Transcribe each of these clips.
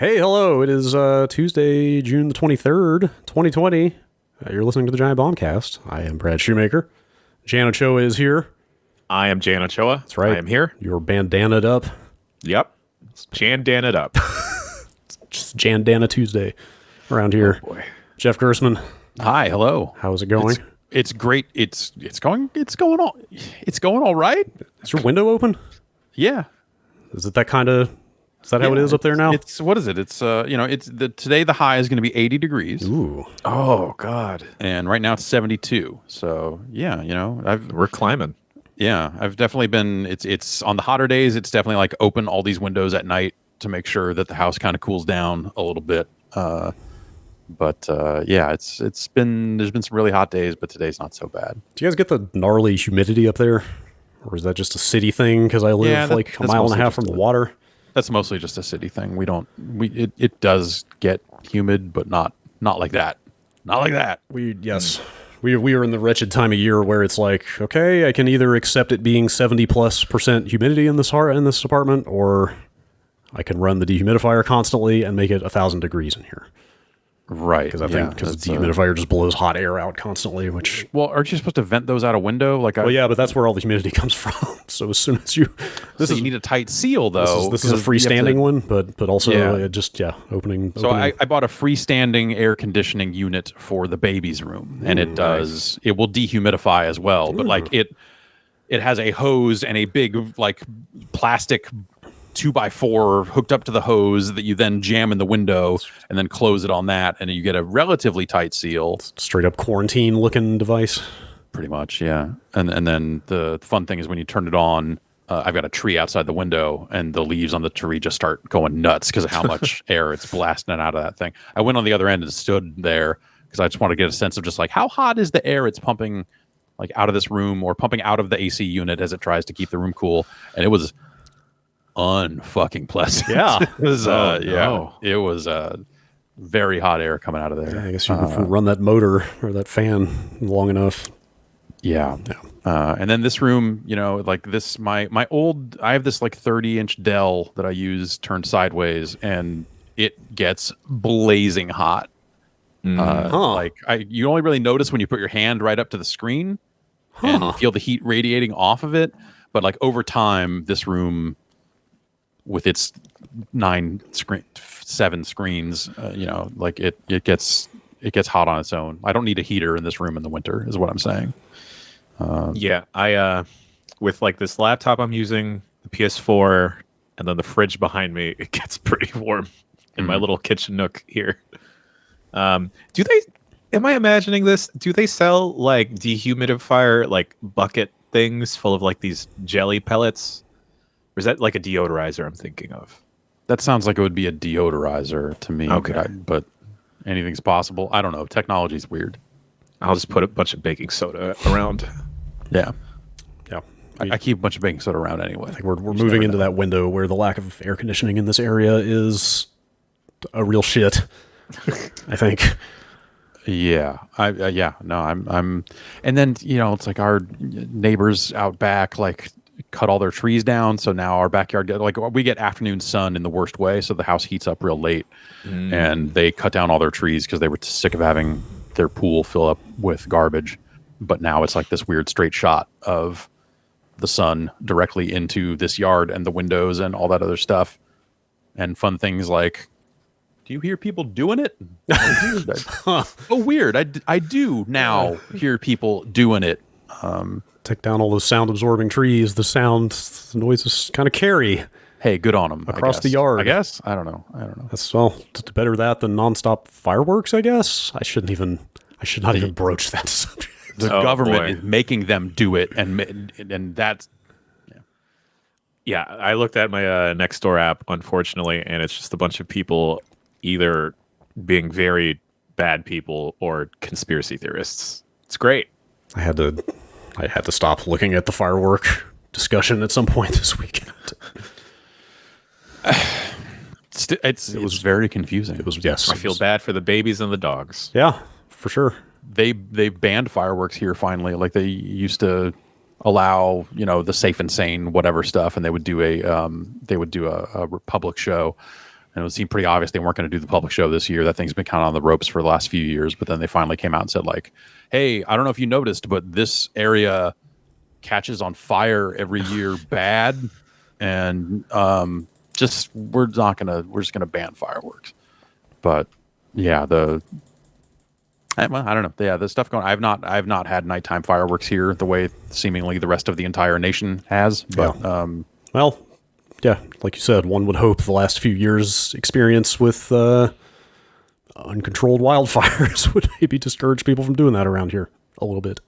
Hey, hello. It is Tuesday, June the 23rd, 2020. You're listening to the Giant Bombcast. I am Brad Shoemaker. Jan Ochoa is here. I am Jan Ochoa. That's right. I am here. You're bandanaed up. Yep. Jan it up. Just Jan-Dana Tuesday around here. Oh boy. Jeff Gersman. Hi, hello. How's it going? It's great. It's going all right. Is your window open? Yeah. Is it that kind of... Is that how it is up there now? It's what is it? It's today the high is going to be 80 degrees. Ooh. Oh God. And right now it's 72. So, yeah, We're climbing. Yeah, I've definitely been it's on the hotter days, it's definitely like open all these windows at night to make sure that the house kind of cools down a little bit. Yeah, there's been some really hot days, but today's not so bad. Do you guys get the gnarly humidity up there? Or is that just a city thing? Because I live like a mile and a half from the water. That's mostly just a city thing. It does get humid, but not like that. Not like that. We are in the wretched time of year where it's like, okay, I can either accept it being 70+% humidity in this apartment, or I can run the dehumidifier constantly and make it 1,000 degrees in here. Right. Because the dehumidifier just blows hot air out constantly, which... Well, aren't you supposed to vent those out a window? Yeah, but that's where all the humidity comes from. So as soon as you... you need a tight seal, though. This is a freestanding one, but also opening... So I bought a freestanding air conditioning unit for the baby's room, and it will dehumidify as well. But it has a hose and a big plastic 2x4 hooked up to the hose that you then jam in the window and then close it on that, and you get a relatively tight seal. Straight up quarantine looking device. Pretty much, yeah. And then the fun thing is when you turn it on, I've got a tree outside the window, and the leaves on the tree just start going nuts because of how much air it's blasting out of that thing. I went on the other end and stood there because I just want to get a sense of just how hot is the air it's pumping out of this room or pumping out of the AC unit as it tries to keep the room cool. And it was unfucking pleasant. Yeah. It was very hot air coming out of there. Yeah, I guess you can run that motor or that fan long enough. Yeah. And then this room, this, I have this 30-inch Dell that I use turned sideways, and it gets blazing hot. You only really notice when you put your hand right up to the screen and feel the heat radiating off of it. But over time, this room with its 7 screens, it gets hot on its own. I don't need a heater in this room in the winter, is what I'm saying. I with this laptop I'm using, the PS4, and then the fridge behind me, it gets pretty warm in my little kitchen nook here. Am I imagining this? Do they sell dehumidifier bucket things full of these jelly pellets? Or is that a deodorizer I'm thinking of? That sounds like it would be a deodorizer to me. Okay. But anything's possible. I don't know. Technology's weird. I'll just put a bunch of baking soda around. Yeah. Yeah. I keep a bunch of baking soda around anyway. I think we're moving into that window where the lack of air conditioning in this area is a real shit. I think. Yeah. I'm and then, it's our neighbors out back cut all their trees down, so now our backyard we get afternoon sun in the worst way, so the house heats up real late. And they cut down all their trees because they were sick of having their pool fill up with garbage. But now it's this weird straight shot of the sun directly into this yard and the windows and all that other stuff, and fun things do you hear people doing it? Oh, weird. I do now hear people doing it. Take down all those sound-absorbing trees. The noises kind of carry. Hey, good on them. Across the yard. I guess. I don't know. That's better that than nonstop fireworks, I guess. I should not even broach that subject. The government is making them do it, and that's... Yeah, I looked at my Nextdoor app, unfortunately, and it's just a bunch of people either being very bad people or conspiracy theorists. It's great. I had to stop looking at the firework discussion at some point this weekend. It was very confusing. It was, yes. I feel bad for the babies and the dogs. Yeah, for sure. They banned fireworks here finally. They used to allow the safe and sane whatever stuff, and they would do a public show. And it seemed pretty obvious they weren't going to do the public show this year. That thing's been kind of on the ropes for the last few years. But then they finally came out and said, like, hey, I don't know if you noticed, but this area catches on fire every year bad. And we're just gonna ban fireworks. But yeah, I don't know. Yeah, the stuff going. I've not had nighttime fireworks here the way seemingly the rest of the entire nation has. But well, yeah, like you said, one would hope the last few years' experience with uncontrolled wildfires would maybe discourage people from doing that around here a little bit.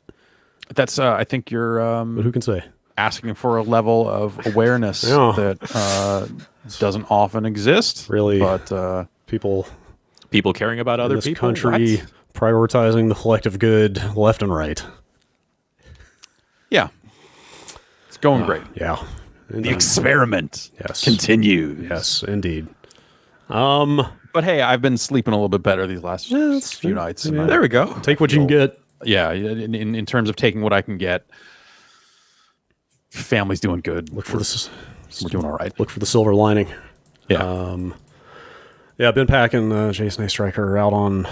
That's I think you're. But who can say? Asking for a level of awareness that doesn't often exist. Really, but people caring about other this people. Country prioritizing the collective good left and right. Yeah, it's going great. Yeah, the experiment continues. Yes, indeed. But hey, I've been sleeping a little bit better these last few nights. Yeah. There we go. Take what you can get. Yeah, in terms of taking what I can get. Family's doing good. Look for this. We're doing all right. Look for the silver lining. Yeah. Yeah, Ben Pack and Jason A. Stryker are out on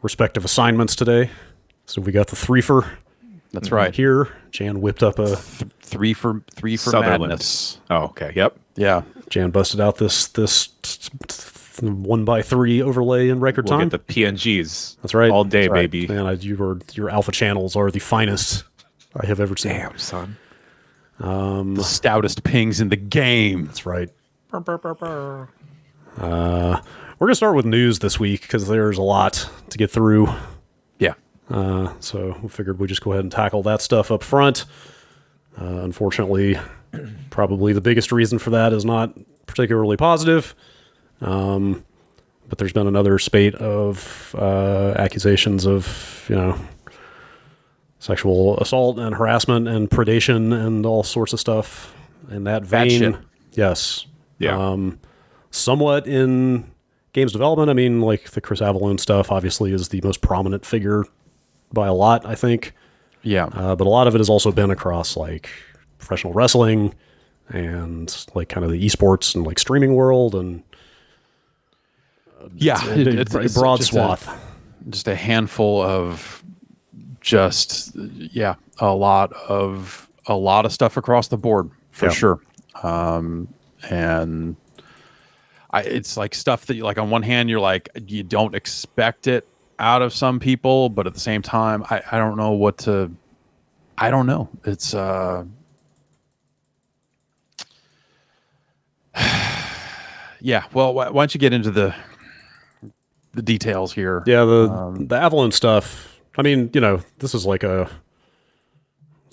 respective assignments today. So we got the threefer. That's right. Here, Jan whipped up a three for Sutherland. madness. Oh, okay. Yep. Yeah. Jan busted out this 1x3 overlay in record We'll time. get the PNGs. That's right. All day, That's right. baby. Man, your alpha channels are the finest I have ever seen. Damn, son. The stoutest pings in the game. That's right. We're going to start with news this week because there's a lot to get through. Yeah. So we figured we'd just go ahead and tackle that stuff up front. Unfortunately, probably the biggest reason for that is not particularly positive. But there's been another spate of accusations of, sexual assault and harassment and predation and all sorts of stuff in that vein. Bad shit. Yes. Yeah. Somewhat in games development. I mean, like the Chris Avellone stuff obviously is the most prominent figure by a lot, I think. Yeah. But a lot of it has also been across like professional wrestling and like kind of the esports and like streaming world and it's a broad just swath. Just a handful of a lot of stuff across the board for sure. And it's like stuff that like on one hand you're like you don't expect it out of some people, but at the same time I don't know what to. I don't know. It's yeah. Well, why don't you get into the details here? Yeah, the Avalon stuff. I mean, this is like what's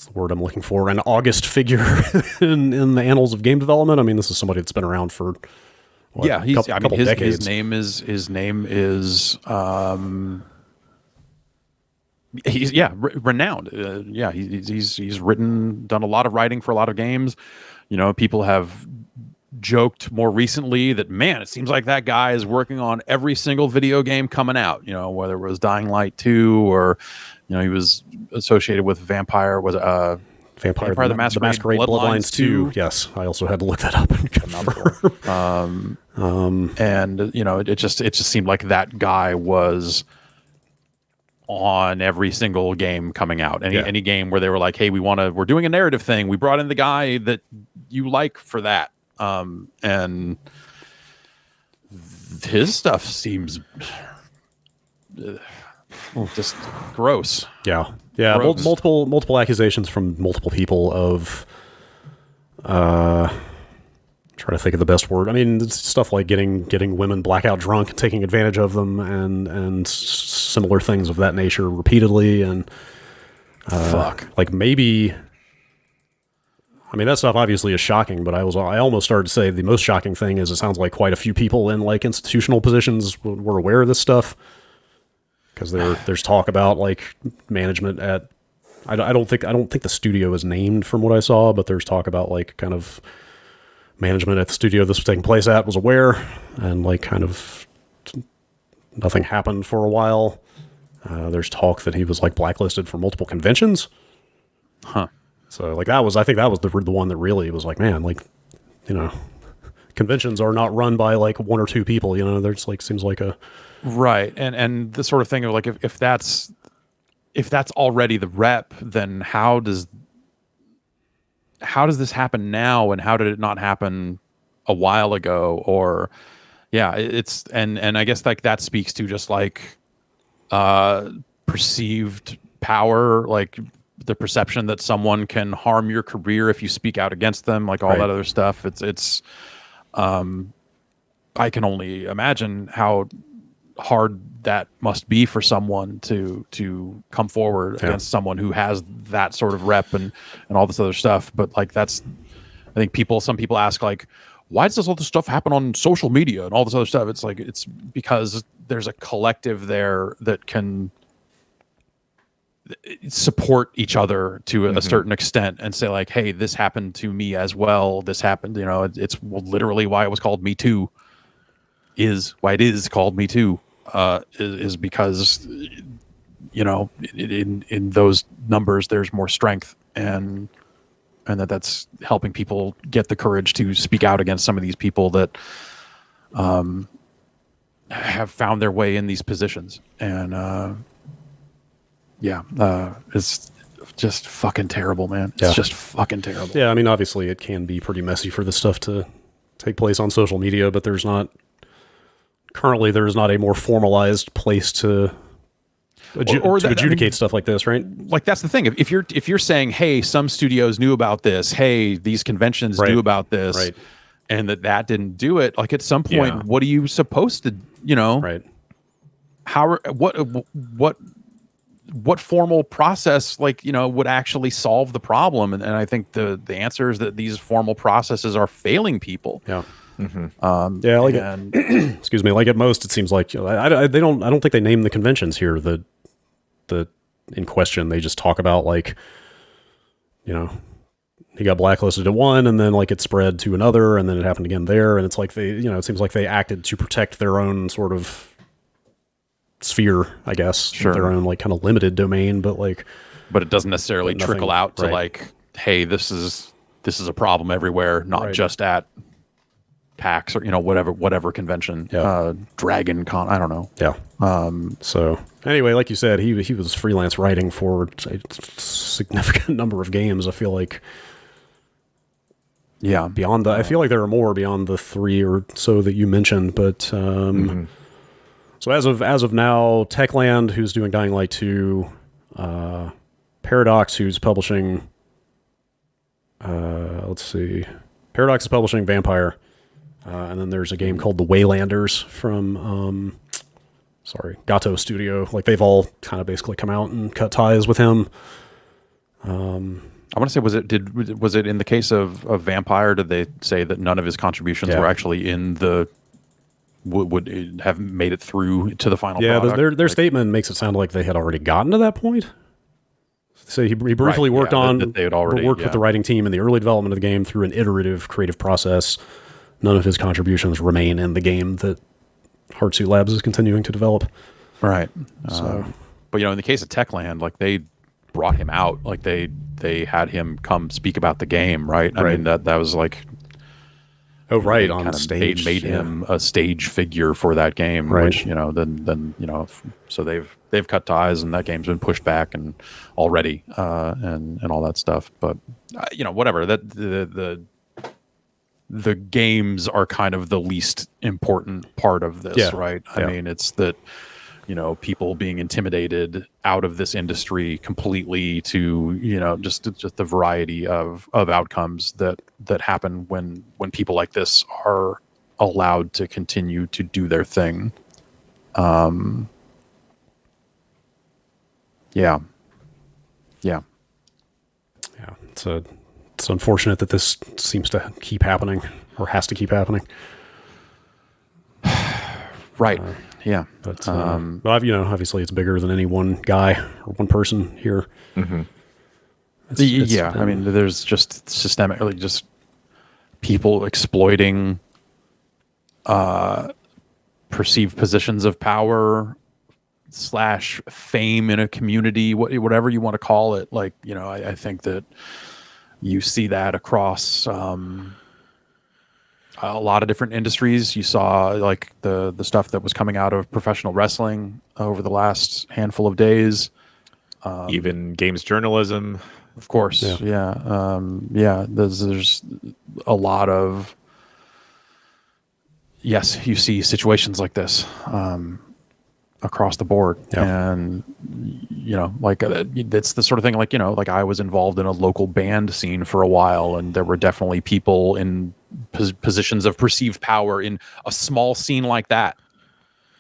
the word I'm looking for? An August figure in the annals of game development. I mean, this is somebody that's been around for couple decades. His name is he's renowned. He's done a lot of writing for a lot of games. People have joked more recently that, man, it seems like that guy is working on every single video game coming out, whether it was Dying Light 2 or, he was associated with Vampire the Masquerade Bloodlines 2. Yes, I also had to look that up and confirm. And, it just seemed like that guy was on every single game coming out. Any game where they were like, hey, we're doing a narrative thing. We brought in the guy that you like for that. And his stuff seems just gross. Yeah. Gross. Multiple accusations from multiple people of trying to think of the best word. I mean, it's stuff like getting women blackout drunk, taking advantage of them, and similar things of that nature repeatedly. And like maybe. I mean, that stuff obviously is shocking, but I almost started to say the most shocking thing is it sounds like quite a few people in like institutional positions were aware of this stuff because there's talk about like management at I don't think the studio is named from what I saw, but there's talk about like kind of management at the studio this was taking place at was aware and like kind of nothing happened for a while. There's talk that he was like blacklisted for multiple conventions. Huh. So like I think that was the one that really was like, man, like, conventions are not run by like one or two people. You know, there's like seems like a right, and the sort of thing of like if that's already the rep, then how does this happen now, and how did it not happen a while ago? Or yeah, it's and I guess like that speaks to just like perceived power, like the perception that someone can harm your career if you speak out against them, like all that other stuff. It's I can only imagine how hard that must be for someone to come forward against someone who has that sort of rep and all this other stuff. But like that's, I think some people ask like, why does all this stuff happen on social media and all this other stuff? It's like, it's because there's a collective there that can support each other to a certain extent and say like, hey, this happened to me as well. This happened, you know, it's literally why it was called Me Too, is why it is called Me Too, is because, you know, in those numbers, there's more strength, and that's helping people get the courage to speak out against some of these people that have found their way in these positions. And it's just fucking terrible, man. It's just fucking terrible. Yeah, I mean, obviously it can be pretty messy for this stuff to take place on social media, but there's not a more formalized place to adjudicate stuff like this, right? Like that's the thing. If you're saying, hey, some studios knew about this, hey, these conventions knew about this, and that didn't do it, like at some point, what are you supposed to, you know? Right. How what formal process, like, you know, would actually solve the problem? And I think the answer is that these formal processes are failing people. Yeah. Excuse me. Like at most, it seems like I don't think they name the conventions here. The in question, they just talk about like, you know, he got blacklisted at one, and then like it spread to another, and then it happened again there, and it's like they, you know, it seems like they acted to protect their own sort of sphere, I guess, their own like kind of limited domain, but it doesn't necessarily trickle out to like, hey, this is a problem everywhere, not just at PAX or, you know, whatever convention, Dragon Con, I don't know. So anyway, like you said, he was freelance writing for a significant number of games. I feel like beyond the I feel like there are more beyond the three or so that you mentioned, but so as of now, Techland, who's doing Dying Light 2, Paradox, who's publishing Paradox is publishing Vampire. And then there's a game called The Waylanders from, Gato Studio. Like they've all kind of basically come out and cut ties with him. I want to say, was it in the case of Vampire? Did they say that none of his contributions were actually in the would have made it through to the final product? Yeah, their statement makes it sound like they had already gotten to that point. So he briefly worked on they had already worked with the writing team in the early development of the game through an iterative creative process. None of his contributions remain in the game that Hardsuit Labs is continuing to develop. Right. So, but you know, in the case of Techland, like they brought him out, like they had him come speak about the game, right? I mean, that was like, on stage, made him a stage figure for that game, which, you know, then you know, so they've cut ties, and that game's been pushed back and already, and all that stuff. But you know, whatever, that the games are kind of the least important part of this, right? I mean, it's that, you know, people being intimidated out of this industry completely to, you know, just the variety of outcomes that happen when people like this are allowed to continue to do their thing. Yeah. It's unfortunate that this seems to keep happening, or has to keep happening. Right. But you know, obviously it's bigger than any one guy or one person here. I mean, there's just systemically just people exploiting perceived positions of power / fame in a community, whatever you want to call it. Like, you know, I think that you see that across a lot of different industries. You saw like the stuff that was coming out of professional wrestling over the last handful of days. Even games journalism. Of course, yeah. There's a lot of yes. You see situations like this across the board, and like it's the sort of thing. Like like I was involved in a local band scene for a while, and there were definitely people in positions of perceived power in a small scene like that,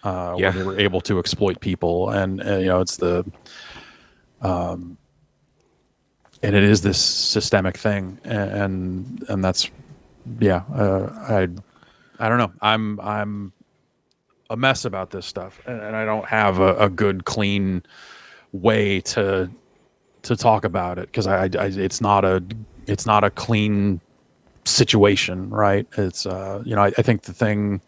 where they were able to exploit people, and it's the and it is this systemic thing, and that's I don't know. I'm a mess about this stuff, and I don't have a good, clean way to talk about it because it's not a clean situation, right? It's I think the thing.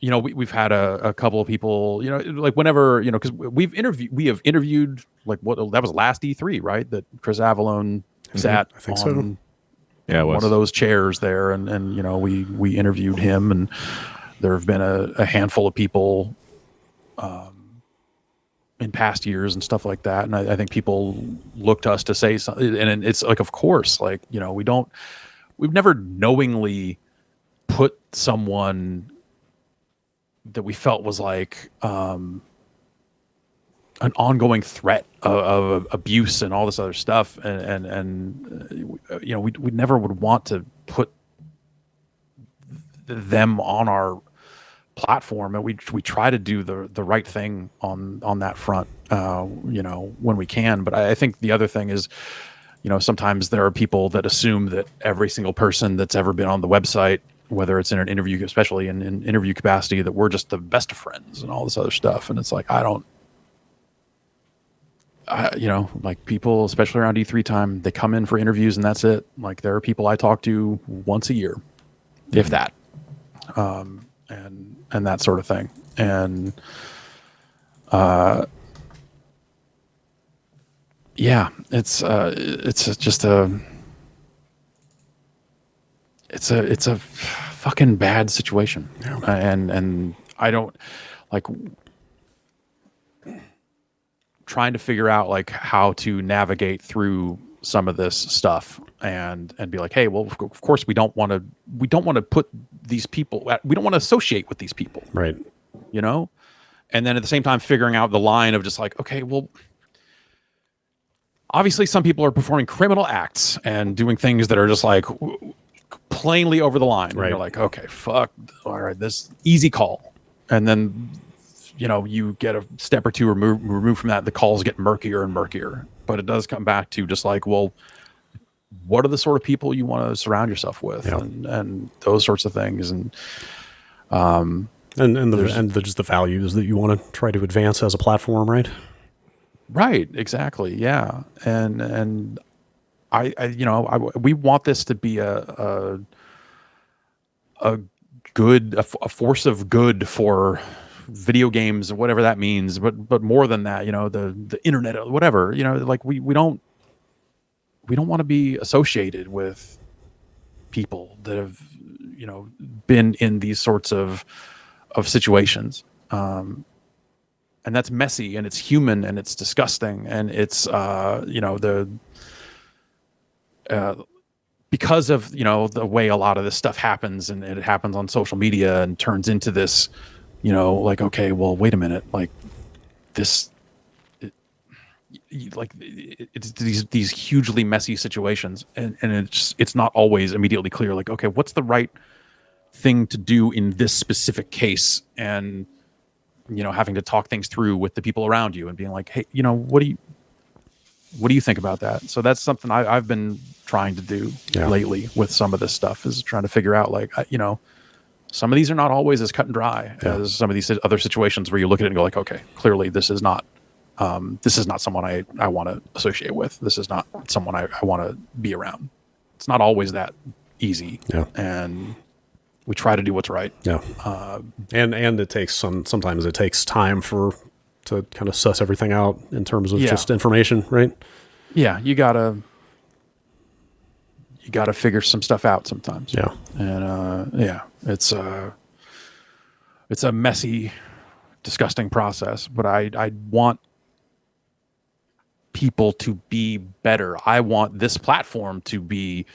We've had a couple of people, like whenever, because we have interviewed like that was last E3, right? That Chris Avallone sat I think on so. one of those chairs there, and we interviewed him, and there have been a handful of people in past years and stuff like that, and I think people look to us to say something, and it's like, of course, like we've never knowingly put someone that we felt was like an ongoing threat of abuse and all this other stuff, and we never would want to put them on our platform, and we try to do the right thing on that front, when we can. But I think the other thing is, sometimes there are people that assume that every single person that's ever been on the website, whether it's in an interview, especially in an interview capacity, that we're just the best of friends and all this other stuff. And it's like, like people, especially around E3 time, they come in for interviews and that's it. Like there are people I talk to once a year, if that, and that sort of thing. And, it's a fucking bad situation. And I don't like trying to figure out like how to navigate through some of this stuff and be like, hey, well, of course we don't want to put these people, we don't want to associate with these people. Right. And then at the same time figuring out the line of just like, okay, well, obviously some people are performing criminal acts and doing things that are just like plainly over the line. Right. And you're like, okay, fuck, all right, this easy call. And then, you get a step or two removed from that, the calls get murkier and murkier. But it does come back to just like, well, what are the sort of people you want to surround yourself with, and those sorts of things. And just the values that you want to try to advance as a platform, right? Right, exactly. Yeah. And we want this to be a force of good for video games, whatever that means, but more than that, the internet, whatever, like we don't want to be associated with people that have been in these sorts of situations, and that's messy and it's human and it's disgusting and it's because of the way a lot of this stuff happens, and it happens on social media and turns into this like, okay, well, wait a minute, like this, it's these hugely messy situations, and it's not always immediately clear, like, okay, what's the right thing to do in this specific case, and having to talk things through with the people around you and being like, hey, what do you think about that? So that's something I've been trying to do lately with some of this stuff, is trying to figure out, like, some of these are not always as cut and dry as some of these other situations where you look at it and go like, okay, clearly this is not someone I want to associate with. This is not someone I want to be around. It's not always that easy. Yeah. And we try to do what's right. Yeah. And it takes sometimes it takes time to kind of suss everything out in terms of just information, right? Yeah. You gotta you got to figure some stuff out sometimes. Yeah. And it's a messy, disgusting process, but I want people to be better. I want this platform to be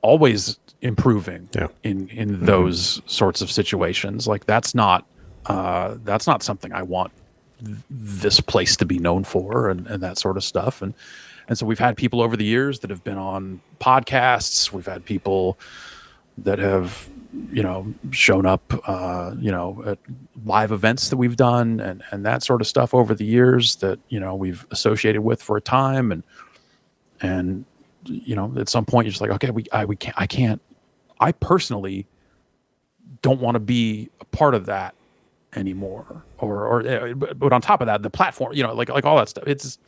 always improving in those sorts of situations. Like that's not something I want this place to be known for, and that sort of stuff. And so we've had people over the years that have been on podcasts. We've had people that have, shown up, at live events that we've done and that sort of stuff over the years that, we've associated with for a time. And, at some point you're just like, okay, I personally don't want to be a part of that anymore. But on top of that, the platform, like all that stuff, it's,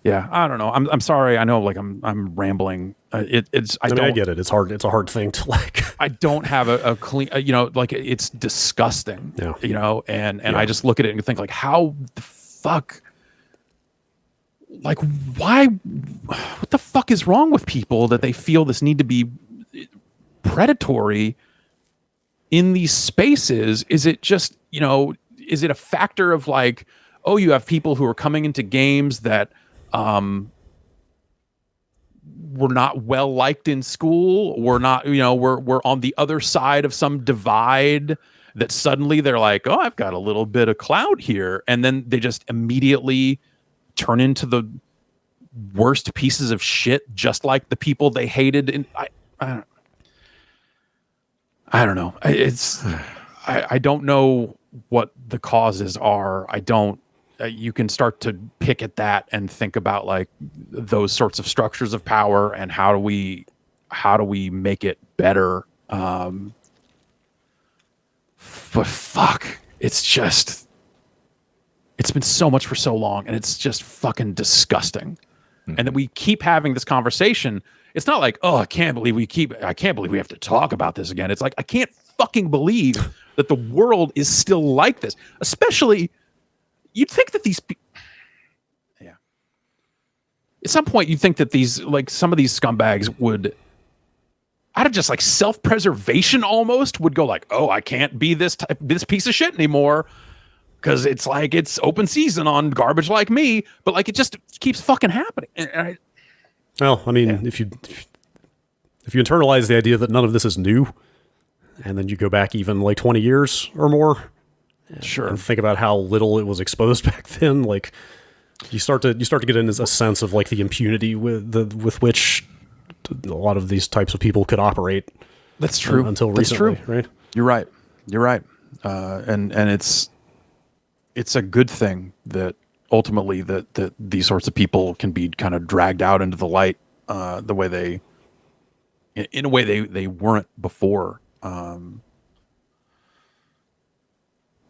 yeah, I don't know. I'm sorry. I know, like I'm rambling. I get it. It's hard. It's a hard thing to like. I don't have a clean. Like it's disgusting. Yeah. And I just look at it and think like, how the fuck? Like, why? What the fuck is wrong with people that they feel this need to be predatory in these spaces? Is it just Is it a factor of like, oh, you have people who are coming into games that we're not well liked in school. We're not, we're on the other side of some divide that suddenly they're like, oh, I've got a little bit of clout here. And then they just immediately turn into the worst pieces of shit, just like the people they hated. And I don't know. I don't know what the causes are. I don't. You can start to pick at that and think about like those sorts of structures of power and how do we make it better. But fuck, it's been so much for so long and it's just fucking disgusting. Mm-hmm. And that we keep having this conversation. It's not like, oh, I can't believe we have to talk about this again. It's like, I can't fucking believe that the world is still like this, especially. You'd think that these people, yeah. At some point, you'd think that some of these scumbags would, out of just like self-preservation almost, would go like, oh, I can't be this piece of shit anymore because it's like it's open season on garbage like me. But like it just keeps fucking happening. If you internalize the idea that none of this is new, and then you go back even like 20 years or more. Sure. And think about how little it was exposed back then. Like you start to get in a sense of like the impunity with which a lot of these types of people could operate. That's true. Until recently, right? You're right. And it's a good thing that ultimately that these sorts of people can be kind of dragged out into the light the way in a way they weren't before.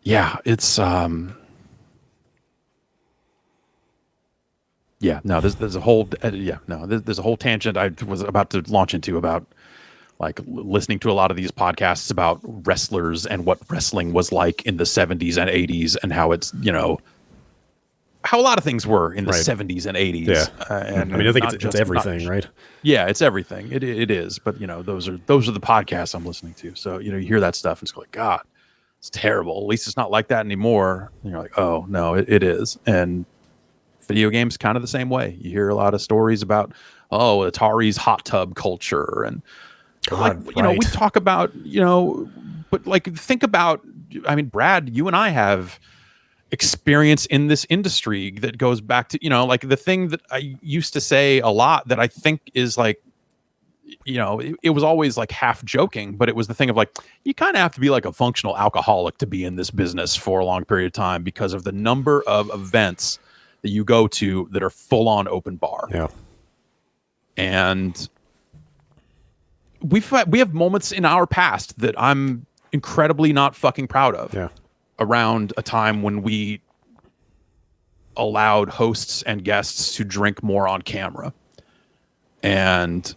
Yeah, it's there's a whole there's a whole tangent I was about to launch into about like listening to a lot of these podcasts about wrestlers and what wrestling was like in the 70s and 80s and how it's, how a lot of things were in the 70s and 80s. Yeah. And I think it's everything, right? Yeah, it's everything. It is, but those are the podcasts I'm listening to. So, you hear that stuff and it's like, God, it's terrible. At least it's not like that anymore. And you're like, oh no, it is. And video games kind of the same way. You hear a lot of stories about, Atari's hot tub culture and we talk about, but like think about, Brad, you and I have experience in this industry that goes back to, like the thing that I used to say a lot that I think is like, it was always like half joking, but it was the thing of like, you kind of have to be like a functional alcoholic to be in this business for a long period of time because of the number of events that you go to that are full on open bar. Yeah. And we have moments in our past that I'm incredibly not fucking proud of. Yeah. Around a time when we allowed hosts and guests to drink more on camera. And,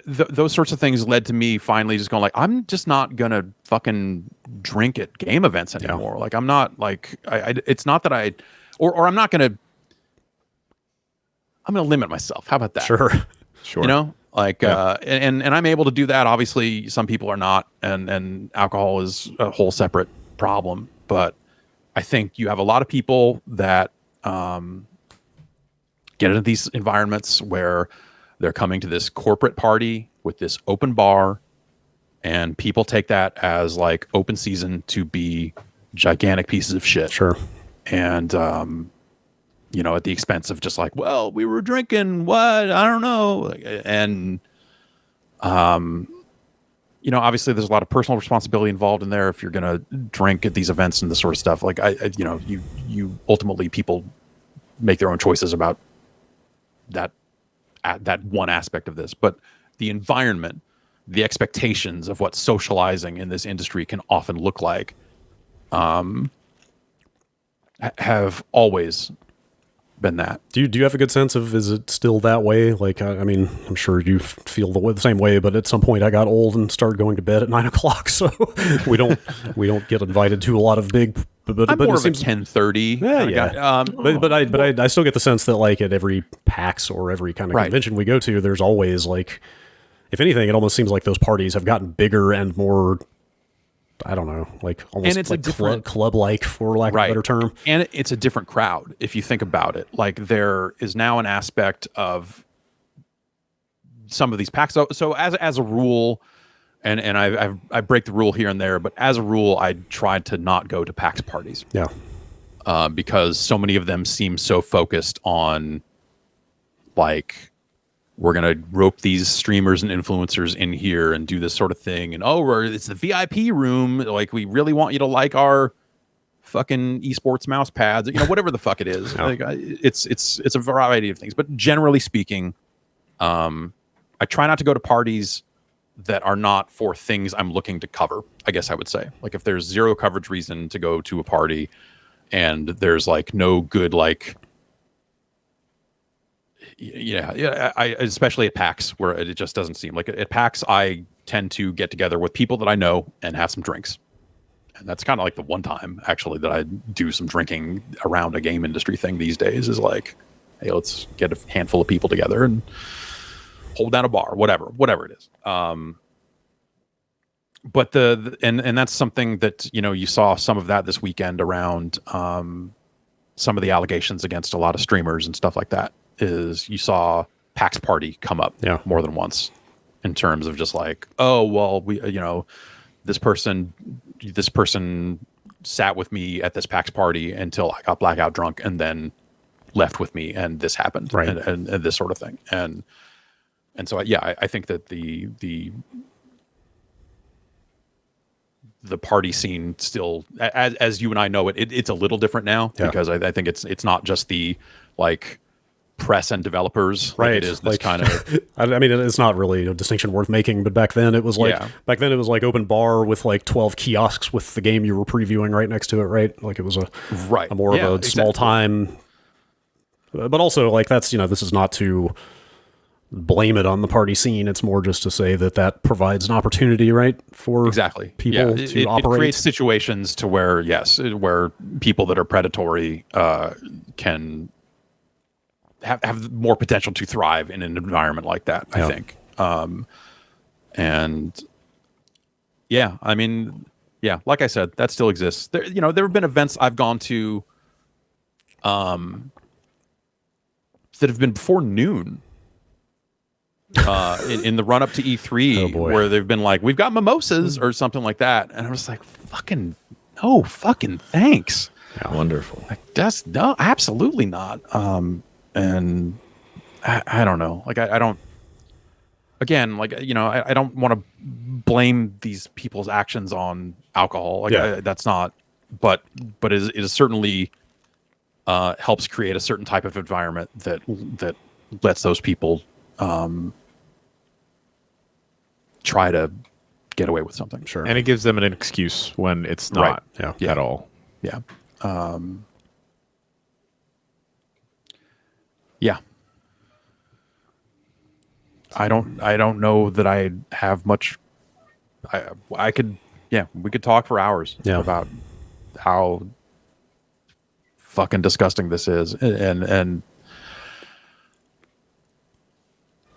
those sorts of things led to me finally just going like, I'm just not going to fucking drink at game events anymore. Yeah. Like, I'm not like, it's not that or I'm not going to, I'm going to limit myself. How about that? Sure. Sure. You know, like, and I'm able to do that. Obviously, some people are not, and alcohol is a whole separate problem. But I think you have a lot of people that get into these environments where they're coming to this corporate party with this open bar, and people take that as like open season to be gigantic pieces of shit. Sure. And you know, at the expense of just like, well, we were drinking what, I don't know. And you know, obviously there's a lot of personal responsibility involved in there if you're going to drink at these events and this sort of stuff. Like you know, you ultimately, people make their own choices about that one aspect of this, but the environment, the expectations of what socializing in this industry can often look like, have always been that. Do you have a good sense of, is it still that way? Like, I mean, I'm sure you feel the same way, but at some point I got old and started going to bed at 9 o'clock. So we don't get invited to a lot of big, but I'm more it of seems, a 10:30. Yeah. But I still get the sense that like at every PAX or every kind of convention we go to, there's always like, if anything, it almost seems like those parties have gotten bigger and more, I don't know, like almost and it's like a different club-like, for lack of a better term. And it's a different crowd if you think about it. Like there is now an aspect of some of these packs. So as a rule, and I break the rule here and there, but as a rule, I try to not go to PAX parties. Yeah. Because so many of them seem so focused on like, we're going to rope these streamers and influencers in here and do this sort of thing. And, it's the VIP room. Like, we really want you to like our fucking esports mouse pads, you know, whatever the fuck it is. Yeah. Like, it's a variety of things, but generally speaking, I try not to go to parties that are not for things I'm looking to cover, I guess I would say. Like, if there's zero coverage reason to go to a party and there's like no good, like, I especially at PAX, where it just doesn't seem like at PAX, I tend to get together with people that I know and have some drinks. And that's kind of like the one time actually that I do some drinking around a game industry thing these days, is like, hey, let's get a handful of people together and hold down a bar, whatever it is. But and that's something that, you know, you saw some of that this weekend around some of the allegations against a lot of streamers and stuff like that. Is you saw PAX Party come up more than once in terms of just like, oh, well, we, you know, this person sat with me at this PAX party until I got blackout drunk and then left with me, and this happened, right? And this sort of thing, and so I think that the party scene still, as you and I know it's a little different now, because I think it's not just the like press and developers, right? Like it is this like, kind of. I mean, it's not really a distinction worth making, but back then it was like open bar with like 12 kiosks with the game you were previewing right next to it, right? Like it was a more of a small time. But also, like, that's, you know, this is not to blame it on the party scene. It's more just to say that provides an opportunity, right, for people to operate. It creates situations to where where people that are predatory can have more potential to thrive in an environment like that, I think. And I mean, like I said, that still exists. There, you know, there have been events I've gone to that have been before noon in the run up to E3, where they've been like, we've got mimosas or something like that. And I was like, fucking thanks. Yeah, wonderful. Like, that's no, absolutely not. And I don't know. Like, I don't, again, like, you know, I don't want to blame these people's actions on alcohol. Like, that's not, but it is certainly helps create a certain type of environment that lets those people try to get away with something. Sure. And it gives them an excuse when it's not at all. Yeah. I don't know that I have much. I could, we could talk for hours about how – fucking disgusting this is, and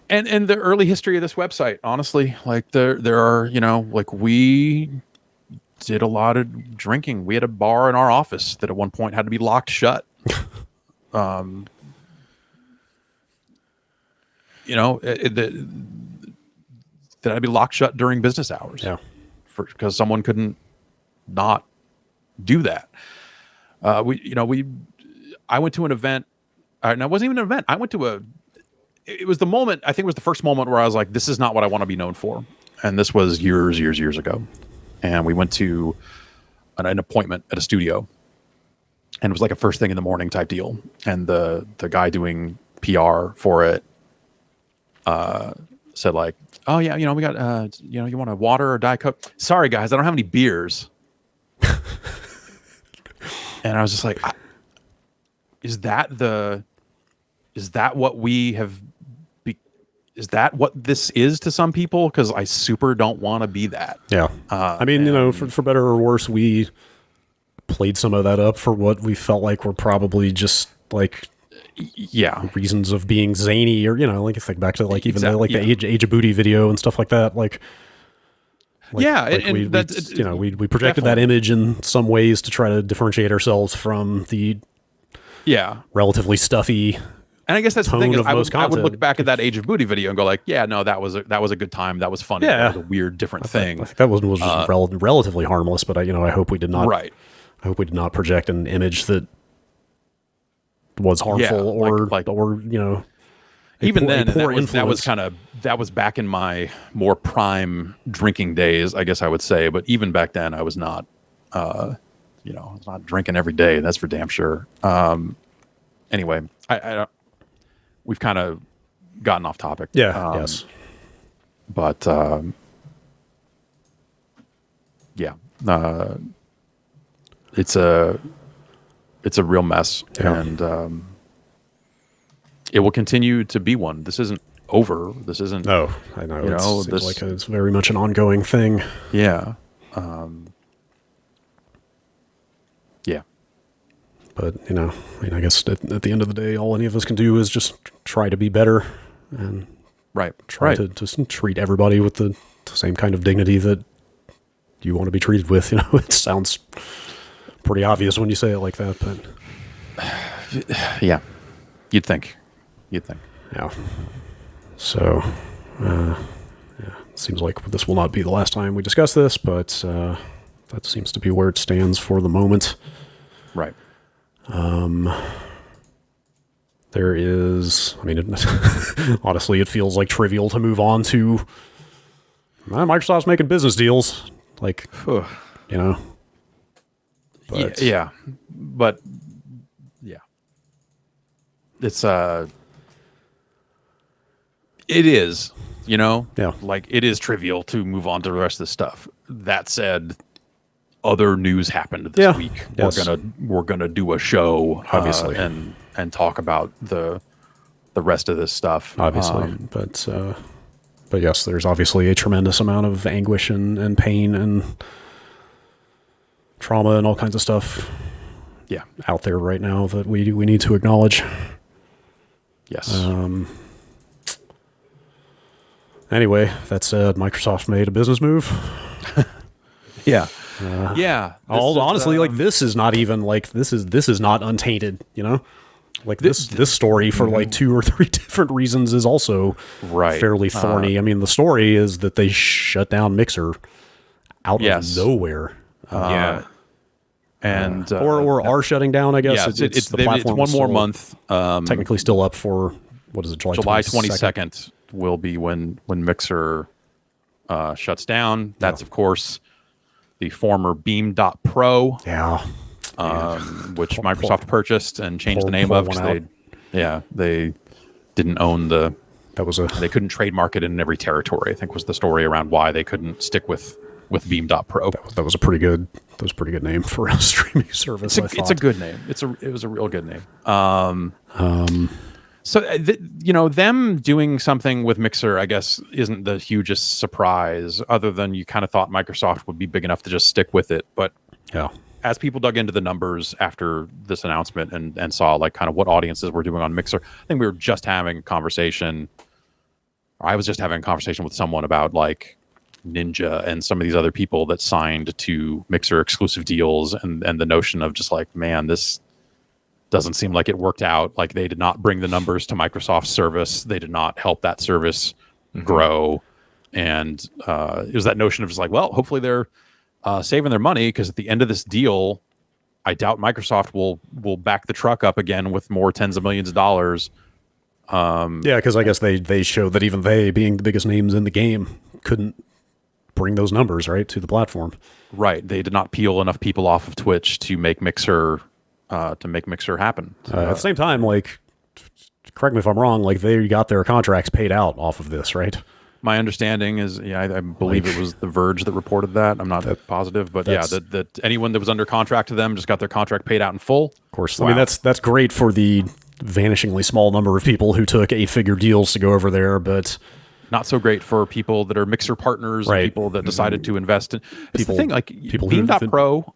And the early history of this website, honestly, like there are, like we did a lot of drinking. We had a bar in our office that at one point had to be locked shut. That had to be locked shut during business hours. Yeah. Because someone couldn't not do that. I went to an event. No, it wasn't even an event. It was the moment, I think it was the first moment where I was like, this is not what I want to be known for. And this was years ago. And we went to an appointment at a studio. And it was like a first thing in the morning type deal. And the guy doing PR for it said like, oh yeah, we got, you want a water or Diet Coke? Sorry guys, I don't have any beers. And I was just like, is that what we have? Is that what this is to some people? Because I super don't want to be that. Yeah. I mean, for better or worse, we played some of that up for what we felt like were probably just like, reasons of being zany, or like think back to like even the age of booty video and stuff like that. We projected that image in some ways to try to differentiate ourselves from the relatively stuffy. And I guess that's the thing is I would look back at that content. Age of Booty video and go like, yeah, no, that was a good time. That was funny. Yeah. That was a weird, different thing. I think that was just relatively harmless, but I hope we did not. Right. I hope we did not project an image that was harmful or even then that was back in my more prime drinking days, I guess I would say. But even back then, I was not, I was not drinking every day. That's for damn sure. Anyway, we've kind of gotten off topic. Yeah. Yes. But it's a real mess, and it will continue to be one. This isn't over. This isn't. No, I know. It seems like it's very much an ongoing thing. Yeah. But I guess at the end of the day, all any of us can do is just try to be better and try to just treat everybody with the same kind of dignity that you want to be treated with. It sounds pretty obvious when you say it like that, but yeah, you'd think. Yeah. So, it seems like this will not be the last time we discuss this, but that seems to be where it stands for the moment. Right. There is, honestly, it feels like trivial to move on to Microsoft's making business deals. But it's it is, it is trivial to move on to the rest of the stuff. That said, other news happened this week. Yes. We're gonna do a show, obviously, and talk about the rest of this stuff, obviously. But yes, there's obviously a tremendous amount of anguish and pain and trauma and all kinds of stuff. Yeah, out there right now that we need to acknowledge. Yes. Anyway, that said, Microsoft made a business move. Yeah. Honestly, this is not even this is not untainted, this story for like 2 or 3 different reasons is also fairly thorny. The story is that they shut down Mixer out of nowhere. And or are shutting down, I guess. Yeah, it's the platform. It's one more month. Technically still up for, what is it, July 22nd will be when Mixer shuts down. That's, of course, the former Beam.Pro, which Microsoft purchased and changed the name of. They didn't own they couldn't trademark it in every territory, I think was the story around why they couldn't stick with Beam.Pro. That was a pretty good name for a streaming service. It's a good name. It was a real good name. So them doing something with Mixer, I guess, isn't the hugest surprise, other than you kind of thought Microsoft would be big enough to just stick with it. But as people dug into the numbers after this announcement and saw like kind of what audiences were doing on Mixer, I think we were just having a conversation I was just having a conversation with someone about like Ninja and some of these other people that signed to Mixer exclusive deals, and the notion of just like, man, this doesn't seem like it worked out. Like they did not bring the numbers to Microsoft's service. They did not help that service grow. And it was that notion of just like, well, hopefully they're saving their money, because at the end of this deal, I doubt Microsoft will back the truck up again with more tens of millions of dollars. Yeah, because I guess they showed that even they, being the biggest names in the game, couldn't bring those numbers right to the platform. Right. They did not peel enough people off of Twitch to make Mixer happen. At the same time, like, correct me if I'm wrong, like they got their contracts paid out off of this, right? My understanding is, I believe it was The Verge that reported that. I'm not positive, but yeah, that anyone that was under contract to them just got their contract paid out in full. Of course. Wow. I mean, that's great for the vanishingly small number of people who took 8-figure deals to go over there, but not so great for people that are Mixer partners, and people that decided to invest in. It's the thing, like Beam.pro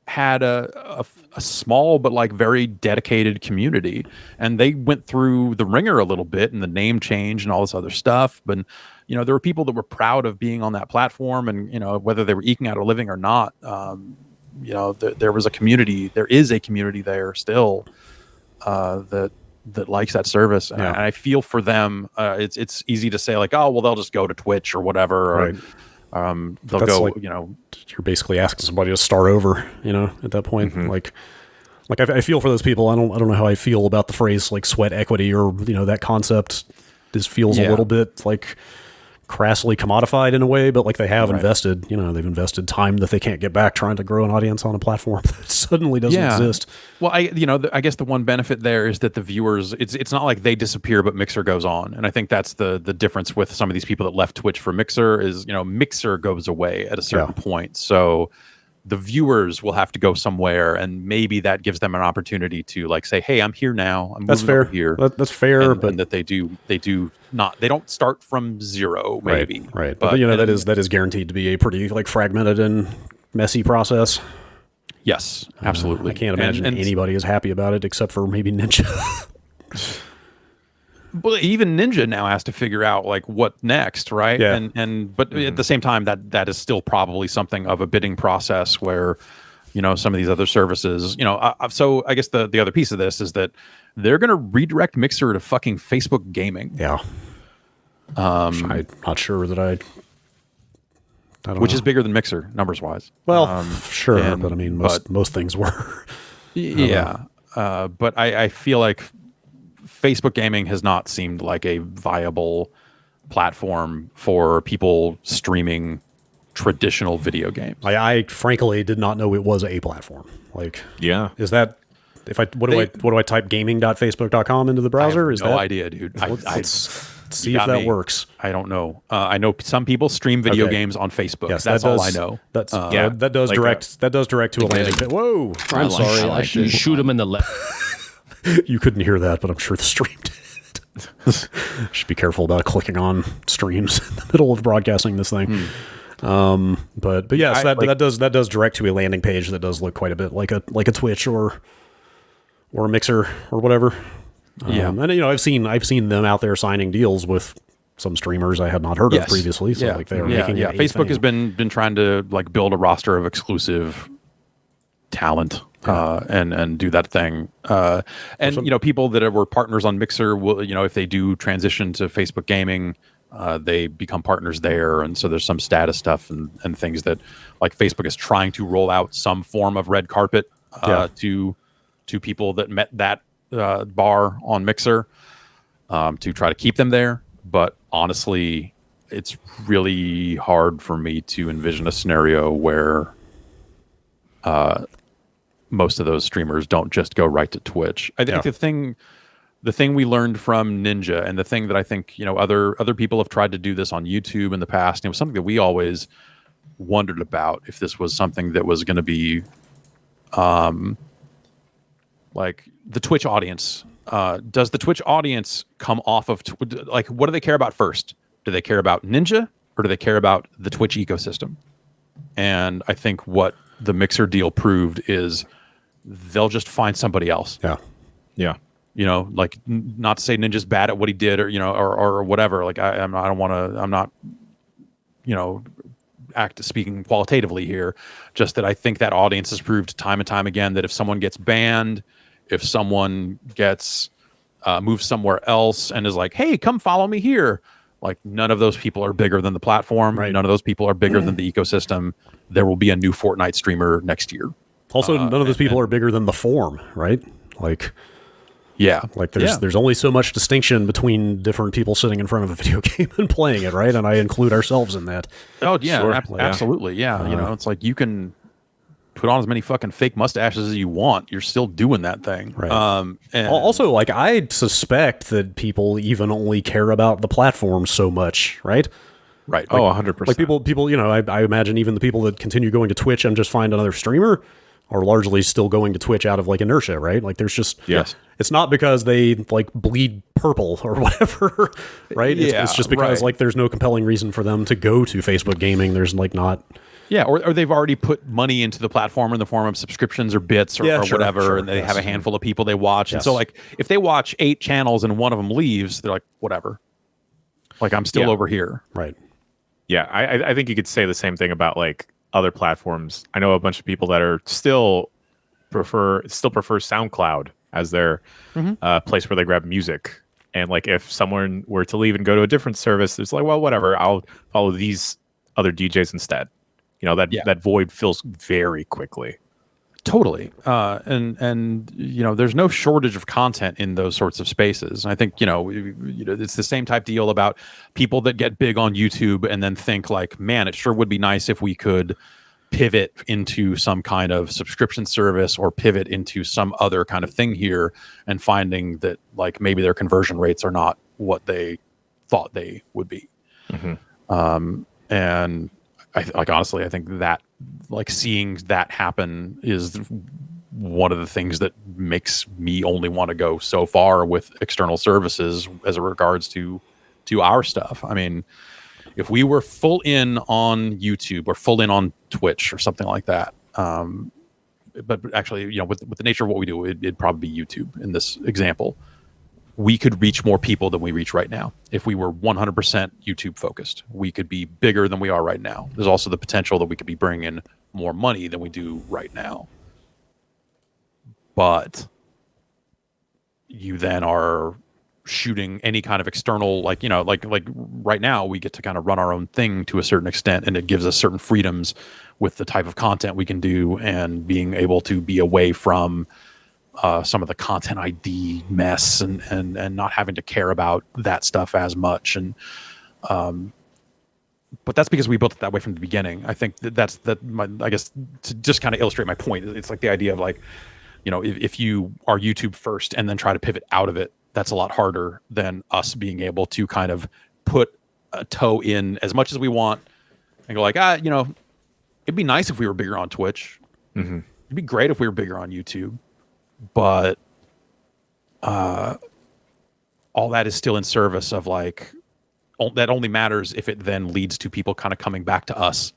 had a small but like very dedicated community, and they went through the ringer a little bit and the name change and all this other stuff. But there were people that were proud of being on that platform, and whether they were eking out a living or not, there was a community. There is a community there still that likes that service, and I feel for them. It's easy to say like, oh well, they'll just go to Twitch or whatever, or they'll go. Like, you're basically asking somebody to start over. At that point, like I feel for those people. I don't know how I feel about the phrase like sweat equity, or that concept. This feels a little bit like crassly commodified in a way, but like they have invested, they've invested time that they can't get back trying to grow an audience on a platform that suddenly doesn't exist. Well, I guess the one benefit there is that the viewers, it's not like they disappear, but Mixer goes on. And I think that's the difference with some of these people that left Twitch for Mixer is, Mixer goes away at a certain point. So the viewers will have to go somewhere, and maybe that gives them an opportunity to like say, "Hey, I'm here now. I'm moving over here." That's fair, but and that they don't start from zero, maybe. Right. But that is guaranteed to be a pretty like fragmented and messy process. Yes, absolutely. I can't imagine anybody is happy about it except for maybe Ninja. Well, even Ninja now has to figure out like what next, right? Yeah. But at the same time, that is still probably something of a bidding process where, some of these other services, so I guess the other piece of this is that they're going to redirect Mixer to fucking Facebook gaming. Yeah. I'm not sure that I don't which know. is bigger than Mixer numbers wise. Well, sure, but I mean, most things were. Yeah. But I feel like Facebook gaming has not seemed like a viable platform for people streaming traditional video games. I frankly did not know it was a platform. Like, is that what do I type gaming.facebook.com into the browser? I have no idea, dude. Let's see if that works. I don't know. I know some people stream video games on Facebook. Yes, that's all I know. That's that does direct to a landing page. Whoa! I'm sorry. You shoot him in the leg. You couldn't hear that, but I'm sure the stream did. Should be careful about clicking on streams in the middle of broadcasting this thing. But yes, that does direct to a landing page that does look quite a bit like a Twitch or a Mixer or whatever. And I've seen them out there signing deals with some streamers I had not heard of previously. So like they are making it. Facebook has been trying to like build a roster of exclusive talent and do that thing. And people that were partners on Mixer will, if they do transition to Facebook gaming, they become partners there, and so there's some status stuff and things that like Facebook is trying to roll out some form of red carpet to people that met that bar on Mixer to try to keep them there. But honestly, it's really hard for me to envision a scenario where most of those streamers don't just go right to Twitch. I think the thing we learned from Ninja, and the thing that I think other people have tried to do this on YouTube in the past, it was something that we always wondered about, if this was something that was going to be like the Twitch audience. Does the Twitch audience come off of like, what do they care about first? Do they care about Ninja, or do they care about the Twitch ecosystem? And I think what the Mixer deal proved is they'll just find somebody else. Yeah. You know, like not to say Ninja's bad at what he did, or or whatever. Like I don't want to. I'm not, speaking qualitatively here. Just that I think that audience has proved time and time again that if someone gets banned, if someone gets moved somewhere else and is like, "Hey, come follow me here," like none of those people are bigger than the platform. Right. None of those people are bigger than the ecosystem. There will be a new Fortnite streamer next year. Also, none of those people are bigger than the form, right? Like there's only so much distinction between different people sitting in front of a video game and playing it, right? And I include ourselves in that. Oh yeah, Sure. absolutely, yeah. It's like you can put on as many fucking fake mustaches as you want. You're still doing that thing. Right. And Also, like I suspect that people even only care about the platform so much, right? right. Oh, 100%. Like people, I imagine even the people that continue going to Twitch and just find another streamer are largely still going to Twitch out of like inertia, right? Like there's just Yes. It's not because they like bleed purple or whatever, right? It's just because right. like there's no compelling reason for them to go to Facebook gaming. There's like not. Yeah, or they've already put money into the platform in the form of subscriptions or bits or, Yeah, or sure, whatever, sure, and they yes. have a handful of people they watch. And Yes. so, like, if they watch 8 channels and one of them leaves, they're like, whatever. Like, I'm still Yeah. over here. Right. Yeah, I think you could say the same thing about like other platforms. I know a bunch of people that are still prefer SoundCloud as their place where they grab music. And like if someone were to leave and go to a different service, it's like, well, whatever, I'll follow these other DJs instead. That void fills very quickly. Totally. And there's no shortage of content in those sorts of spaces. And I think, it's the same type deal about people that get big on YouTube and then think like, man, it sure would be nice if we could pivot into some kind of subscription service or pivot into some other kind of thing here, and finding that like maybe their conversion rates are not what they thought they would be. And honestly, I think that like seeing that happen is one of the things that makes me only want to go so far with external services as it regards to our stuff. I mean, if we were full in on YouTube or full in on Twitch or something like that, but actually, with the nature of what we do, it'd probably be YouTube in this example. We could reach more people than we reach right now. If we were 100% YouTube focused, we could be bigger than we are right now. There's also the potential that we could be bringing in more money than we do right now. But you then are shooting any kind of external, like right now we get to kind of run our own thing to a certain extent, and it gives us certain freedoms with the type of content we can do and being able to be away from some of the content ID mess and not having to care about that stuff as much. And but that's because we built it that way from the beginning. I think I guess to just kind of illustrate my point, it's like the idea of like, if you are YouTube first and then try to pivot out of it, that's a lot harder than us being able to kind of put a toe in as much as we want and go like, it'd be nice if we were bigger on Twitch. It'd be great if we were bigger on YouTube. But all that is still in service of like, that only matters if it then leads to people kind of coming back to us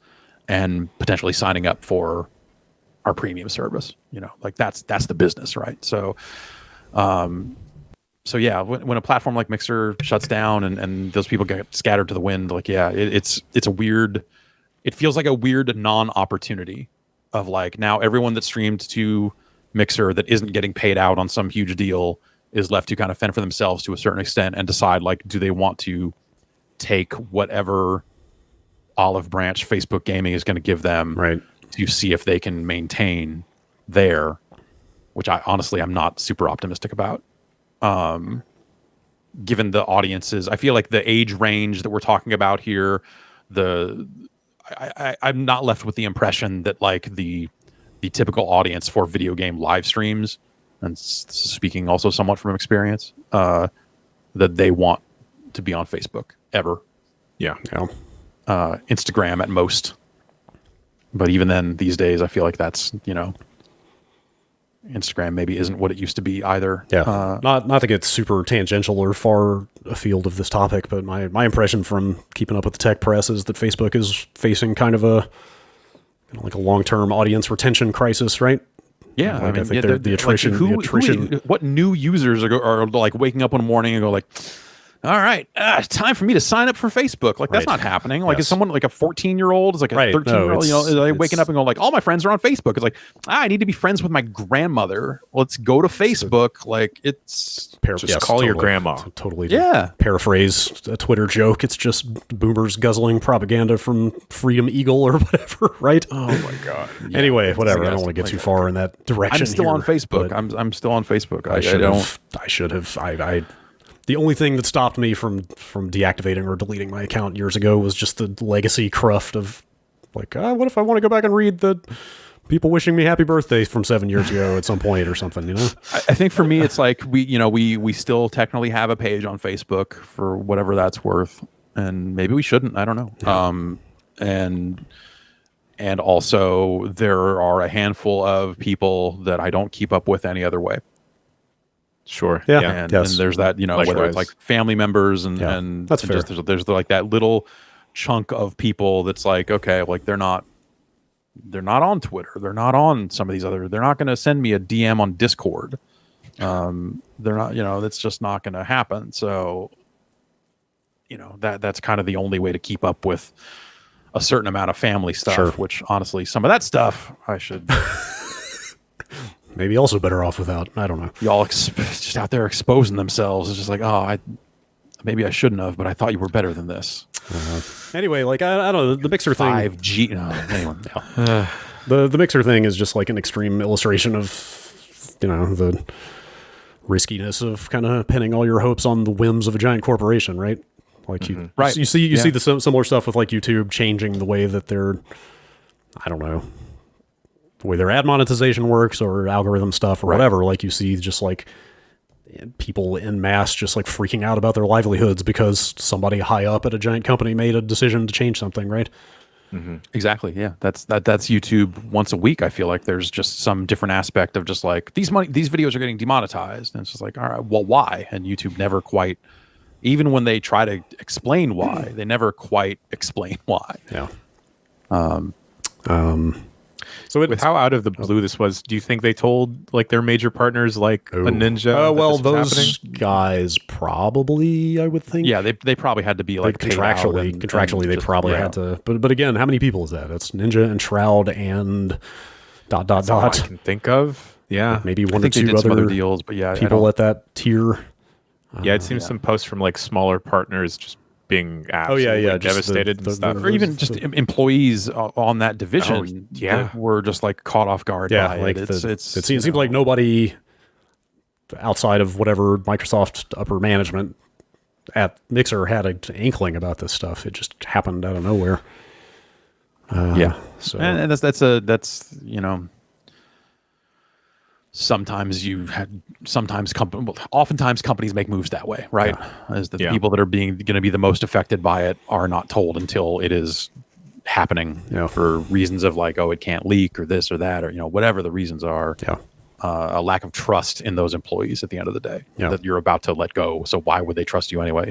and potentially signing up for our premium service. Like that's the business, right? So yeah, when a platform like Mixer shuts down and those people get scattered to the wind, like, yeah, it's a weird, it feels like a weird non-opportunity of like, now everyone that streamed to Mixer that isn't getting paid out on some huge deal is left to kind of fend for themselves to a certain extent and decide like, do they want to take whatever olive branch Facebook gaming is going to give them, Right, to see if they can maintain there, which I honestly I'm not super optimistic about. Given the audiences, I feel like the age range that we're talking about here, I'm not left with the impression that like the typical audience for video game live streams, and speaking also somewhat from experience, that they want to be on Facebook ever. Yeah. Instagram at most. But even then, these days, I feel like that's, Instagram maybe isn't what it used to be either. Yeah. Not to get super tangential or far afield of this topic, but my impression from keeping up with the tech press is that Facebook is facing kind of a like a long-term audience retention crisis, right? Yeah, I think the attrition. What new users are like waking up one morning and go like, all right, it's time for me to sign up for Facebook. Like, that's not happening. Like, is someone like a 14-year-old, is like a 13-year-old, they're waking up and going like, all my friends are on Facebook. It's like, I need to be friends with my grandmother. Let's go to Facebook. Like, it's just call your grandma. Totally. Paraphrase a Twitter joke. It's just boomers guzzling propaganda from Freedom Eagle or whatever, right? Oh my God. Anyway, whatever. I don't want to get too far in that direction. I'm still on Facebook. I'm still on Facebook. I should have. The only thing that stopped me from deactivating or deleting my account years ago was just the legacy cruft of like, what if I want to go back and read the people wishing me happy birthday from 7 years ago at some point or something, you know? I think for me, it's like we still technically have a page on Facebook for whatever that's worth, and maybe we shouldn't. I don't know. Yeah. And also there are a handful of people that I don't keep up with any other way. Sure. Yeah. And there's that, whether it's like family members and that's fair. Just, there's like that little chunk of people that's like, okay, like they're not on Twitter. They're not on some of these other, they're not going to send me a DM on Discord. They're not, that's just not going to happen. So, that's kind of the only way to keep up with a certain amount of family stuff, which honestly, some of that stuff I should maybe also better off without. I don't know. Y'all just out there exposing themselves. It's just like, maybe I shouldn't have, but I thought you were better than this. Anyway, like I don't know, the mixer 5G. The mixer thing is just like an extreme illustration of the riskiness of kind of pinning all your hopes on the whims of a giant corporation, right? Like you see the similar stuff with like YouTube changing the way that they're, I don't know, the way their ad monetization works or algorithm stuff or whatever. Like you see just like people en masse just like freaking out about their livelihoods because somebody high up at a giant company made a decision to change something, right? Mm-hmm. Exactly. Yeah, that's YouTube once a week. I feel like there's just some different aspect of just like these videos are getting demonetized, and it's just like, all right, well, why? And YouTube never quite, even when they try to explain why, they never quite explain why. Yeah. So with how out of the blue this was, do you think they told like their major partners like a Ninja? Well, those guys probably, I would think. Yeah, they probably had to be like contractually they probably had to. But again, how many people is that? It's Ninja and Shroud and ... That's all I can think of. Yeah, maybe one or two other deals, but yeah, people at that tier. Yeah, I'd seen some posts from like smaller partners just being absolutely devastated and stuff. Or even just employees on that division that were just like caught off guard by like it. It seems like nobody outside of whatever Microsoft upper management at Mixer had an inkling about this stuff. It just happened out of nowhere. So and that's oftentimes companies make moves that way, right? As the people that are going to be the most affected by it are not told until it is happening, for reasons of like, it can't leak or this or that, or whatever the reasons are. A lack of trust in those employees at the end of the day that you're about to let go. So why would they trust you anyway?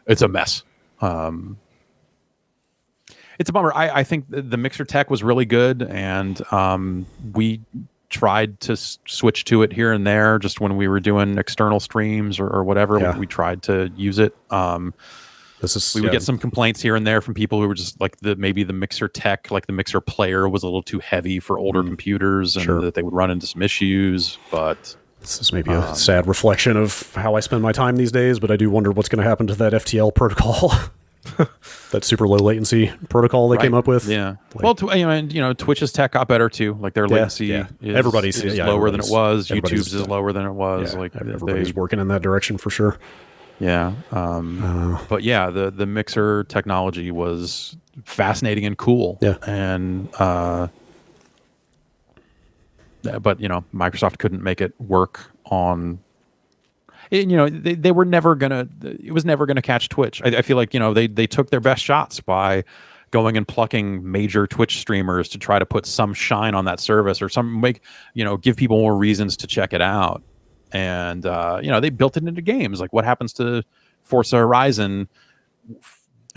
It's a mess. It's a bummer. I think the Mixer tech was really good, and we tried to switch to it here and there just when we were doing external streams or whatever. We tried to use it. We would get some complaints here and there from people who were just like maybe the Mixer tech, like the Mixer player was a little too heavy for older computers, and that they would run into some issues. But this is maybe a sad reflection of how I spend my time these days, but I do wonder what's going to happen to that FTL protocol. That super low latency protocol they came up with. Yeah. Twitch's tech got better too. Like their latency is lower than it was. YouTube's is lower than it was. Like everybody's working in that direction for sure. Yeah. But yeah, the Mixer technology was fascinating and cool. Yeah. And but Microsoft couldn't make it work on. They were never gonna. It was never gonna catch Twitch. I feel like they took their best shots by going and plucking major Twitch streamers to try to put some shine on that service or give people more reasons to check it out. And they built it into games. Like what happens to Forza Horizon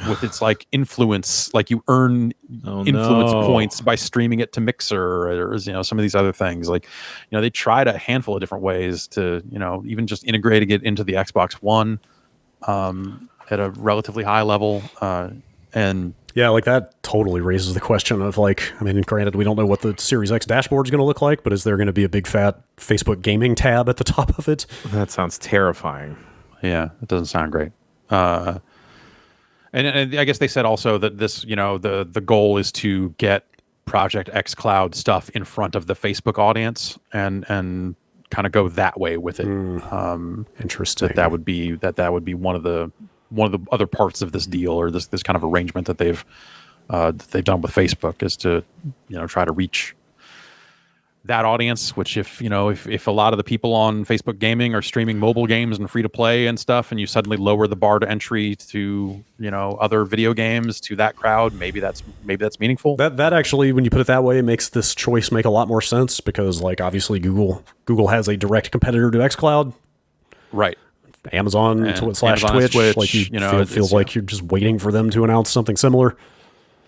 with its like influence, like you earn influence points by streaming it to Mixer or some of these other things. Like, they tried a handful of different ways to, even just integrating it into the Xbox One at a relatively high level. And yeah, like that totally raises the question of like, I mean, granted, we don't know what the Series X dashboard is going to look like, but is there going to be a big fat Facebook gaming tab at the top of it? That sounds terrifying. Yeah, it doesn't sound great. And I guess they said also that this, the goal is to get Project xCloud stuff in front of the Facebook audience and kind of go that way with it. Interesting. That would be one of the other parts of this deal, or this kind of arrangement that they've done with Facebook, is to try to reach that audience. Which if a lot of the people on Facebook gaming are streaming mobile games and free to play and stuff, and you suddenly lower the bar to entry to other video games to that crowd, maybe that's meaningful. That actually, when you put it that way, makes this choice make a lot more sense, because like obviously Google has a direct competitor to xCloud, right? Amazon / Twitch, like you feels like you're just waiting for them to announce something similar,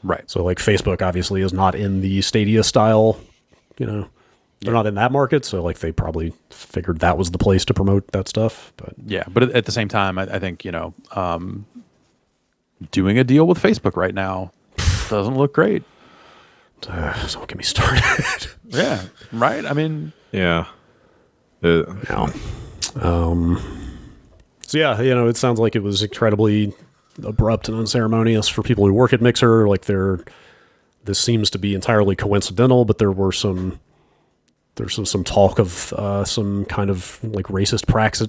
right? So like Facebook obviously is not in the Stadia style, they're not in that market, so like they probably figured that was the place to promote that stuff. But at the same time, I think doing a deal with Facebook right now doesn't look great. So get me started. Yeah, right. I mean, yeah. No. So yeah, it sounds like it was incredibly abrupt and unceremonious for people who work at Mixer. Like this seems to be entirely coincidental, but there's some talk of some kind of like racist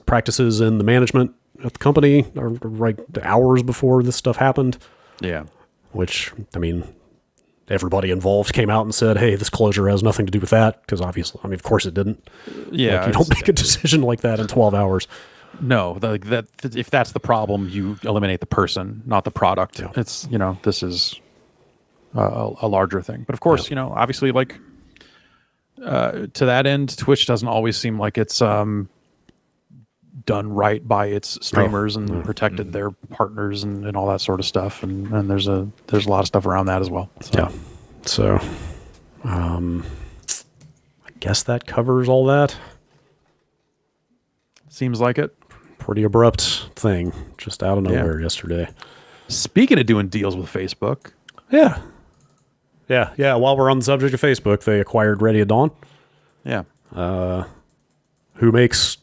practices in the management at the company, or right hours before this stuff happened. Yeah. Which, I mean, everybody involved came out and said, hey, this closure has nothing to do with that, because obviously, I mean, of course it didn't. Yeah. Like, you don't make a decision like that in 12 hours. No, if that's the problem, you eliminate the person, not the product. Yeah. It's, this is a larger thing. But of course, obviously, like, to that end, Twitch doesn't always seem like it's done right by its streamers and protected their partners and all that sort of stuff. And there's a lot of stuff around that as well. So. Yeah. So, I guess that covers all that. Seems like it. Pretty abrupt thing, just out of nowhere yesterday. Speaking of doing deals with Facebook. Yeah. While we're on the subject of Facebook, they acquired Ready at Dawn. Yeah. Who makes...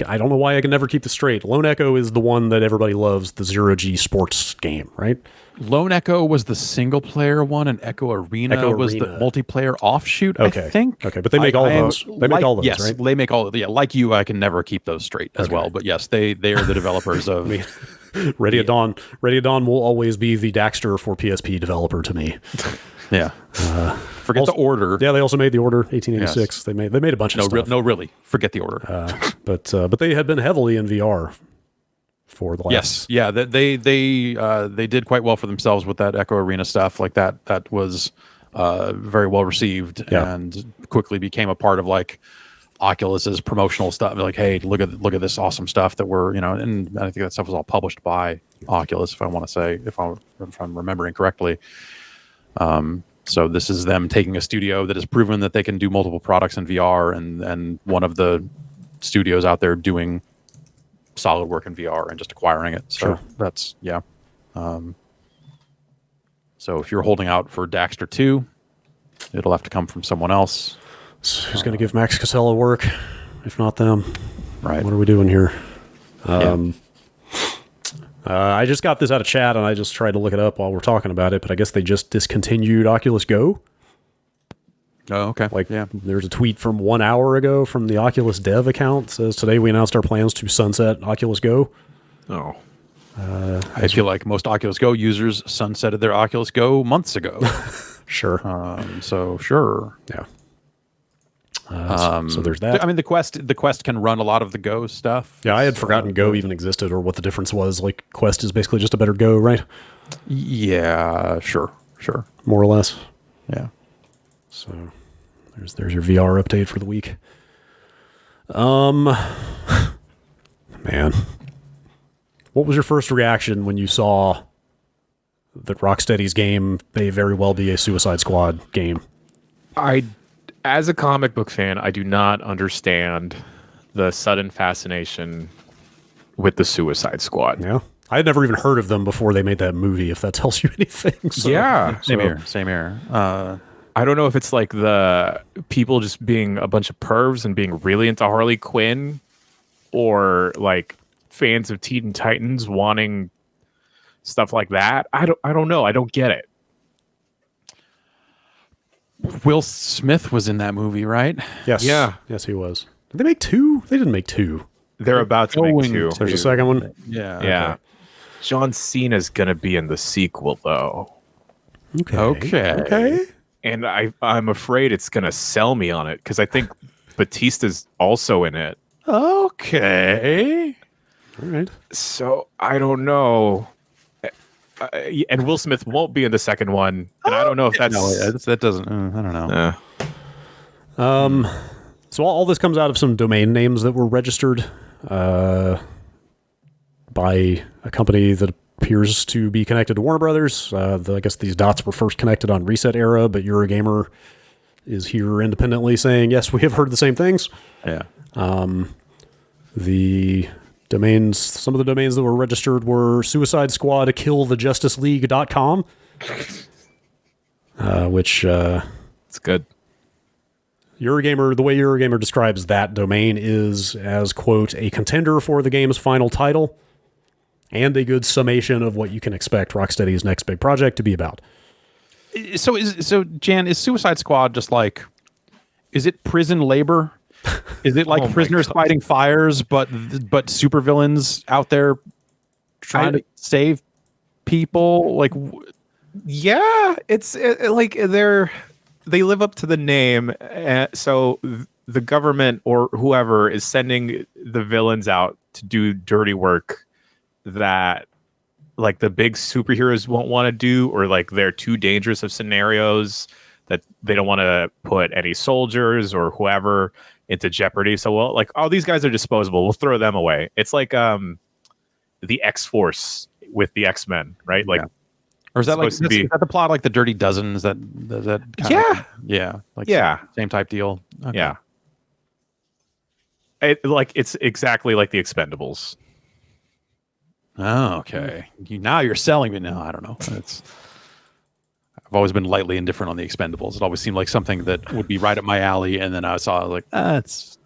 I don't know why I can never keep this straight. Lone Echo is the one that everybody loves, the Zero-G sports game, right? Lone Echo was the single-player one, and Echo Arena was the multiplayer offshoot, okay. I think. Okay, but they make all those. They make all those, yes, right? They make all of them. Yeah, like you, I can never keep those straight as well. But yes, they are the developers of... Ready at Dawn. Ready at Dawn will always be the Daxter for PSP developer to me. Yeah. Forget the Order. Yeah, they also made the Order 1886. Yes. They made a bunch of stuff. No, really. Forget the Order. But they had been heavily in VR for the last. Yes. Yeah. They did quite well for themselves with that Echo Arena stuff. Like that was very well received and quickly became a part of like Oculus's promotional stuff. Like, hey, look at this awesome stuff that we're and I think that stuff was all published by Oculus, if I want to say, if I'm remembering correctly. So this is them taking a studio that has proven that they can do multiple products in VR, and one of the studios out there doing solid work in VR and just acquiring it. So that's so if you're holding out for Daxter 2, it'll have to come from someone else. So who's going to give Max Casella work, if not them? Right. What are we doing here? I just got this out of chat, and I just tried to look it up while we're talking about it, but I guess they just discontinued Oculus Go. Oh, okay. There's a tweet from 1 hour ago from the Oculus dev account. It says, today we announced our plans to sunset Oculus Go. Oh. I feel like most Oculus Go users sunsetted their Oculus Go months ago. Sure. So, sure. Yeah. So there's that. I mean, the Quest can run a lot of the Go stuff. Yeah, I had forgotten Go even existed or what the difference was. Like, Quest is basically just a better Go, right? Yeah, sure. More or less. Yeah. So there's your VR update for the week. Man. What was your first reaction when you saw that Rocksteady's game may very well be a Suicide Squad game. As a comic book fan, I do not understand the sudden fascination with the Suicide Squad. Yeah. I had never even heard of them before they made that movie, if that tells you anything. So, Yeah. Same here. I don't know if it's like the people just being a bunch of pervs and being really into Harley Quinn, or like fans of Teen Titans wanting stuff like that. I don't know. I don't get it. Will Smith was in that movie, right? Yes. Yeah. Yes, he was. Did they make two? They didn't make two. They're about to make going two. to. There's a second one? Yeah. Yeah. John Cena's gonna be in the sequel though. Okay. And I'm afraid it's gonna sell me on it because I think Batista's also in it. Okay. All right. So I don't know. And Will Smith won't be in the second one, and I don't know if that's. No, that doesn't. I don't know. So all this comes out of some domain names that were registered by a company that appears to be connected to Warner Brothers. I guess these dots were first connected on Reset Era, but Eurogamer is here independently saying, yes, we have heard the same things. Yeah. The domains, some of the domains that were registered were Suicide Squad killthejustice.com, which It's good. Eurogamer, the way Eurogamer describes that domain is as, quote, a contender for the game's final title and a good summation of what you can expect Rocksteady's next big project to be about. So Jan, is Suicide Squad just like, is it prison labor? Is it like Oh my prisoners God. fighting fires, but supervillains out there trying to save people? Like, Yeah, it's like they live up to the name. So the government or whoever is sending the villains out to do dirty work that like the big superheroes won't want to do, or like they're too dangerous of scenarios that they don't want to put any soldiers or whoever into jeopardy. So, well, like, oh, these guys are disposable, we'll throw them away. It's like the X-Force with the X-Men, right? Like, or is that like supposed to be- is that the plot like the Dirty Dozen? Is that kind Yeah. of, yeah, like Yeah. same type deal? Okay. yeah. It's exactly like the Expendables. Oh, okay. Now you're selling me. No, I don't know. I've always been lightly indifferent on the Expendables. It always seemed like something that would be right up my alley, and then I saw like, it's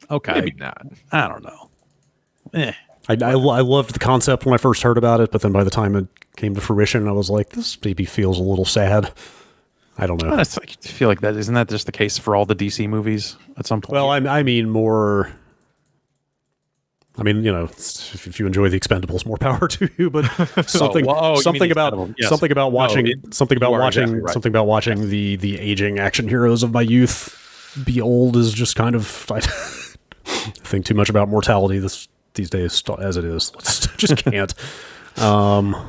okay. Maybe not. I don't know. I loved the concept when I first heard about it, but then by the time it came to fruition, I was like, this maybe feels a little sad. I don't know. It's like, I feel like that isn't that just the case for all the DC movies at some point? Well, I mean more. I mean, you know, if you enjoy the Expendables, more power to you. But something, you mean something the about Expendables. Yes. something about watching, something about you are watching, exactly right. something about watching the aging action heroes of my youth be old is just kind of. I think too much about mortality these days as it is. Let's just can't.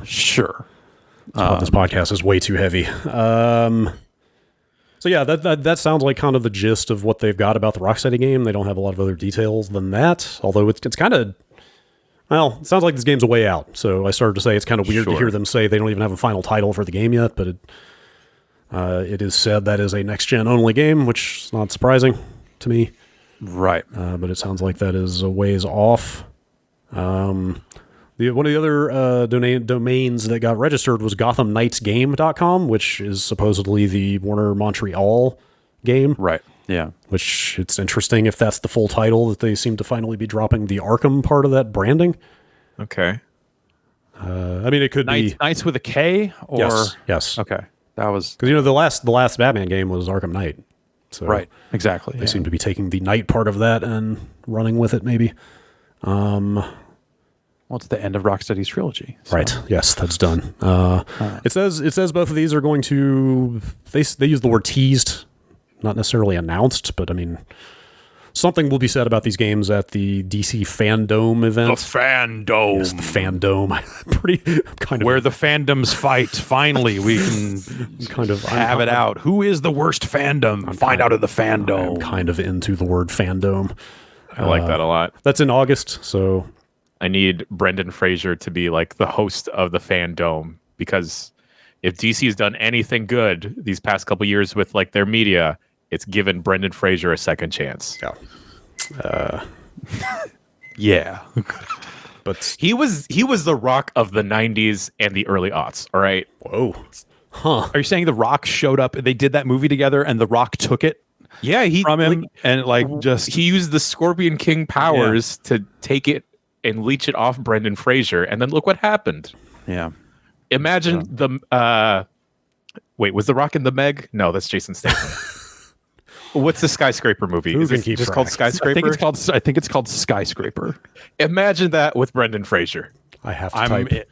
Sure. This podcast is way too heavy. So yeah, that sounds like kind of the gist of what they've got about the Rocksteady game. They don't have a lot of other details than that, although it's kind of, well, it sounds like this game's a way out. So I started to say it's kind of weird to hear them say they don't even have a final title for the game yet, but it is said that is a next-gen only game, which is not surprising to me. Right. But it sounds like that is a ways off. One of the other domains that got registered was GothamKnightsGame.com, which is supposedly the Warner Montreal game. Right. Yeah. Which it's interesting if that's the full title that they seem to finally be dropping the Arkham part of that branding. Okay. I mean, it could be Knights with a K or yes. Okay. That was Because the last Batman game was Arkham Knight. So right. Exactly. They seem to be taking the Knight part of that and running with it, maybe. Well, it's the end of Rocksteady's trilogy. So. Right. Yes, that's done. It says both of these are going to. They use the word teased, not necessarily announced, but I mean, something will be said about these games at the DC Fandome event. Fandome. Yes, the Fandome. I'm Where the fandoms fight. Finally, we can kind of have it out. Who is the worst fandom? Find out in the I'm fandom. kind of into the word fandome. I like that a lot. That's in August, so I need Brendan Fraser to be like the host of the Fandome because if DC has done anything good these past couple years with like their media, it's given Brendan Fraser a second chance. Yeah. Yeah. But He was the Rock of the 90s and the early aughts, all right? whoa. Huh. Are you saying The Rock showed up? They did that movie together, and The Rock took it Yeah, he from him, like, and like just he used the Scorpion King powers to take it and leech it off Brendan Fraser, and then look what happened. yeah. Imagine the wait, was The Rock in the Meg? No, that's Jason Statham. What's the skyscraper movie? Who Is can this keep just called track? Skyscraper? I think it's called Skyscraper. Imagine that with Brendan Fraser. I have to I type.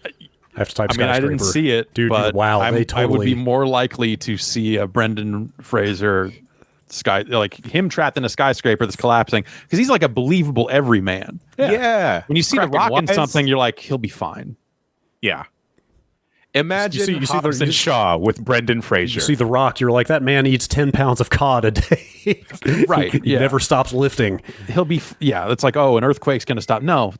I have to type. mean, I didn't skyscraper. see it, dude. but Wow, I would totally. be more likely to see a Brendan Fraser like him trapped in a skyscraper that's collapsing because he's like a believable everyman. Yeah. When you see The Cracking Rock in wise. something, you're like, he'll be fine. Yeah. Imagine you see Hobbs and Shaw with Brendan Fraser. You see The Rock, you're like, that man eats 10 pounds of cod a day. Right, He yeah. never stops lifting. He'll be it's like, oh, an earthquake's gonna stop. No,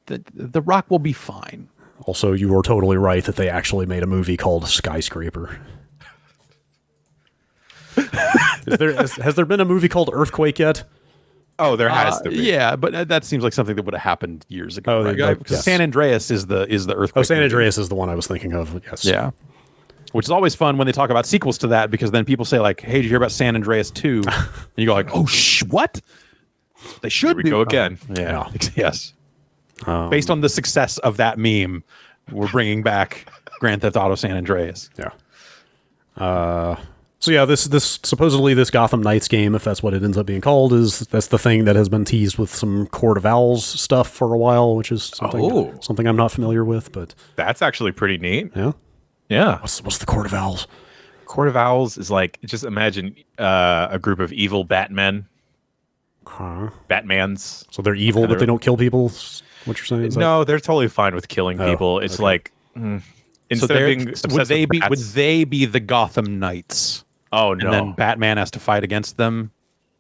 the Rock will be fine. Also, you are totally right that they actually made a movie called Skyscraper. Has there been a movie called Earthquake yet? oh, there has to be. Yeah, but that seems like something that would have happened years ago. Oh, right? yeah, Because yes. San Andreas is the earthquake. Oh, San movie. Andreas is the one I was thinking of. Yes. Yeah. Which is always fun when they talk about sequels to that because then people say like, "Hey, did you hear about San Andreas 2?" And you go like, "Oh, what?" They should Here we go again. Yeah. Yes. Based on the success of that meme, we're bringing back Grand Theft Auto San Andreas. Yeah. So yeah, this supposedly this Gotham Knights game, if that's what it ends up being called, that's the thing that has been teased with some Court of Owls stuff for a while, which is something I'm not familiar with, but That's actually pretty neat. yeah. Yeah. What's the Court of Owls? Court of Owls is like, just imagine a group of evil Batmen. Huh. Batmans. So they're evil, but they don't kill people. Is what you're saying? Is that- No, they're totally fine with killing people. It's okay. like So instead of being obsessed would with they be the Gotham Knights? oh And no, then Batman has to fight against them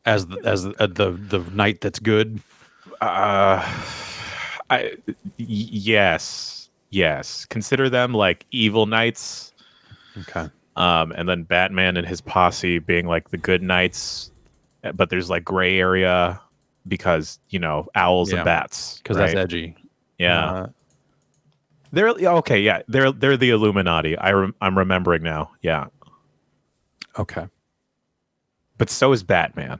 as the knight that's good. yes. Consider them like evil knights. Okay. And then Batman and his posse being like the good knights, but there's like gray area because owls and bats Because right? that's edgy. Yeah. They're okay. Yeah, they're the Illuminati. I'm remembering now. Yeah, Okay. but so is Batman.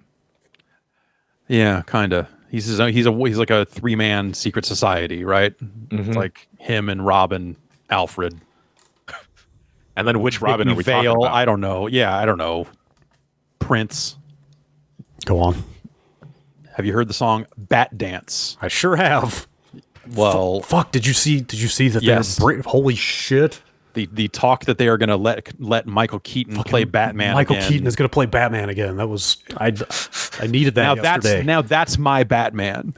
Yeah, kind of. He's like a 3-man secret society, right? It's like him and Robin, Alfred, And then which Robin are we talking Vale? about? I don't know. Yeah, I don't know. Prince. Go on. Have you heard the song "Bat Dance"? I sure have. Well, Fuck, did you see that Yes. holy shit. the talk that they are going to let Michael Keaton play Batman. Michael again. Keaton is going to play Batman again. That was I needed that yesterday. That's my Batman.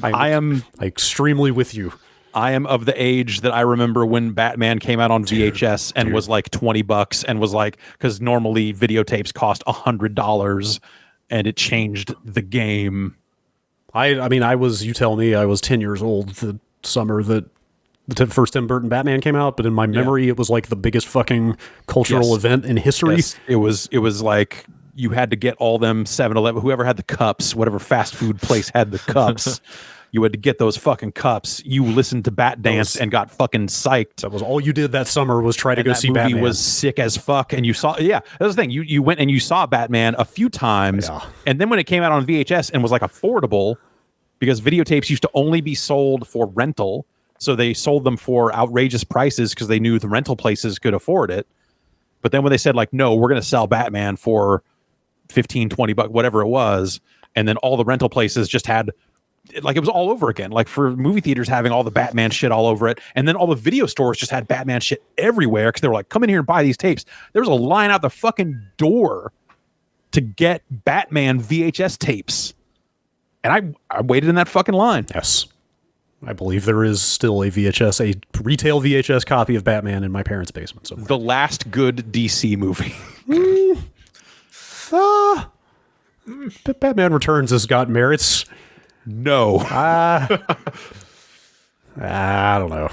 I'm extremely with you. I am of the age that I remember when Batman came out on VHS and was like $20 and was like, because normally videotapes cost $100 and it changed the game. I mean, you tell me, I was 10 years old the summer that the first Tim Burton Batman came out, but in my memory, it was like the biggest fucking cultural event in history. Yes, it was like you had to get all them 7-Eleven, whoever had the cups, whatever fast food place had the cups. You had to get those fucking cups. You listened to Bat Dance and got fucking psyched. That was all you did that summer was try to go That see movie Batman. was sick as fuck, and you saw. Yeah, that was the thing. You went and you saw Batman a few times, and then when it came out on VHS and was like affordable, because videotapes used to only be sold for rental, so they sold them for outrageous prices because they knew the rental places could afford it. But then when they said like, no, we're going to sell Batman for $15-$20, whatever it was, and then all the rental places just had. Like it was all over again, like for movie theaters having all the Batman shit all over it. And then all the video stores just had Batman shit everywhere because they were like, come in here and buy these tapes. There was a line out the fucking door to get Batman VHS tapes. And I waited in that fucking line. Yes. I believe there is still a retail VHS copy of Batman in my parents' basement somewhere. The last good DC movie. Batman Returns has got merits. No. I don't know.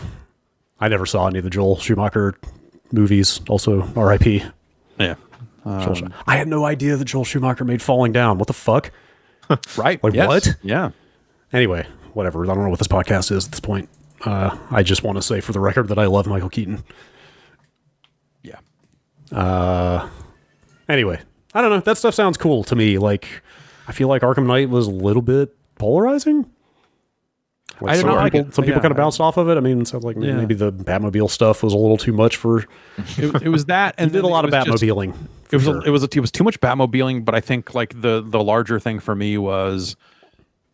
I never saw any of the Joel Schumacher movies. Also, R.I.P. Yeah. I had no idea that Joel Schumacher made Falling Down. What the fuck? Right. Like, yes. what? Yeah. Anyway, whatever. I don't know what this podcast is at this point. I just want to say for the record that I love Michael Keaton. Yeah. Anyway, I don't know. That stuff sounds cool to me. Like, I feel like Arkham Knight was a little bit polarizing. Like, I did not like people, it. some people Yeah. kind of bounced off of it. I mean, it sounds like maybe the Batmobile stuff was a little too much for. It was that, and Did a lot of Batmobiling. It was too much Batmobiling, but I think like the larger thing for me was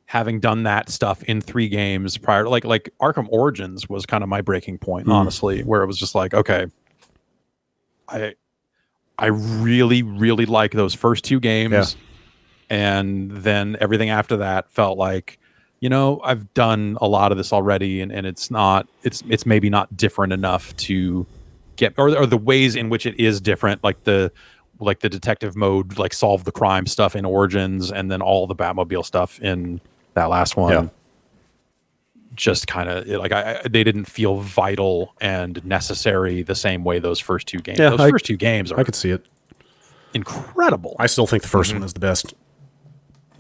having done that stuff in 3 games prior. Like Arkham Origins was kind of my breaking point, honestly, where it was just like, okay, I really really like those first 2 games, and then everything after that felt like, you know, I've done a lot of this already, and it's maybe not different enough to get, or the ways in which it is different, like the detective mode, like solve the crime stuff in Origins, and then all the Batmobile stuff in that last one. Yeah. Just kind of like they didn't feel vital and necessary the same way those first 2 games. Yeah, those first 2 games are I could see it. incredible. I still think the first one is the best,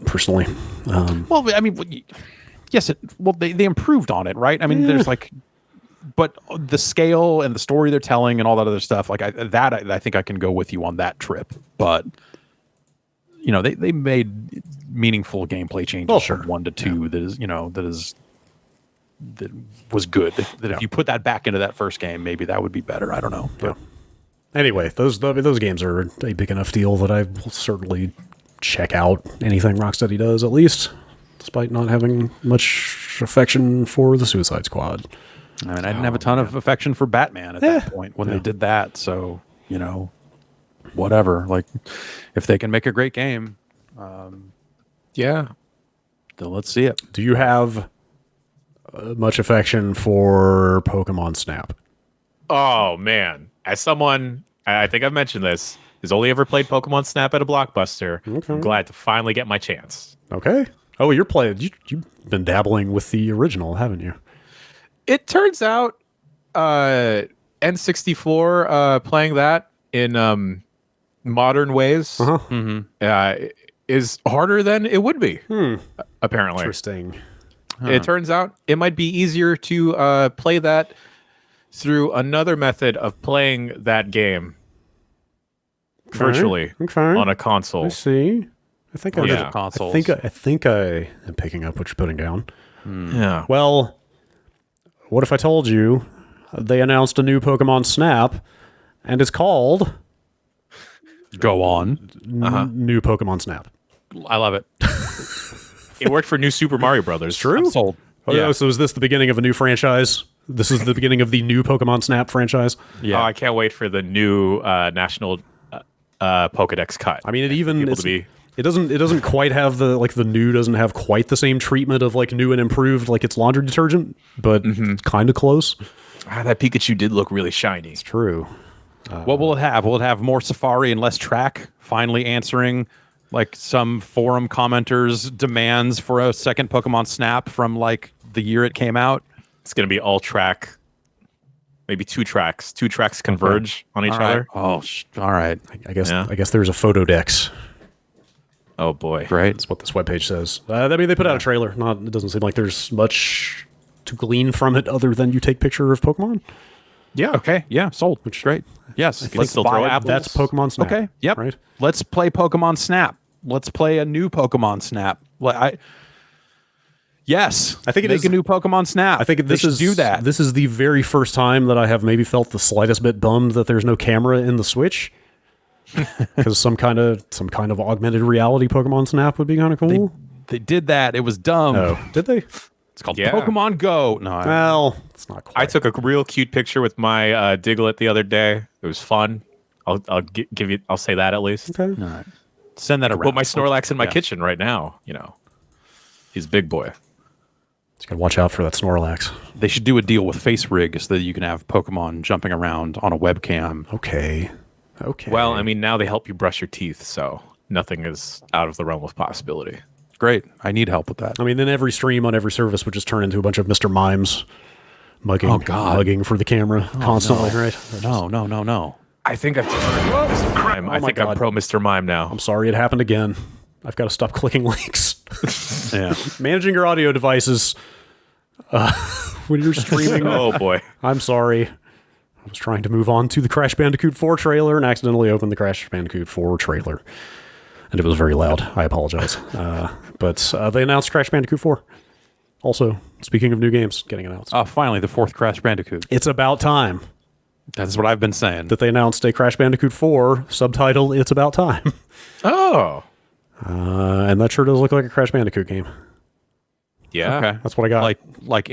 personally. Well, I mean, yes, they improved on it, right? I mean, there's like, but the scale and the story they're telling and all that other stuff, like I think I can go with you on that trip. But you know, they made meaningful gameplay changes from 1 to 2 that was good. That if you put that back into that first game, maybe that would be better. I don't know. But Anyway, those games are a big enough deal that I will certainly check out anything Rocksteady does, at least, despite not having much affection for the Suicide Squad. I mean, I didn't have a ton of affection for Batman at that point when they did that. So, you know, whatever. Like, if they can make a great game, Yeah. then let's see it. Do you have much affection for Pokemon Snap? Oh man, as someone, I think I've mentioned this, who's only ever played Pokemon Snap at a Blockbuster, I'm glad to finally get my chance. Okay. Oh, you're playing. You've been dabbling with the original, haven't you? It turns out N64 playing that in modern ways is harder than it would be, apparently. Interesting. It turns out it might be easier to play that through another method of playing that game virtually on a console. I see. I think I Yeah. Consoles. I think I am picking up what you're putting down. Yeah. Well, what if I told you they announced a new Pokemon Snap, and it's called Go on. New Pokemon Snap? I love it. It worked for New Super Mario Brothers. True. I'm sold. Oh, Yeah. so is this the beginning of a new franchise? This is the beginning of the new Pokemon Snap franchise? Yeah. Oh, I can't wait for the new national Pokedex cut. I mean, it People doesn't quite have the new doesn't have quite the same treatment of like new and improved like it's laundry detergent, but it's kind of close. that Pikachu did look really shiny. It's true. What will it have? Will it have more Safari and less track? Finally answering like some forum commenters' demands for a second Pokemon Snap from like the year it came out. It's going to be all track, maybe 2 tracks. 2 tracks converge on each other. Oh, all right. I guess Yeah. I guess there's a photo dex. Oh boy. Great. That's what this webpage says. I mean, they put out a trailer. It doesn't seem like there's much to glean from it other than you take picture of Pokemon. Yeah. Okay. Yeah. Sold. Which great. Yes. Let's still throw apples. That's Pokemon Snap. Okay. Yep. Right. Let's play Pokemon Snap. Let's play a new Pokemon Snap. Yes. I think it Make is- a new Pokemon Snap. I think They should do that. This is the very first time that I have maybe felt the slightest bit bummed that there's no camera in the Switch. Because some kind of augmented reality Pokemon Snap would be kind of cool. They did that. It was dumb. Oh, did they? It's called Yeah. Pokemon Go. No. Well, it's not quite. I took a real cute picture with my Diglett the other day. It was fun. I'll give you. I'll say that at least. Okay. All right. Send that around. Put my Snorlax in my Yeah. kitchen right now. You know, he's a big boy. Just gotta watch out for that Snorlax. They should do a deal with Face Rig so that you can have Pokemon jumping around on a webcam. Okay. Well, I mean, now they help you brush your teeth, so nothing is out of the realm of possibility. Great. I need help with that. I mean, then every stream on every service would just turn into a bunch of Mr. Mimes mugging, Oh, God. mugging for the camera constantly, no. right? No. I think I've turned Mr. Mime. I my think God. I'm pro Mr. Mime now. I'm sorry it happened again. I've got to stop clicking links. Yeah. Managing your audio devices when you're streaming. Oh boy. I'm sorry. I was trying to move on to the Crash Bandicoot 4 trailer and accidentally opened the Crash Bandicoot 4 trailer. And it was very loud. I apologize. But they announced Crash Bandicoot 4. Also, speaking of new games getting announced. Finally, the 4th Crash Bandicoot. It's about time That's what I've been saying. that they announced a Crash Bandicoot 4 subtitled It's About Time. Oh. And that sure does look like a Crash Bandicoot game. Yeah. Okay. That's what I got. Like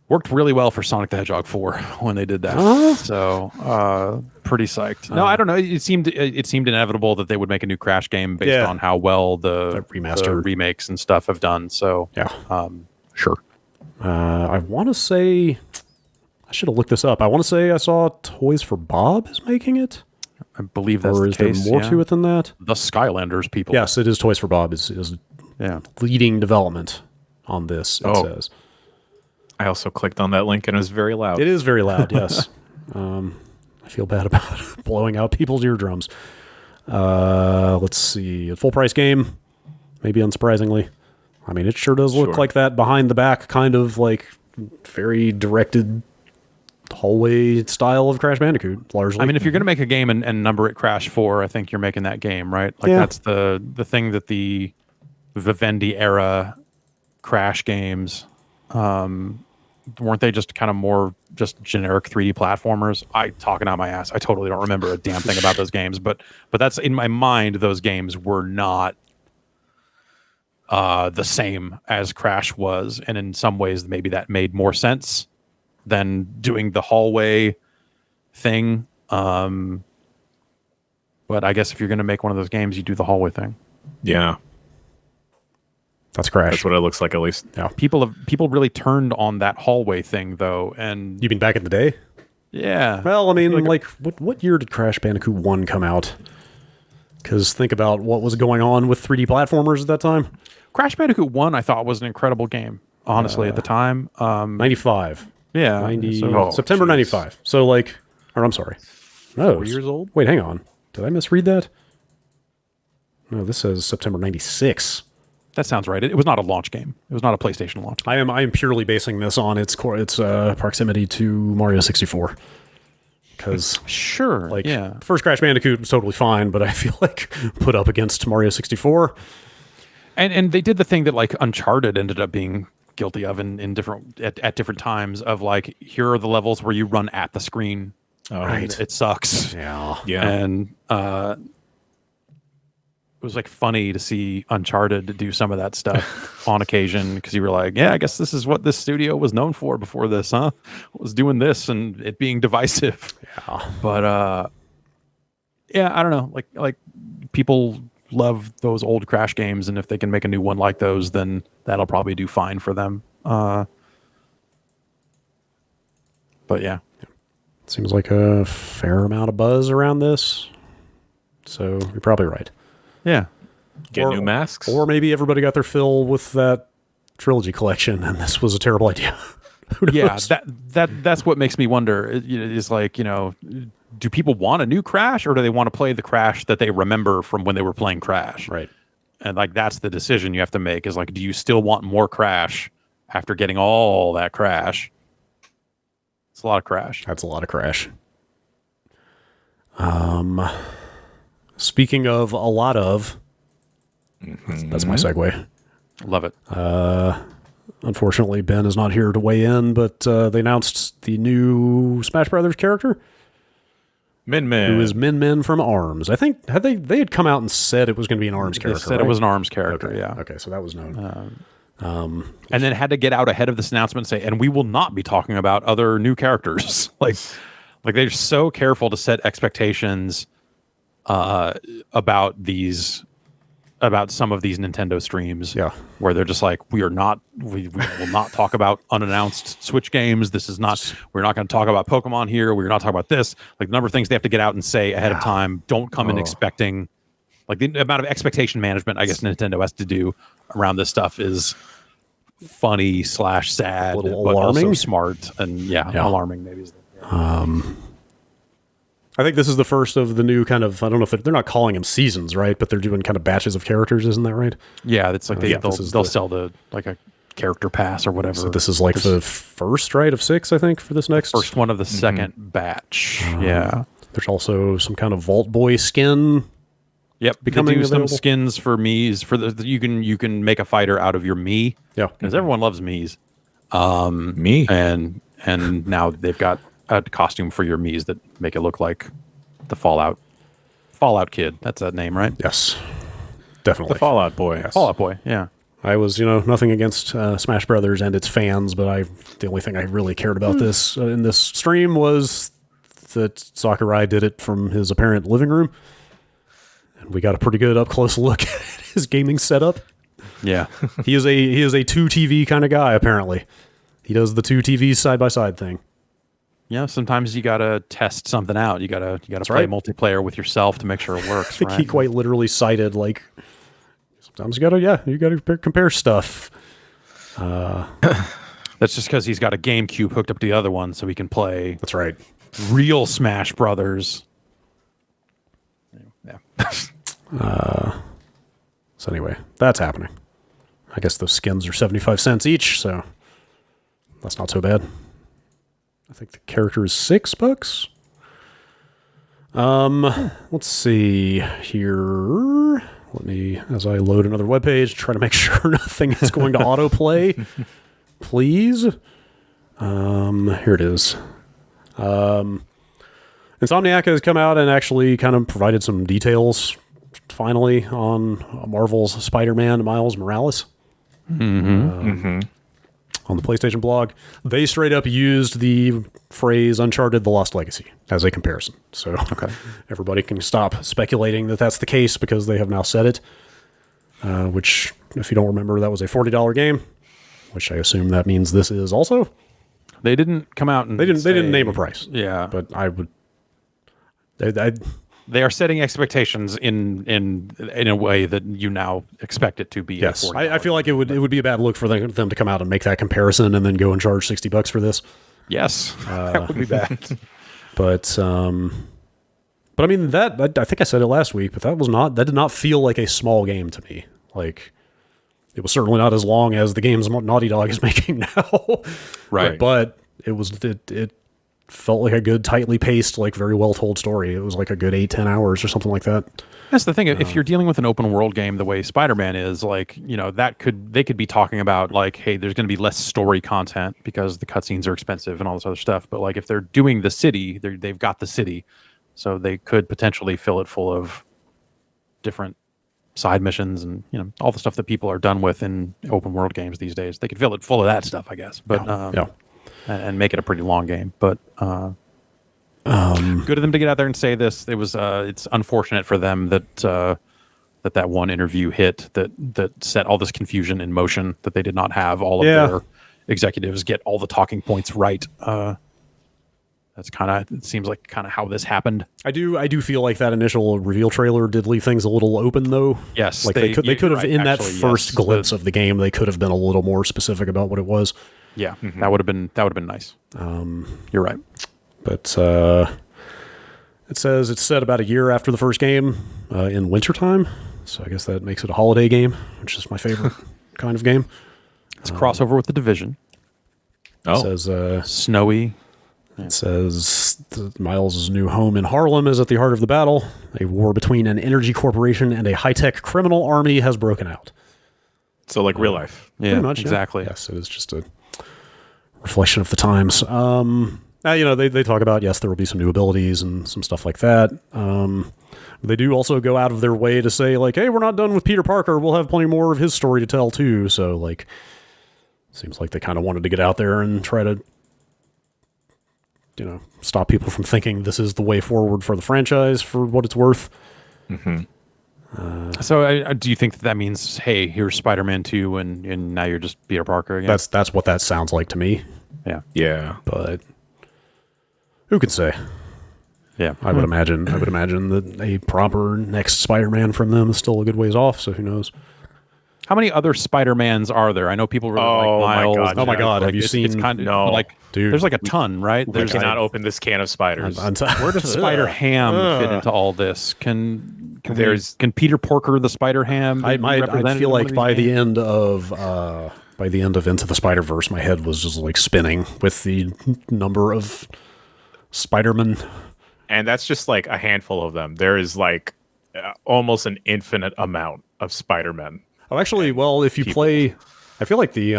worked really well for Sonic the Hedgehog 4 when they did that. So pretty psyched. No, I don't know. It seemed inevitable that they would make a new Crash game based Yeah. on how well the remastered remakes and stuff have done. So Yeah. sure. I want to say... I should have looked this up. I want to say I saw Toys for Bob is making it. I believe that's Or the is case. there more to it than that? The Skylanders people. Yes, it is Toys for Bob is Yeah. leading development on this, it says. I also clicked on that link and it was very loud. It is very loud, yes. I feel bad about blowing out people's eardrums. Let's see. A full price game, maybe unsurprisingly. I mean, it sure does look Sure. like that behind the back kind of like very directed hallway style of Crash Bandicoot, largely. I mean, if you're going to make a game and number it Crash 4, I think you're making that game, right? Like Yeah. that's the thing that the Vivendi era Crash games weren't they just kind of more just generic 3D platformers? Talking out my ass. I totally don't remember a damn thing about those games, but that's in my mind. Those games were not the same as Crash was, and in some ways, maybe that made more sense than doing the hallway thing. But I guess if you're going to make one of those games, you do the hallway thing. Yeah. that's Crash. That's what it looks like, at least. Yeah. People really turned on that hallway thing though, and You mean back in the day? yeah. Well, I mean, like what year did Crash Bandicoot 1 come out? Because think about what was going on with 3D platformers at that time. Crash Bandicoot 1 I thought was an incredible game, honestly, at the time. 95. Yeah. 90, so- September 95. So like, or I'm sorry. No. 4 years old? Wait, hang on. Did I misread that? No, this says September 96. that sounds right. It was not a launch game. It was not a PlayStation launch. I am purely basing this on its proximity to Mario 64. Because Sure. like yeah. the first Crash Bandicoot was totally fine, but I feel like put up against Mario 64. And they did the thing that like Uncharted ended up being guilty of in different at different times of like, here are the levels where you run at the screen. Right. It sucks. Yeah. Yeah. And it was like funny to see Uncharted do some of that stuff on occasion, because you were like, yeah, I guess this is what this studio was known for before this, huh? Was doing this and it being divisive. Yeah. But yeah, I don't know. Like people love those old Crash games, and if they can make a new one like those, then that'll probably do fine for them. But yeah. Seems like a fair amount of buzz around this. So you're probably right. Yeah. Get new masks. Or maybe everybody got their fill with that trilogy collection and this was a terrible idea. Who knows? Yeah, that's what makes me wonder. Is like, do people want a new Crash, or do they want to play the Crash that they remember from when they were playing Crash? Right. And like that's the decision you have to make, is like, do you still want more Crash after getting all that Crash? It's a lot of Crash. That's a lot of Crash. Speaking of a lot of, that's my segue. Love it. Unfortunately, Ben is not here to weigh in, but they announced the new Smash Brothers character, Min Min. who is Min Min from ARMS. I think they had come out and said it was going to be an ARMS They character. said right? it was an ARMS character. Okay. Yeah. Okay, so that was known. And then had to get out ahead of this announcement and say, and we will not be talking about other new characters. like they're so careful to set expectations about some of these Nintendo streams. Yeah. Where they're just like, we will not talk about unannounced Switch games. We're not going to talk about Pokemon here. We're not talking about this. Like the number of things they have to get out and say ahead of time. Don't come in expecting, like the amount of expectation management I guess Nintendo has to do around this stuff is funny / sad, A little but also alarming? smart and Yeah. alarming maybe. I think this is the first of the new kind of, I don't know if they're not calling them seasons, right? But they're doing kind of batches of characters, isn't that right? Yeah, it's like this is they'll the- sell the like a character pass or whatever. So this is like the first, right, of 6, I think, for this next. first one of the second batch. Yeah. There's also some kind of Vault Boy skin. Yep, becoming they do some available. skins for Mii's. For the you can make a fighter out of your Mii Yeah. because everyone loves Mii's. Me. And now they've got a costume for your Mii's that make it look like the Fallout kid. That's that name, right? Yes. Definitely. The Fallout Boy. Fallout Boy. Yeah. I was, nothing against Smash Brothers and its fans, but the only thing I really cared about this in this stream was that Sakurai did it from his apparent living room, and we got a pretty good up close look at his gaming setup. Yeah. He is a 2 TV kind of guy. Apparently, he does the 2 TVs side by side thing. Yeah. Sometimes you gotta test something out. You gotta play right. multiplayer with yourself to make sure it works. I think right? he quite literally cited like sometimes you gotta compare stuff. That's just because he's got a GameCube hooked up to the other one, so he can play That's right. real Smash Brothers. Yeah. So anyway, that's happening. I guess those skins are 75 cents each, so that's not so bad. I think the character is $6. Let's see here. Let me, as I load another webpage, try to make sure nothing is going to autoplay. Please. Here it is. Insomniac has come out and actually kind of provided some details finally on Marvel's Spider-Man Miles Morales. On the PlayStation blog, they straight up used the phrase Uncharted: The Lost Legacy as a comparison. So everybody can stop speculating that that's the case because they have now said it. Which, if you don't remember, that was a $40 game, which I assume that means this is also. They didn't come out and They didn't name a price. Yeah, But I would. they are setting expectations in a way that you now expect it to be. Yes, a $40 I feel like it would be a bad look for them to come out and make that comparison and then go and charge $60 for this. Yes, that would be bad. But I mean that I think I said it last week, but that did not feel like a small game to me. Like it was certainly not as long as the games Naughty Dog is making now. Right. But it felt like a good, tightly paced, like very well told story. It was like a good 8-10 hours or something like that. That's the thing. If you're dealing with an open world game the way Spider-Man is, like, they could be talking about like, hey, there's going to be less story content because the cutscenes are expensive and all this other stuff. But like, if they're doing the city, they've got the city, so they could potentially fill it full of different side missions and all the stuff that people are done with in open world games these days. They could fill it full of that stuff, I guess. But Yeah. and make it a pretty long game. But good of them to get out there and say this. It was it's unfortunate for them that that one interview hit that set all this confusion in motion, that they did not have all of their executives get all the talking points right. That's it seems like kind of how this happened. I do feel like that initial reveal trailer did leave things a little open, though. Yes, like they could have right, in actually, that first yes. glimpse of the game, they could have been a little more specific about what it was. Yeah, that would have been nice. You're right. But it says it's set about a year after the first game in wintertime, so I guess that makes it a holiday game, which is my favorite kind of game. It's a crossover with The Division. It says Snowy. It says Miles' new home in Harlem is at the heart of the battle. A war between an energy corporation and a high-tech criminal army has broken out. So like real life. Yeah, Pretty much, exactly. Yes, it is just a reflection of the times. They talk about, yes, there will be some new abilities and some stuff like that. They do also go out of their way to say, like, hey, we're not done with Peter Parker. We'll have plenty more of his story to tell, too. So, like, seems like they kind of wanted to get out there and try to, stop people from thinking this is the way forward for the franchise for what it's worth. So do you think that means, hey, here's Spider-Man 2 and now you're just Peter Parker again? That's what that sounds like to me. Yeah. Yeah. But who could say? Yeah. I would imagine that a proper next Spider-Man from them is still a good ways off, so who knows? How many other Spider-Mans are there? I know people really Oh like my Miles. God, Oh my God, Like, have you it's seen- kind of No. like Dude. there's like a ton, right? I There's cannot open this can of spiders. where does Spider Ham fit into all this? Can Peter Porker the Spider Ham? I feel like by the end of Into the Spider-Verse, my head was just like spinning with the number of Spider-Man. And that's just like a handful of them. There is like almost an infinite amount of Spider-Men. Oh, actually, well, if you play, I feel like the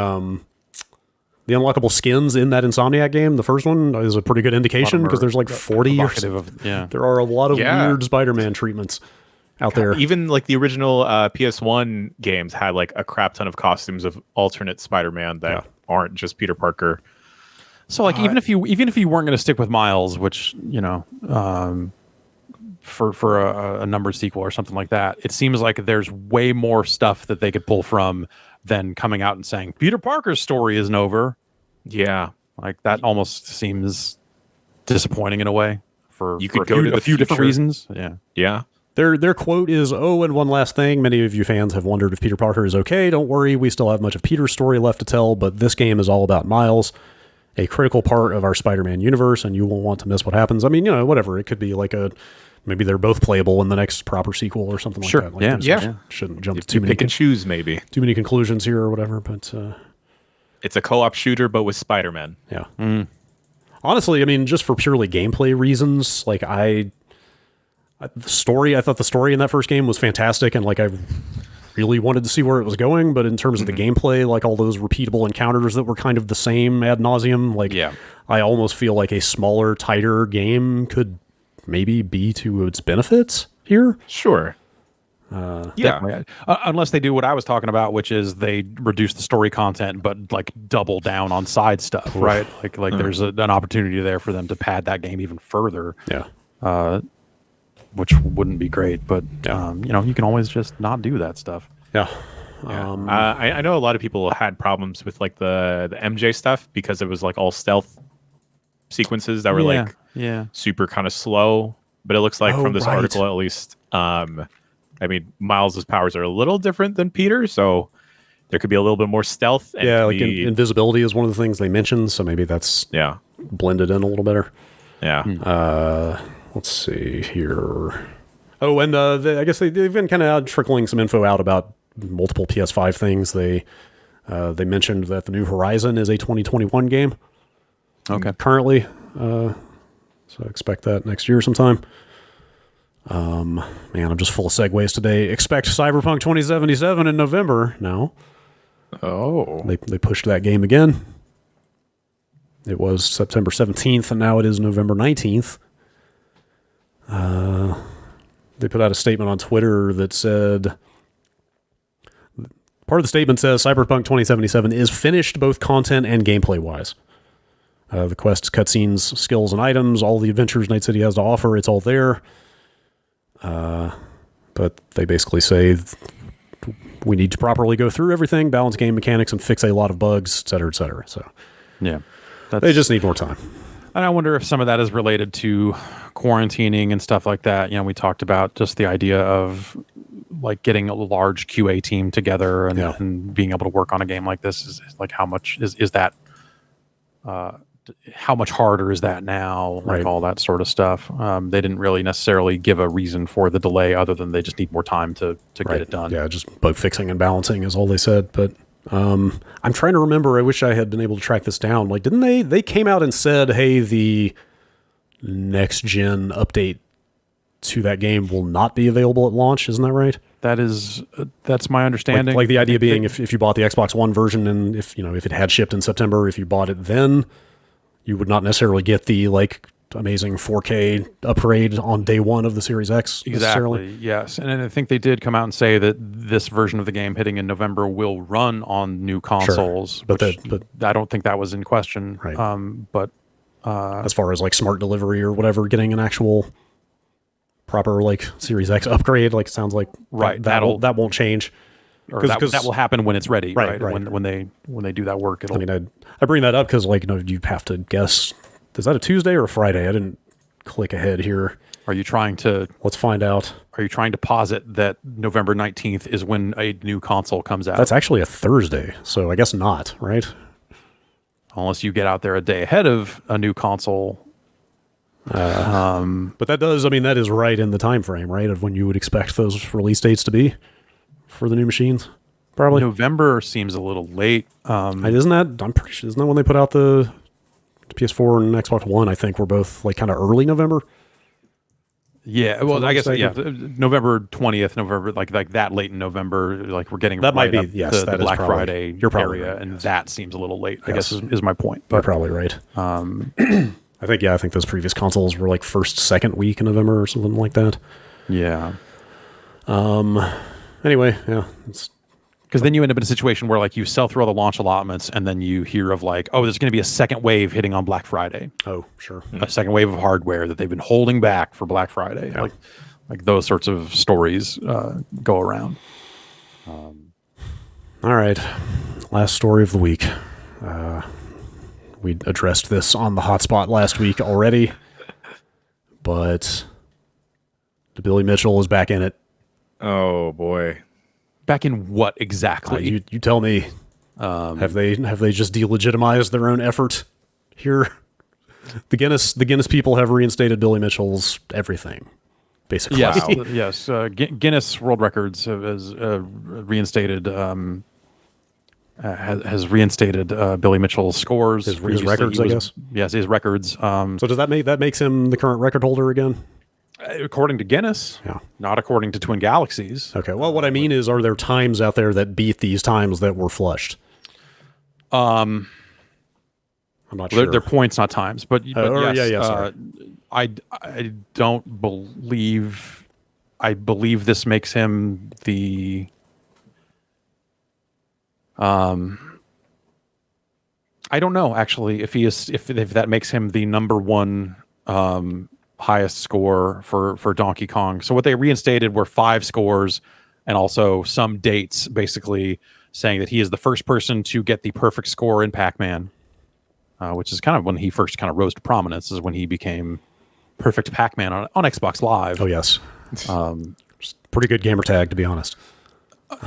unlockable skins in that Insomniac game, the first one, is a pretty good indication because there's like 40 or so. There are a lot of weird Spider-Man treatments out there. Even like the original PS1 games had like a crap ton of costumes of alternate Spider-Man that aren't just Peter Parker. So like even if you weren't going to stick with Miles, which for a numbered sequel or something like that, it seems like there's way more stuff that they could pull from than coming out and saying Peter Parker's story isn't over. Yeah, like that almost seems disappointing in a way for you could a go few, to the a few different future. reasons. Yeah. Their quote is, "Oh, and one last thing. Many of you fans have wondered if Peter Parker is okay. Don't worry, we still have much of Peter's story left to tell, but this game is all about Miles, a critical part of our Spider-Man universe, and you won't want to miss what happens." I mean, whatever. It could be like maybe they're both playable in the next proper sequel or something like that. Like, shouldn't jump to too many pick and choose, maybe too many conclusions here or whatever. But it's a co-op shooter, but with Spider-Man. Yeah. Honestly, I mean, just for purely gameplay reasons, like I thought the story in that first game was fantastic, and like I really wanted to see where it was going. But in terms of the gameplay, like all those repeatable encounters that were kind of the same ad nauseum, like I almost feel like a smaller, tighter game could maybe be to its benefits here. Sure. Unless they do what I was talking about, which is they reduce the story content but like double down on side stuff, right? Like there's an opportunity there for them to pad that game even further. Which wouldn't be great, but you can always just not do that stuff. I know a lot of people had problems with like the MJ stuff because it was like all stealth sequences that were super kind of slow. But it looks like from this article, at least, I mean, Miles' powers are a little different than Peter, so there could be a little bit more stealth. And like invisibility is one of the things they mentioned, so maybe that's blended in a little better. Let's see here. Oh, and I guess they've been kind of trickling some info out about multiple PS5 things. They mentioned that the New Horizon is a 2021 game. Okay. Currently, so expect that next year sometime. Man, I'm just full of segues today. Expect Cyberpunk 2077 in November now. Oh. They pushed that game again. It was September 17th, and now it is November 19th. They put out a statement on Twitter that said, part of the statement says, Cyberpunk 2077 is finished both content and gameplay-wise. The quests, cutscenes, skills, and items, all the adventures Night City has to offer, it's all there. But they basically say we need to properly go through everything, balance game mechanics, and fix a lot of bugs, et cetera, et cetera. So they just need more time. And I wonder if some of that is related to quarantining and stuff like that. We talked about just the idea of like getting a large QA team together and being able to work on a game like this is like how much is that how much harder is that now? Like all that sort of stuff. They didn't really necessarily give a reason for the delay other than they just need more time to get it done. Yeah, just bug fixing and balancing is all they said. But I'm trying to remember. I wish I had been able to track this down. Like, didn't they came out and said, hey, the next gen update to that game will not be available at launch? Isn't that right? That's my understanding. Like the idea being if you bought the Xbox One version and if it had shipped in September, if you bought it then, you would not necessarily get the like amazing 4K upgrade on day one of the Series X. Exactly. Yes, and I think they did come out and say that this version of the game hitting in November will run on new consoles. Sure. But I don't think that was in question. Right. But as far as like smart delivery or whatever, getting an actual proper like Series X upgrade, like it sounds like that won't change. Or that will happen when it's ready, right? When they do that work, it'll. I mean, I bring that up because like you have to guess. Is that a Tuesday or a Friday? I didn't click ahead here. Are you trying to Let's find out. Are you trying to posit that November 19th is when a new console comes out? That's actually a Thursday, so I guess not, right? Unless you get out there a day ahead of a new console. But that does, I mean, that is right in the time frame, right, of when you would expect those release dates to be for the new machines, probably. November seems a little late. Isn't that, I'm pretty sure, isn't that when they put out the PS4 and Xbox One, I think, were both, like, kind of early November? Yeah, well, I guess, mistaken. November 20th, November, like that late in November, like we're getting That might right be, up yes, to that the is Black probably- Friday you're probably area, right, and yes. that seems a little late, I Yes. guess is my point. You're But probably right. I think those previous consoles were, like, first, second week in November or something like that. yeah. Anyway, yeah, it's Because then you end up in a situation where like you sell through all the launch allotments, and then you hear of like, oh, there's going to be a second wave hitting on Black Friday, oh, sure. a second wave of hardware that they've been holding back for Black Friday. Yeah. Like those sorts of stories go around. All right, last story of the week. We addressed this on the hotspot last week already, but the Billy Mitchell is back in it. Oh boy. Back in what exactly? You tell me. Have they just delegitimized their own effort here? The Guinness people have reinstated Billy Mitchell's everything, basically. Yes, yes. Guinness World Records has reinstated has reinstated Billy Mitchell's scores. His Previously, records, I guess. Yes, his records. So does that makes him the current record holder again? According to Guinness, Yeah. not according to Twin Galaxies. Okay. Well, what I mean is, are there times out there that beat these times that were flushed? I'm not sure. They're points, not times. But yes, yeah, sorry. I don't believe. I believe this makes him the. I don't know actually if that makes him the number one highest score for Donkey Kong. So what they reinstated were 5 scores and also some dates, basically saying that he is the first person to get the perfect score in Pac-Man, which is kind of when he first kind of rose to prominence, is when he became Perfect Pac-Man on Xbox Live. Oh yes. Pretty good gamer tag, to be honest.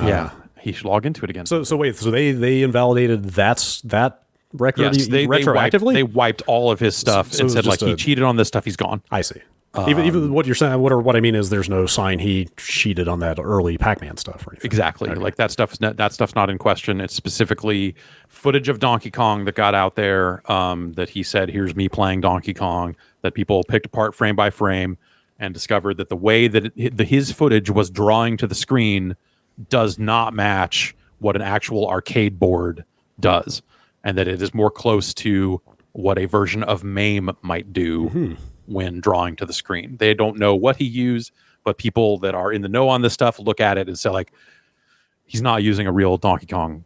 Yeah, he should log into it again. So wait. So they invalidated that record Yes, retroactively. they wiped all of his stuff So and it's said like just he cheated on this stuff. He's gone. I see. Even what you're saying, what I mean is, there's no sign he cheated on that early Pac-Man stuff or anything. Exactly. Okay. Like that stuff's not in question. It's specifically footage of Donkey Kong that got out there that he said, here's me playing Donkey Kong, that people picked apart frame by frame and discovered that the way that his footage was drawing to the screen does not match what an actual arcade board does, and that it is more close to what a version of MAME might do when drawing to the screen. They don't know what he used, but people that are in the know on this stuff look at it and say, like, he's not using a real Donkey Kong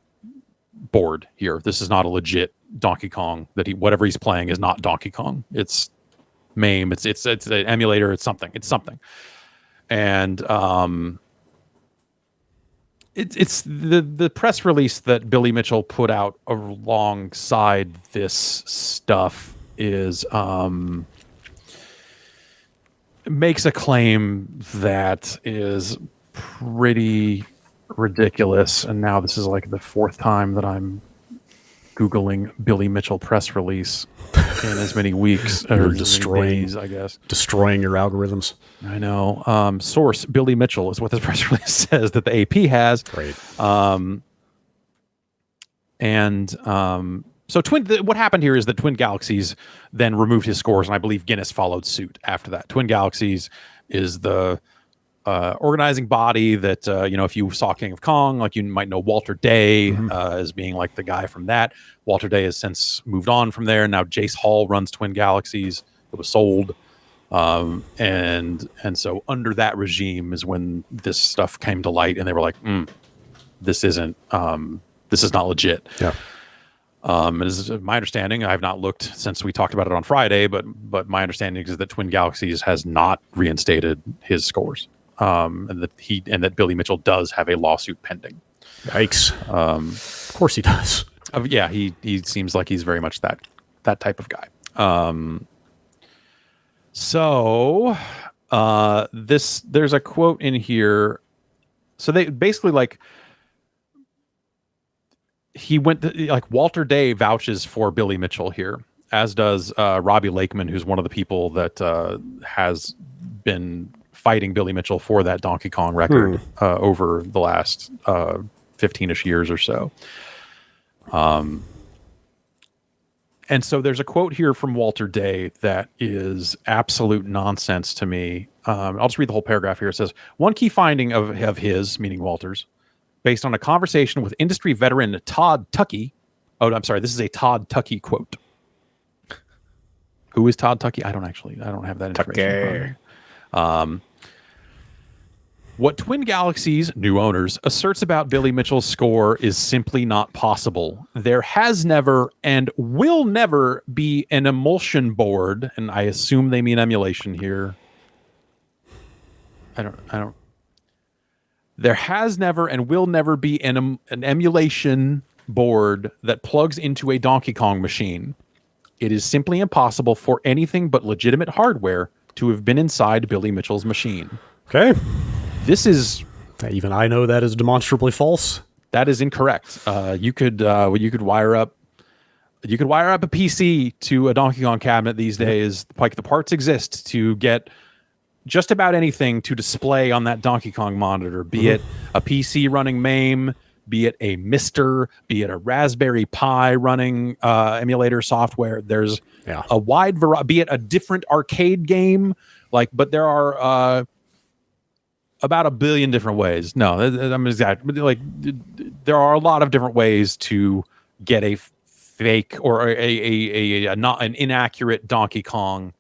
board here. This is not a legit Donkey Kong. Whatever he's playing is not Donkey Kong. It's MAME. It's an emulator. It's something. And it's the press release that Billy Mitchell put out alongside this stuff is makes a claim that is pretty ridiculous. And now this is like the 4th time that I'm Googling Billy Mitchell press release in as many weeks or destroying days, I guess. Destroying your algorithms. I know. Source Billy Mitchell is what this press release says that the AP has. Great. So what happened here is that Twin Galaxies then removed his scores, and I believe Guinness followed suit after that. Twin Galaxies is the organizing body that, if you saw King of Kong, like you might know Walter Day as being like the guy from that. Walter Day has since moved on from there. Now Jace Hall runs Twin Galaxies. It was sold. And so under that regime is when this stuff came to light, and they were like, this is not legit. Yeah. It is my understanding, I have not looked since we talked about it on Friday, but my understanding is that Twin Galaxies has not reinstated his scores, and that Billy Mitchell does have a lawsuit pending. Yikes. Of course he does. Yeah, he seems like he's very much that type of guy. So, there's a quote in here. So they basically he went to, Walter Day vouches for Billy Mitchell here, as does Robbie Lakeman, who's one of the people that has been fighting Billy Mitchell for that Donkey Kong record over the last 15-ish years or so. And so there's a quote here from Walter Day that is absolute nonsense to me. I'll just read the whole paragraph here. It says, one key finding of his, meaning Walter's, based on a conversation with industry veteran Todd Tuckey. Oh, I'm sorry. This is a Todd Tuckey quote. Who is Todd Tuckey? I don't have that information. What Twin Galaxies, new owners, asserts about Billy Mitchell's score is simply not possible. There has never and will never be an emulsion board, and I assume they mean emulation here. I don't. There has never and will never be an emulation board that plugs into a Donkey Kong machine. It is simply impossible for anything but legitimate hardware to have been inside Billy Mitchell's machine. Okay. This is... Even I know that is demonstrably false. That is incorrect. You could wire up a PC to a Donkey Kong cabinet these days. Like, the parts exist to get just about anything to display on that Donkey Kong monitor, be it a PC running MAME, be it a Mister, be it a Raspberry Pi running emulator software. There's a wide variety, be it a different arcade game, but there are about a billion different ways. No, I'm exact. There are a lot of different ways to get a fake or a not an inaccurate Donkey Kong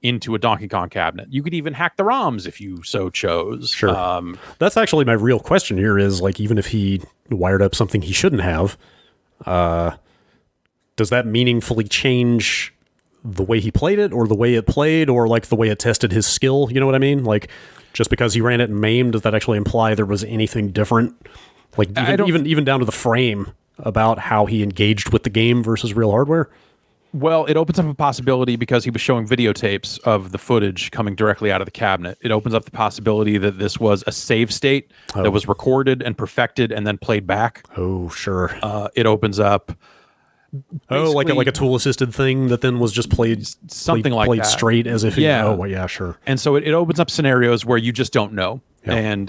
into a Donkey Kong cabinet. You could even hack the ROMs if you so chose. Sure. That's actually my real question here is, even if he wired up something he shouldn't have, does that meaningfully change the way he played it, or the way it played, or the way it tested his skill? You know what I mean? Just because he ran it in MAME, does that actually imply there was anything different? Even down to the frame about how he engaged with the game versus real hardware? Well, it opens up a possibility because he was showing videotapes of the footage coming directly out of the cabinet. It opens up the possibility that this was a save state that was recorded and perfected and then played back. Oh, sure. It opens up... like a tool-assisted thing that then was just played that. Straight as if sure. And so it opens up scenarios where you just don't know, and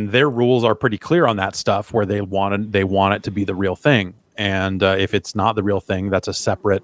their rules are pretty clear on that stuff, where they want it to be the real thing, and if it's not the real thing, that's a separate.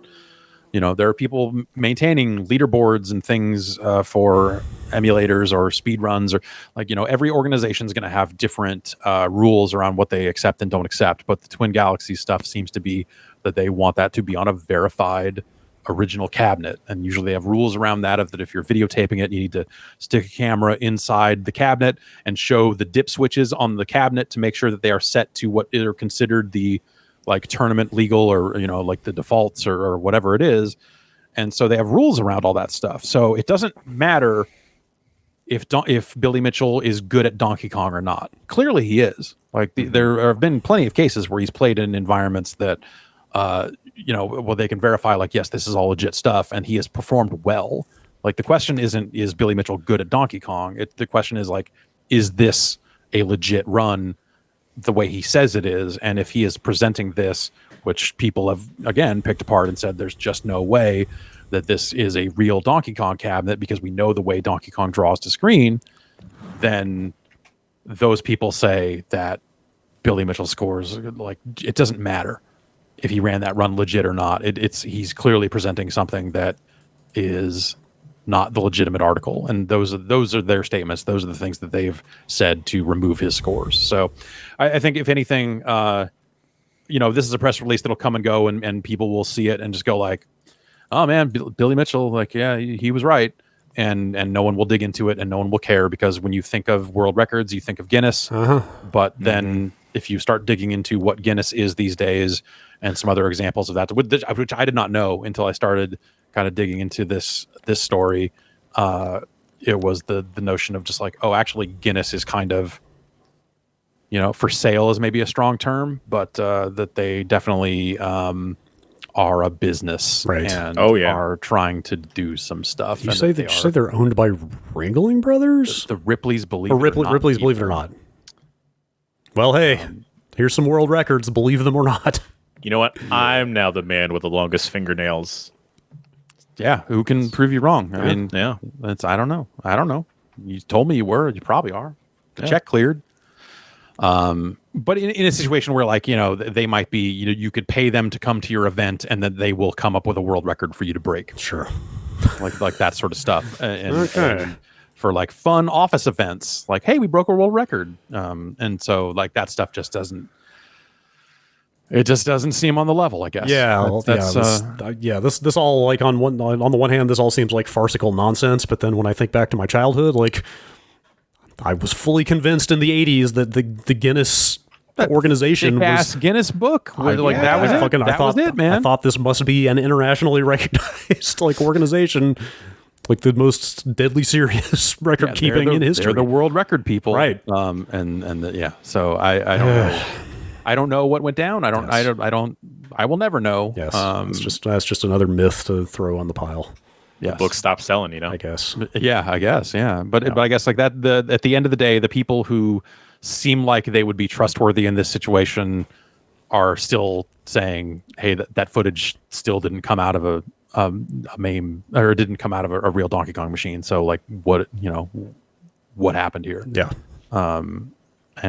There are people maintaining leaderboards and things for emulators or speed runs, or every organization is going to have different rules around what they accept and don't accept. But the Twin Galaxies stuff seems to be that they want that to be on a verified original cabinet. And usually they have rules around that, that if you're videotaping it, you need to stick a camera inside the cabinet and show the dip switches on the cabinet to make sure that they are set to what are considered the tournament legal, or the defaults or whatever it is. And so they have rules around all that stuff. So it doesn't matter if Billy Mitchell is good at Donkey Kong or not. Clearly he is. There have been plenty of cases where he's played in environments that they can verify, yes, this is all legit stuff, and he has performed well. The question isn't, is Billy Mitchell good at Donkey Kong? The question is this a legit run the way he says it is? And if he is presenting this, which people have, again, picked apart and said there's just no way that this is a real Donkey Kong cabinet because we know the way Donkey Kong draws to screen, then those people say that Billy Mitchell scores, it doesn't matter if he ran that run legit or not. He's clearly presenting something that is not the legitimate article, and those are their statements. Those are the things that they've said to remove his scores. So I think if anything, this is a press release that'll come and go, and people will see it and just go oh man, Billy Mitchell, he was right. And no one will dig into it, and no one will care, because when you think of world records, you think of Guinness. But then if you start digging into what Guinness is these days, and some other examples of that, which I did not know until I started kind of digging into this story, it was the notion of just actually Guinness is kind of, for sale is maybe a strong term, but that they definitely are a business Right. and yeah. are trying to do some stuff. You and say that that you say they're owned by Ringling Brothers? the Ripley's Believe Or It or Not Ripley's Believe It or people. Not. Well, hey, here's some world records, believe them or not. You know what? I'm now the man with the longest fingernails. Yeah, who can prove you wrong? I mean, Yeah. I don't know. You told me you were. You probably are. The check cleared. But in a situation where, like, they might be, you could pay them to come to your event, and then they will come up with a world record for you to break. Sure. like that sort of stuff. Okay. And for like fun office events, like, hey, we broke a world record. And so like that stuff just doesn't. It just doesn't seem on the level, I guess. Yeah, this all, like, on the one hand, this all seems like farcical nonsense, but then when I think back to my childhood, like, I was fully convinced in the 80s that the Guinness organization was Guinness book. that was it. That was it, man. I thought this must be an internationally recognized, like, organization, like the most deadly serious record keeping in history. They're the world record people, Right? So I don't know. I don't know what went down. I will never know. Yes, that's just another myth to throw on the pile, Yes. Books stop selling, I guess. Yeah, I guess. Yeah. But I guess like that, at the end of the day, the people who seem like they would be trustworthy in this situation are still saying, hey, that footage still didn't come out of a MAME, or it didn't come out of a real Donkey Kong machine. So like what happened here? Yeah. And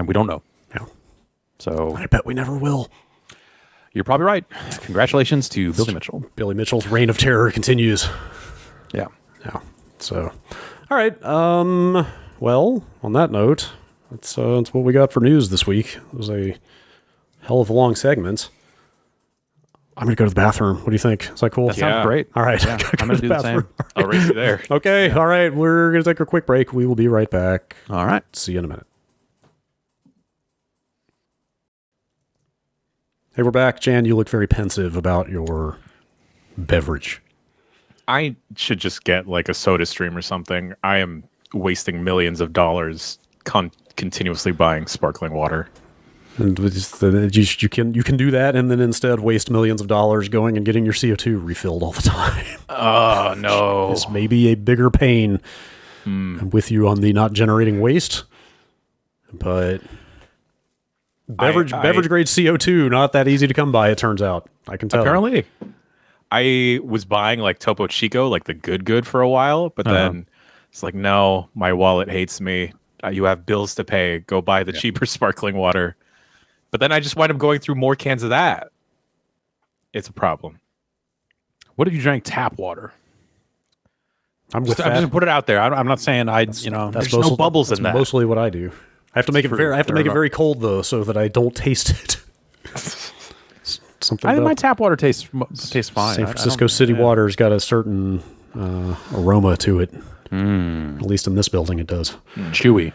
we don't know. Yeah. So I bet we never will. you're probably right. Congratulations to Billy Mitchell. Billy Mitchell's reign of terror continues. Yeah. Yeah. So, all right. Well, on that note, that's what we got for news this week. It was a hell of a long segment. I'm gonna go to the bathroom. What do you think? Is that cool? That sounds great. All right. Yeah, I'm gonna do the same. I'll race you there. Okay. All right. We're gonna take a quick break. We will be right back. All right. See you in a minute. Hey, we're back. Jan, you look very pensive about your beverage. I should just get like a soda stream or something. I am wasting millions of dollars continuously buying sparkling water. And you can do that, and then instead waste millions of dollars going and getting your CO2 refilled all the time. Oh no! This may be a bigger pain. I'm with you on the not generating waste, but beverage grade CO2 not that easy to come by. It turns out. I can tell. Apparently, I was buying like Topo Chico, like the good for a while, but then it's like, no, my wallet hates me. You have bills to pay. Go buy the cheaper sparkling water. But then I just wind up going through more cans of that. It's a problem. What if you drank tap water? I'm Just put it out there. I'm not saying there's no bubbles in that. Mostly what I do. I have to make it very cold though, so that I don't taste it. Something. I think my tap water tastes fine. San Francisco City water's got a certain aroma to it. At least in this building, it does. Chewy.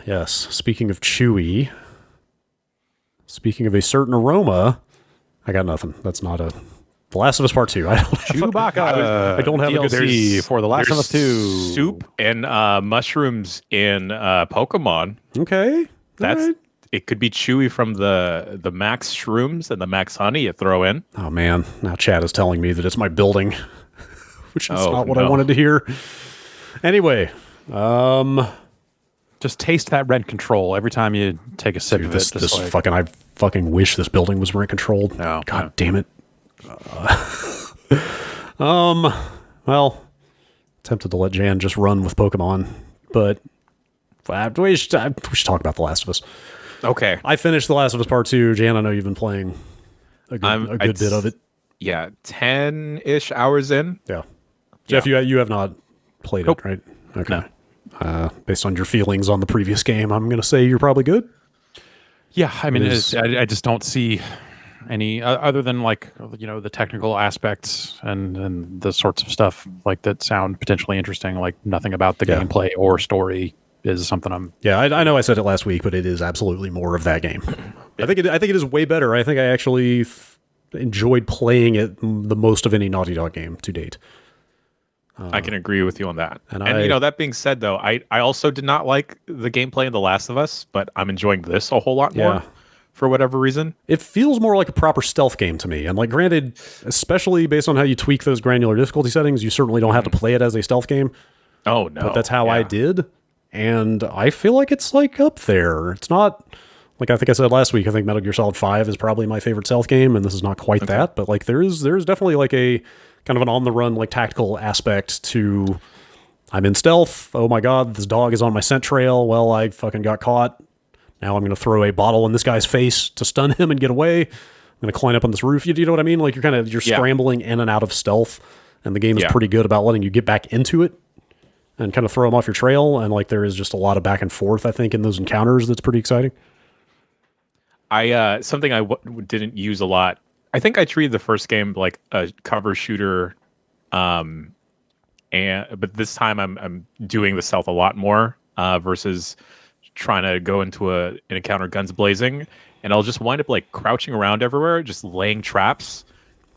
Yes. Speaking of chewy, speaking of a certain aroma, I got nothing. That's not a The Last of Us Part 2. I don't have a good DLC for The Last of Us 2. Soup and mushrooms in Pokemon. Okay. It could be chewy from the max shrooms and the max honey you throw in. Oh man, now Chad is telling me that it's my building, which is not what I wanted to hear. Anyway, just taste that rent control every time you take a sip of it. I fucking wish this building was rent controlled. No, God damn it. Well, tempted to let Jan just run with Pokemon, but we should talk about The Last of Us. Okay. I finished The Last of Us Part 2. Jan, I know you've been playing a good bit of it. Yeah, 10-ish hours in. Yeah. Jeff, you have not played it, right? Okay. No. Based on your feelings on the previous game, I'm going to say you're probably good. Yeah, I mean, I just don't see any other than the technical aspects and the sorts of stuff that sound potentially interesting. Like nothing about the gameplay or story is something I'm. Yeah, I know I said it last week, but it is absolutely more of that game. I think it is way better. I think I actually enjoyed playing it the most of any Naughty Dog game to date. I can agree with you on that. And I, that being said, though, I also did not like the gameplay in The Last of Us, but I'm enjoying this a whole lot more for whatever reason. It feels more like a proper stealth game to me. And like, granted, especially based on how you tweak those granular difficulty settings, you certainly don't have to play it as a stealth game. Oh no. But that's how I did. And I feel like it's like up there. It's not like, I think I said last week, I think Metal Gear Solid 5 is probably my favorite stealth game, and this is not quite that, but like there's definitely like a kind of an on the run, like tactical aspect to, I'm in stealth. Oh my God, this dog is on my scent trail. Well, I fucking got caught. Now I'm going to throw a bottle in this guy's face to stun him and get away. I'm going to climb up on this roof. You know what I mean? Like you're scrambling in and out of stealth, and the game is pretty good about letting you get back into it and kind of throw them off your trail. And like there is just a lot of back and forth, I think, in those encounters that's pretty exciting. Something I didn't use a lot. I think I treated the first game like a cover shooter, but this time I'm doing the stealth a lot more versus trying to go into an encounter guns blazing, and I'll just wind up like crouching around everywhere, just laying traps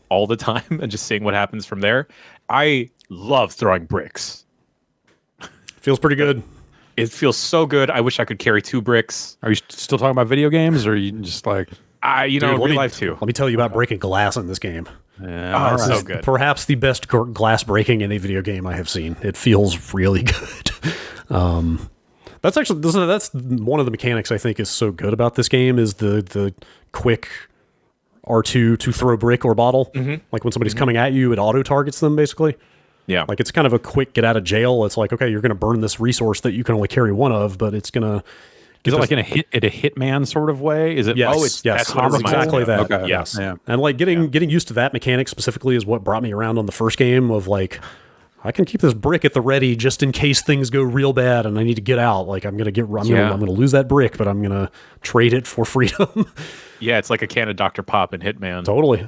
all the time and just seeing what happens from there. I love throwing bricks. Feels pretty good. It feels so good. I wish I could carry 2 bricks. Are you still talking about video games, or are you just like... real life too. Let me tell you about breaking glass in this game. Yeah, it's so good. Perhaps the best glass breaking in a video game I have seen. It feels really good. That's one of the mechanics I think is so good about this game is the quick R2 to throw brick or bottle. Like when somebody's coming at you, it auto targets them basically. Yeah. Like it's kind of a quick get out of jail. It's like, okay, you're going to burn this resource that you can only carry one of, but it's going to... Is it like in a Hitman sort of way? Is it? Yes, that's what it reminds exactly me of. that. Okay. Yes, Yeah. and like getting used to that mechanic specifically is what brought me around on the first game. Of like, I can keep this brick at the ready just in case things go real bad and I need to get out. Like I'm gonna lose that brick, but I'm gonna trade it for freedom. Yeah, it's like a can of Dr. Pop in Hitman. Totally.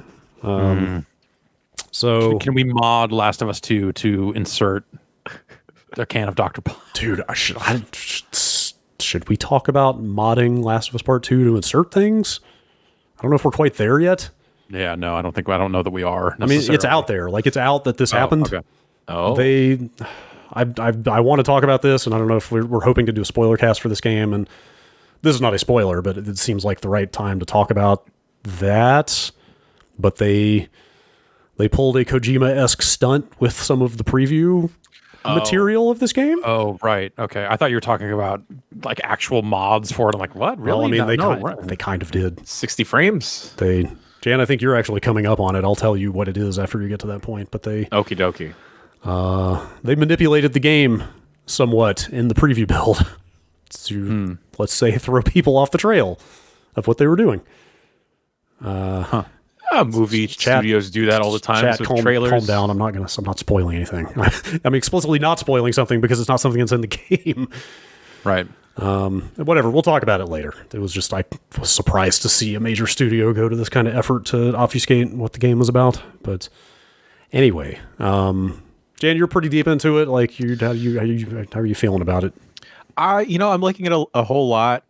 So Can we mod Last of Us 2 to insert a can of Dr. Pop? dude, should we talk about modding Last of Us Part 2 to insert things? I don't know if we're quite there yet. Yeah, no, I don't know that we are. I mean, it's out there. Like it's out that this happened. Okay. Oh. I want to talk about this, and I don't know if we're hoping to do a spoiler cast for this game, and this is not a spoiler, but it seems like the right time to talk about that. But they pulled a Kojima-esque stunt with some of the preview material of this game. Oh, right. Okay. I thought you were talking about like actual mods for it. I'm like, what? Really? Well, I mean, they kind of did. 60 frames. Jan, I think you're actually coming up on it. I'll tell you what it is after you get to that point. But they Okie dokie. They manipulated the game somewhat in the preview build to, let's say, throw people off the trail of what they were doing. Movie studios do that all the time with trailers. Calm down. I'm not spoiling anything. I'm explicitly not spoiling something because it's not something that's in the game. Right. Whatever. We'll talk about it later. It was just I was surprised to see a major studio go to this kind of effort to obfuscate what the game was about. But anyway, Jan, you're pretty deep into it. Like, how are you feeling about it? I'm liking it a whole lot.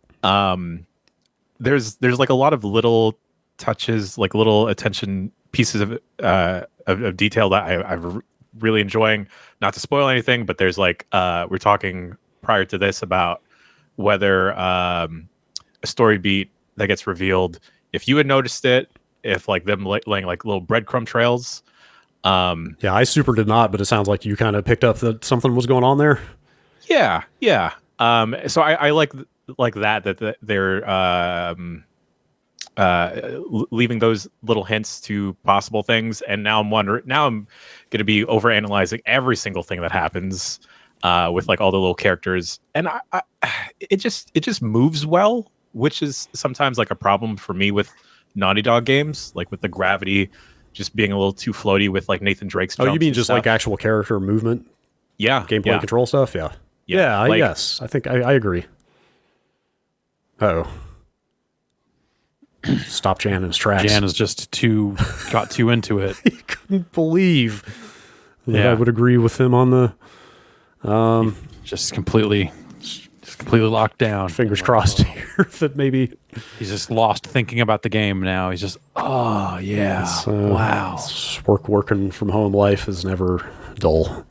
There's like a lot of little touches, like little attention pieces of detail that I'm really enjoying. Not to spoil anything, but there's like we're talking prior to this about whether a story beat that gets revealed, if you had noticed it, if like them laying like little breadcrumb trails. Yeah, I super did not, but it sounds like you kind of picked up that something was going on there. Yeah. So I like that they're leaving those little hints to possible things, and now I'm going to be overanalyzing every single thing that happens with like all the little characters, and it just moves well, which is sometimes like a problem for me with Naughty Dog games, like with the gravity just being a little too floaty with like Nathan Drake's jumps. Oh, you mean just stuff. like actual character movement? Yeah, gameplay control stuff. Yeah. Yes, I think I agree. Uh-oh. Stop Jan in his tracks. Jan is just got too into it. He couldn't believe that I would agree with him on the just completely locked down. Fingers crossed here that maybe he's just lost thinking about the game now. He's just wow. Working from home life is never dull.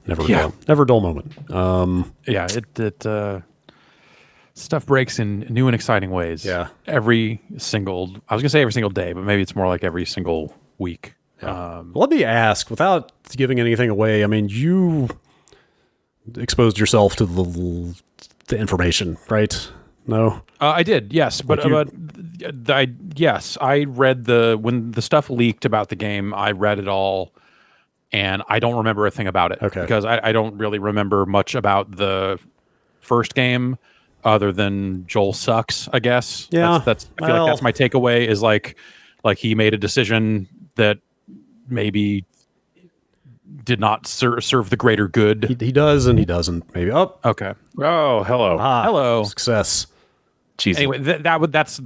Never dull moment. Stuff breaks in new and exciting ways. Yeah. I was gonna say every single day, but maybe it's more like every single week. Let me ask, without giving anything away, I mean, you exposed yourself to the information, right? No? I did, yes, but I read when the stuff leaked about the game. I read it all, and I don't remember a thing about it. Okay. Because I don't really remember much about the first game, other than Joel sucks. I guess. Yeah. I feel like that's my takeaway. Is like he made a decision that maybe did not serve the greater good. He does and he doesn't. Maybe. Oh, Okay. Oh, hello. Hello. Success. Jesus. Anyway, that's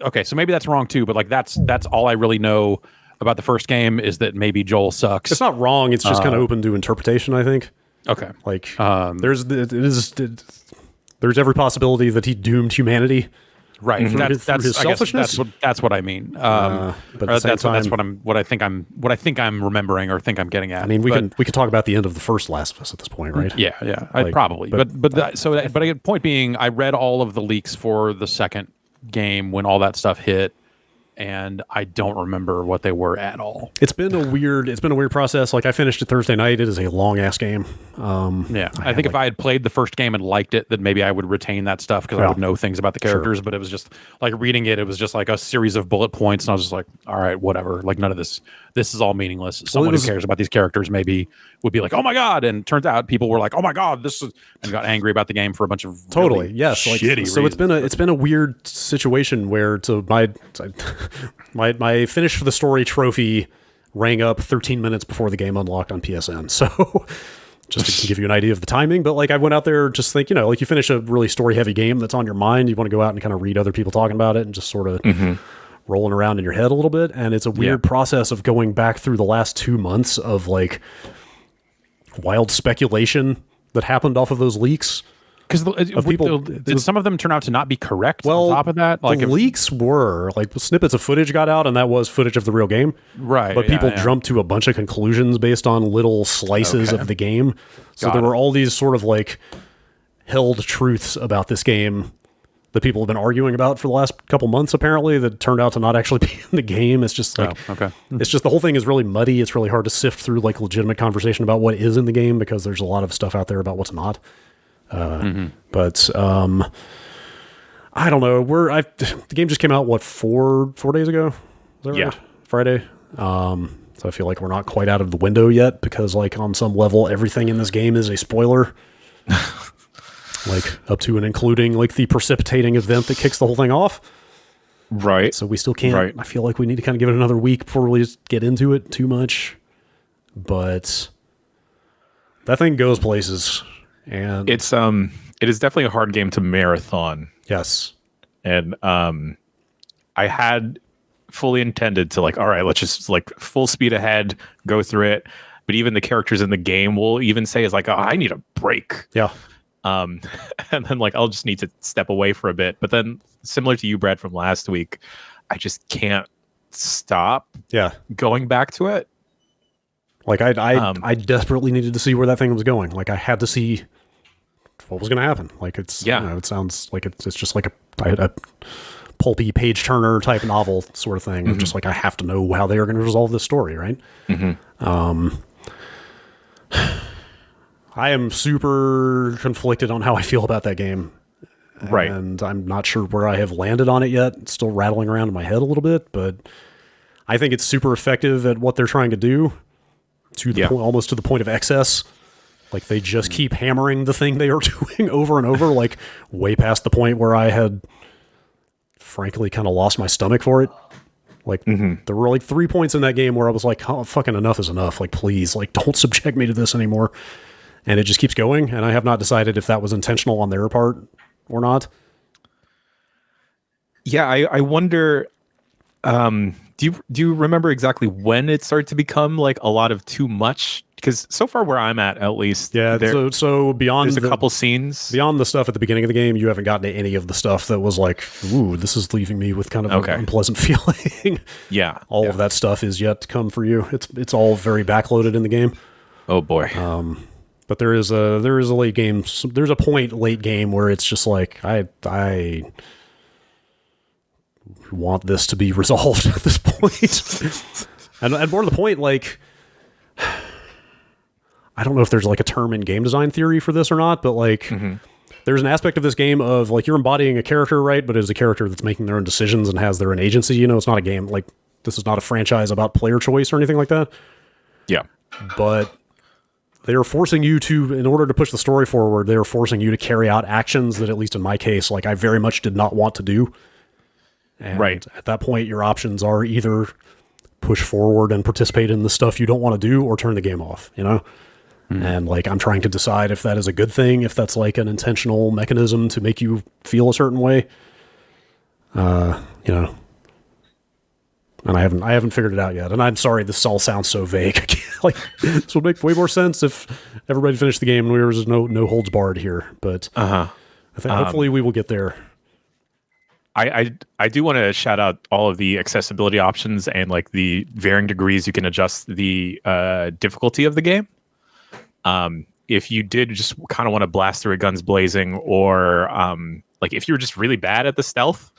okay. So maybe that's wrong too. But like that's all I really know about the first game is that maybe Joel sucks. It's not wrong. It's just kind of open to interpretation, I think. Okay. Like, there's every possibility that he doomed humanity. Right. Through his I guess selfishness. that's what I mean. But at the same time, what I think I'm remembering or think I'm getting at. I mean, we could talk about the end of the first Last of Us at this point, right? Yeah. Like, probably. But point being, I read all of the leaks for the second game when all that stuff hit, and I don't remember what they were at all. It's been a weird process. Like, I finished it Thursday night. It is a long ass game. I think if I had played the first game and liked it, then maybe I would retain that stuff because I would know things about the characters. But it was just like reading it. It was just like a series of bullet points, and I was just like, all right, whatever. Like none of this is all meaningless. Someone who cares about these characters maybe would be like, oh my god, and turns out people were like, oh my god, this is, and got angry about the game for a bunch of really yes. Like, shitty so reasons. it's been a weird situation where my finish for the story trophy rang up 13 minutes before the game unlocked on PSN. So just to give you an idea of the timing, but like I went out there just think, like you finish a really story heavy game that's on your mind, you want to go out and kind of read other people talking about it and just sort of rolling around in your head a little bit. And it's a weird process of going back through the last 2 months of like wild speculation that happened off of those leaks. Because did some of them turn out to not be correct? Well, on top of that, like the leaks were like snippets of footage got out, and that was footage of the real game, right? But people jumped to a bunch of conclusions based on little slices of the game. So there were all these sort of like held truths about this game that people have been arguing about for the last couple months, apparently, that turned out to not actually be in the game. It's just like, it's just the whole thing is really muddy. It's really hard to sift through like legitimate conversation about what is in the game because there's a lot of stuff out there about what's not. But I don't know. The game just came out, what, four days ago? Is that right? Friday. So I feel like we're not quite out of the window yet because like on some level, everything in this game is a spoiler. Like up to and including like the precipitating event that kicks the whole thing off. Right. So we still can't, I feel like we need to kind of give it another week before we just get into it too much. But that thing goes places. And it is definitely a hard game to marathon. Yes. And I had fully intended to like, all right, let's just like full speed ahead, go through it. But even the characters in the game will even say is like, oh, I need a break. Yeah. And then like I'll just need to step away for a bit. But then similar to you, Brad, from last week, I just can't stop going back to it. Like I desperately needed to see where that thing was going. Like I had to see what was going to happen. Like it's it sounds like it's just like a pulpy page turner type novel sort of thing. Just like I have to know how they are going to resolve this story, right? I am super conflicted on how I feel about that game. Right. And I'm not sure where I have landed on it yet. It's still rattling around in my head a little bit, but I think it's super effective at what they're trying to do to the point, almost to the point of excess. Like they just keep hammering the thing they are doing over and over, like way past the point where I had frankly kind of lost my stomach for it. Like there were like 3 points in that game where I was like, oh, fucking enough is enough. Like, please, like don't subject me to this anymore. And it just keeps going. And I have not decided if that was intentional on their part or not. Yeah. I wonder, do you remember exactly when it started to become like a lot of too much? Because so far where I'm at least, so beyond there's a couple scenes beyond the stuff at the beginning of the game, you haven't gotten to any of the stuff that was like, ooh, this is leaving me with kind of an unpleasant feeling. All of that stuff is yet to come for you. It's all very backloaded in the game. Oh boy. But there is a late game. There's a point late game where it's just like I want this to be resolved at this point. and more to the point, like I don't know if there's like a term in game design theory for this or not, but like there's an aspect of this game of like you're embodying a character, right? But it's a character that's making their own decisions and has their own agency. You know, it's not a game like this is not a franchise about player choice or anything like that. Yeah, but they are forcing you to, in order to push the story forward, they are forcing you to carry out actions that, at least in my case, like I very much did not want to do. And right. At that point, your options are either push forward and participate in the stuff you don't want to do or turn the game off, you know? And like, I'm trying to decide if that is a good thing, if that's like an intentional mechanism to make you feel a certain way. You know, and I haven't figured it out yet. And I'm sorry, this all sounds so vague. Like, this would make way more sense if everybody finished the game and there was no holds barred here. But I think hopefully we will get there. I do want to shout out all of the accessibility options and like the varying degrees you can adjust the difficulty of the game. If you did just kind of want to blast through it guns blazing, or like if you're just really bad at the stealth,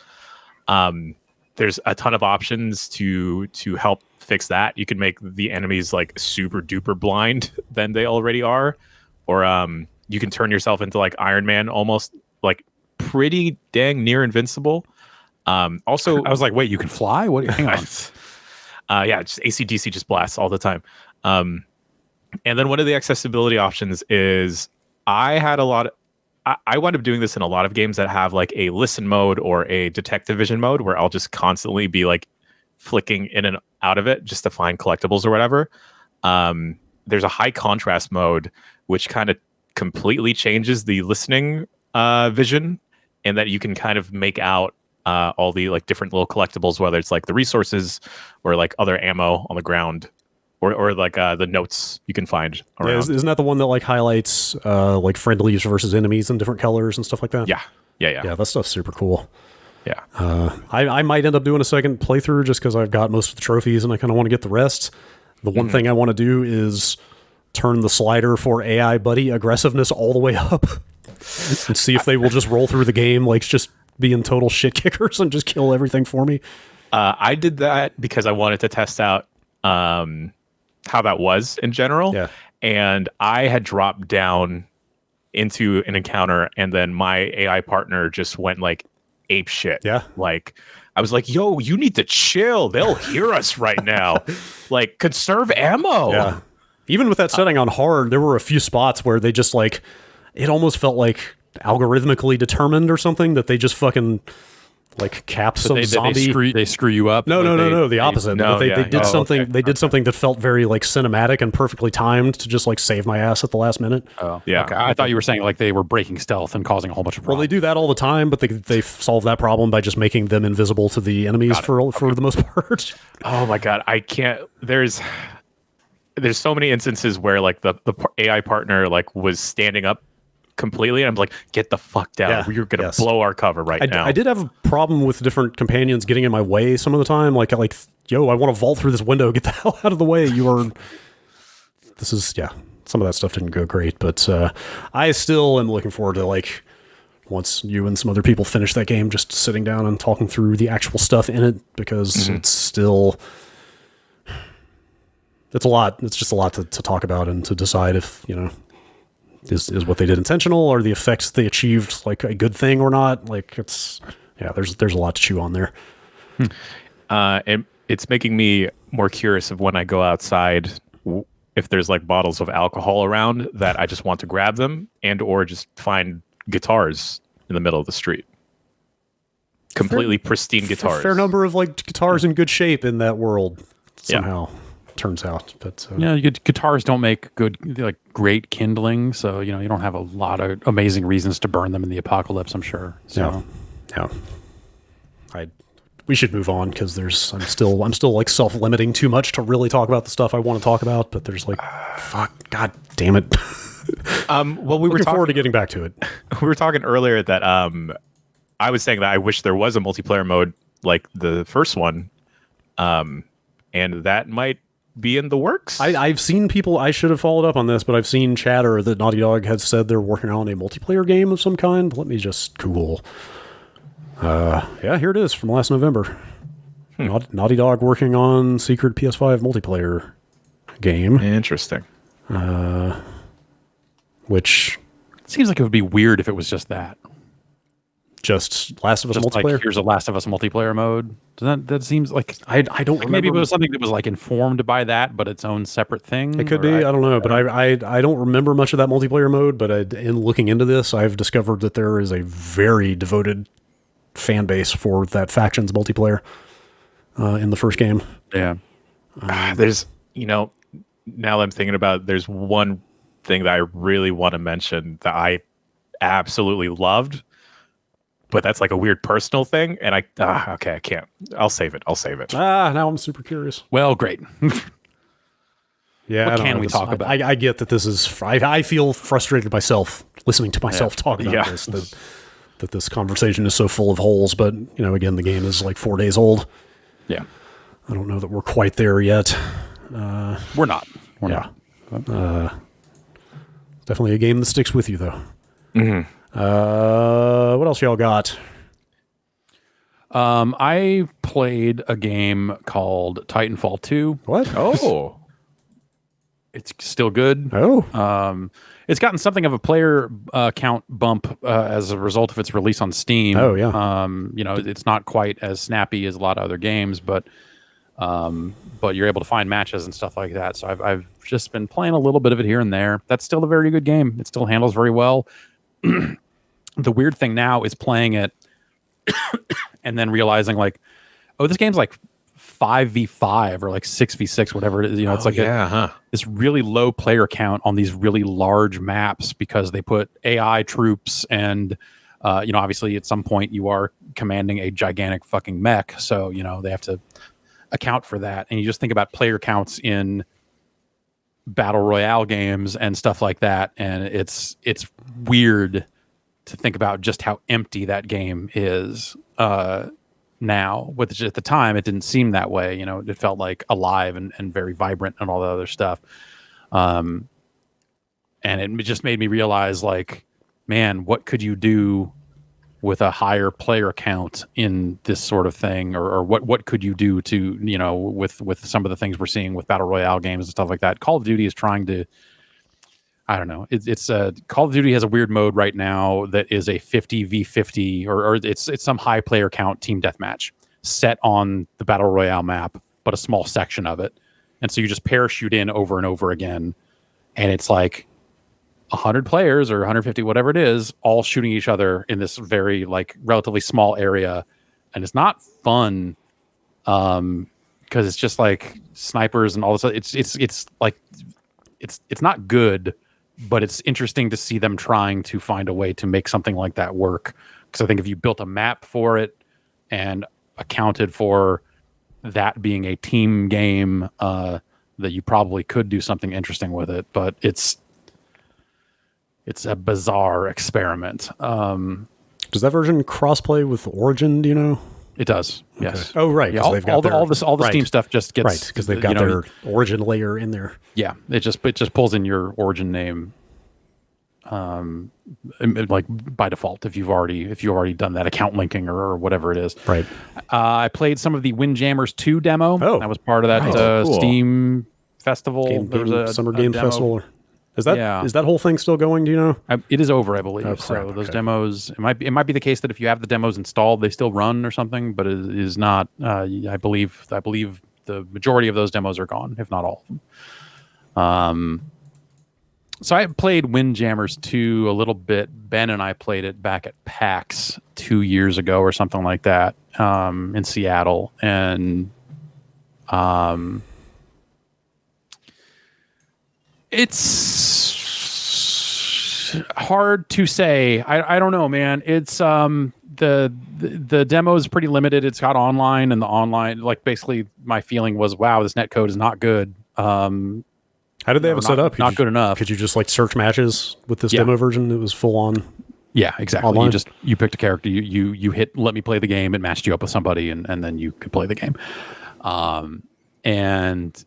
there's a ton of options to help fix that. You can make the enemies like super duper blind than they already are, or you can turn yourself into like Iron Man, almost like pretty dang near invincible. Also, I was like, wait, you can fly? What? Hang on. Yeah, just AC/DC just blasts all the time. And then one of the accessibility options is I wind up doing this in a lot of games that have like a listen mode or a detective vision mode where I'll just constantly be like flicking in and out of it just to find collectibles or whatever. There's a high contrast mode, which kind of completely changes the listening vision, and that you can kind of make out all the like different little collectibles, whether it's like the resources or like other ammo on the ground. Or like the notes you can find around. Yeah, isn't that the one that like highlights like friendlies versus enemies in different colors and stuff like that? Yeah. Yeah, that stuff's super cool. Yeah. I might end up doing a second playthrough just because I've got most of the trophies and I kind of want to get the rest. The one thing I want to do is turn the slider for AI buddy aggressiveness all the way up and see if they will just roll through the game like just being total shit kickers and just kill everything for me. I did that because I wanted to test out how that was in general. Yeah. And I had dropped down into an encounter, and then my AI partner just went like ape shit. Yeah. Like I was like, yo, you need to chill. They'll hear us right now. Like, conserve ammo. Yeah. Even with that setting on hard, there were a few spots where they just like, it almost felt like algorithmically determined or something that they just fucking like cap some zombie. They screw you up. No. The opposite. They did something. Okay. They did something that felt very like cinematic and perfectly timed to just like save my ass at the last minute. Oh, yeah. Okay. I thought you were saying like they were breaking stealth and causing a whole bunch of problems. Well, they do that all the time, but they solve that problem by just making them invisible to the enemies for the most part. Oh my god, I can't. There's so many instances where like the AI partner like was standing up completely, and I'm like, get the fuck down. Yeah, You're gonna blow our cover now. I did have a problem with different companions getting in my way some of the time. Like, yo, I want to vault through this window. Get the hell out of the way. Some of that stuff didn't go great, but I still am looking forward to like once you and some other people finish that game, just sitting down and talking through the actual stuff in it, because it's a lot. It's just a lot to talk about and to decide if, you know, is what they did intentional, or the effects they achieved like a good thing or not. Like there's a lot to chew on there. And it's making me more curious of when I go outside, if there's like bottles of alcohol around that I just want to grab them, and or just find guitars in the middle of the street. Completely pristine guitars. A fair number of like guitars in good shape in that world somehow. Turns out, but guitars don't make great kindling, so you don't have a lot of amazing reasons to burn them in the apocalypse, I'm sure. So we should move on, because I'm still like self-limiting too much to really talk about the stuff I want to talk about, but there's like god damn it. Well, we were looking forward to getting back to it. We were talking earlier that I was saying that I wish there was a multiplayer mode like the first one, and that might be in the works? I've seen people. I should have followed up on this, but I've seen chatter that Naughty Dog has said they're working on a multiplayer game of some kind. Let me just Google. Yeah, here it is from last November. Naughty Dog working on secret PS5 multiplayer game. Interesting. Which Seems like it would be weird if it was just that. just Last of Us Just multiplayer. like here's a Last of Us multiplayer mode. That seems like I don't remember. maybe it was something that was like informed by that, but its own separate thing. It could be. I don't know, but I don't remember much of that multiplayer mode. But in looking into this, I've discovered that there is a very devoted fan base for that factions multiplayer in the first game. Yeah. There's, now that I'm thinking about it, there's one thing that I really want to mention that I absolutely loved, but that's like a weird personal thing. And I can't. I'll save it. Now I'm super curious. Well, great. Yeah, What I don't can know, we this- talk about? I get that this is. I feel frustrated myself listening to myself talk about Yeah. this. That this conversation is so full of holes. But again, the game is like 4 days old. Yeah. I don't know that we're quite there yet. We're not. We're Yeah. not. Definitely a game that sticks with you, though. What else y'all got? I played a game called Titanfall 2. What? Oh, It's still good. Oh. It's gotten something of a player count bump as a result of its release on Steam. Oh, yeah. It's not quite as snappy as a lot of other games, but you're able to find matches and stuff like that. So I've just been playing a little bit of it here and there. That's still a very good game. It still handles very well. The weird thing now is playing it and then realizing like, oh, this game's like 5v5 or like 6v6, whatever it is. It's like this really low player count on these really large maps because they put AI troops and obviously at some point you are commanding a gigantic fucking mech. So, they have to account for that. And you just think about player counts in battle royale games and stuff like that. And it's weird to think about just how empty that game is now. Which at the time it didn't seem that way. It felt like alive and very vibrant and all the other stuff. And it just made me realize like, man, what could you do with a higher player count in this sort of thing, or what could you do to, with some of the things we're seeing with battle royale games and stuff like that. Call of Duty is trying to, I don't know. It's Call of Duty has a weird mode right now that is a 50v50 or it's some high player count team deathmatch set on the battle royale map, but a small section of it. And so you just parachute in over and over again. And it's like 100 players or 150, whatever it is, all shooting each other in this very like relatively small area. And it's not fun because it's just like snipers and all this. It's like, it's not good, but it's interesting to see them trying to find a way to make something like that work. Because I think if you built a map for it and accounted for that being a team game, that you probably could do something interesting with it. But it's a bizarre experiment. Does that version crossplay with Origin? Do you know? It does. Yes. Oh, right. Yeah, 'cause they've got all the right, Steam stuff just gets right because they've got their Origin layer in there. Yeah, it just pulls in your Origin name, like by default if you've already done that account linking or whatever it is. Right. I played some of the Windjammers II demo. Oh, that was part of that cool. Steam festival. There was Summer Game demo. Festival. Is that whole thing still going? Do you know? It is over, I believe. Oh, crap, So those okay. demos, it might be the case that if you have the demos installed, they still run or something. But it is not. I believe the majority of those demos are gone, if not all of them. So I played Windjammers 2 a little bit. Ben and I played it back at PAX 2 years ago or something like that in Seattle, and it's hard to say. I don't know, man. It's the demo is pretty limited. It's got online, and the online, like, basically my feeling was, wow, this netcode is not good. How did they have it set up? Not good enough. Could you just like search matches with this demo version? It was full on. Yeah, exactly. Online? You picked a character, you hit let me play the game, it matched you up with somebody, and then you could play the game. And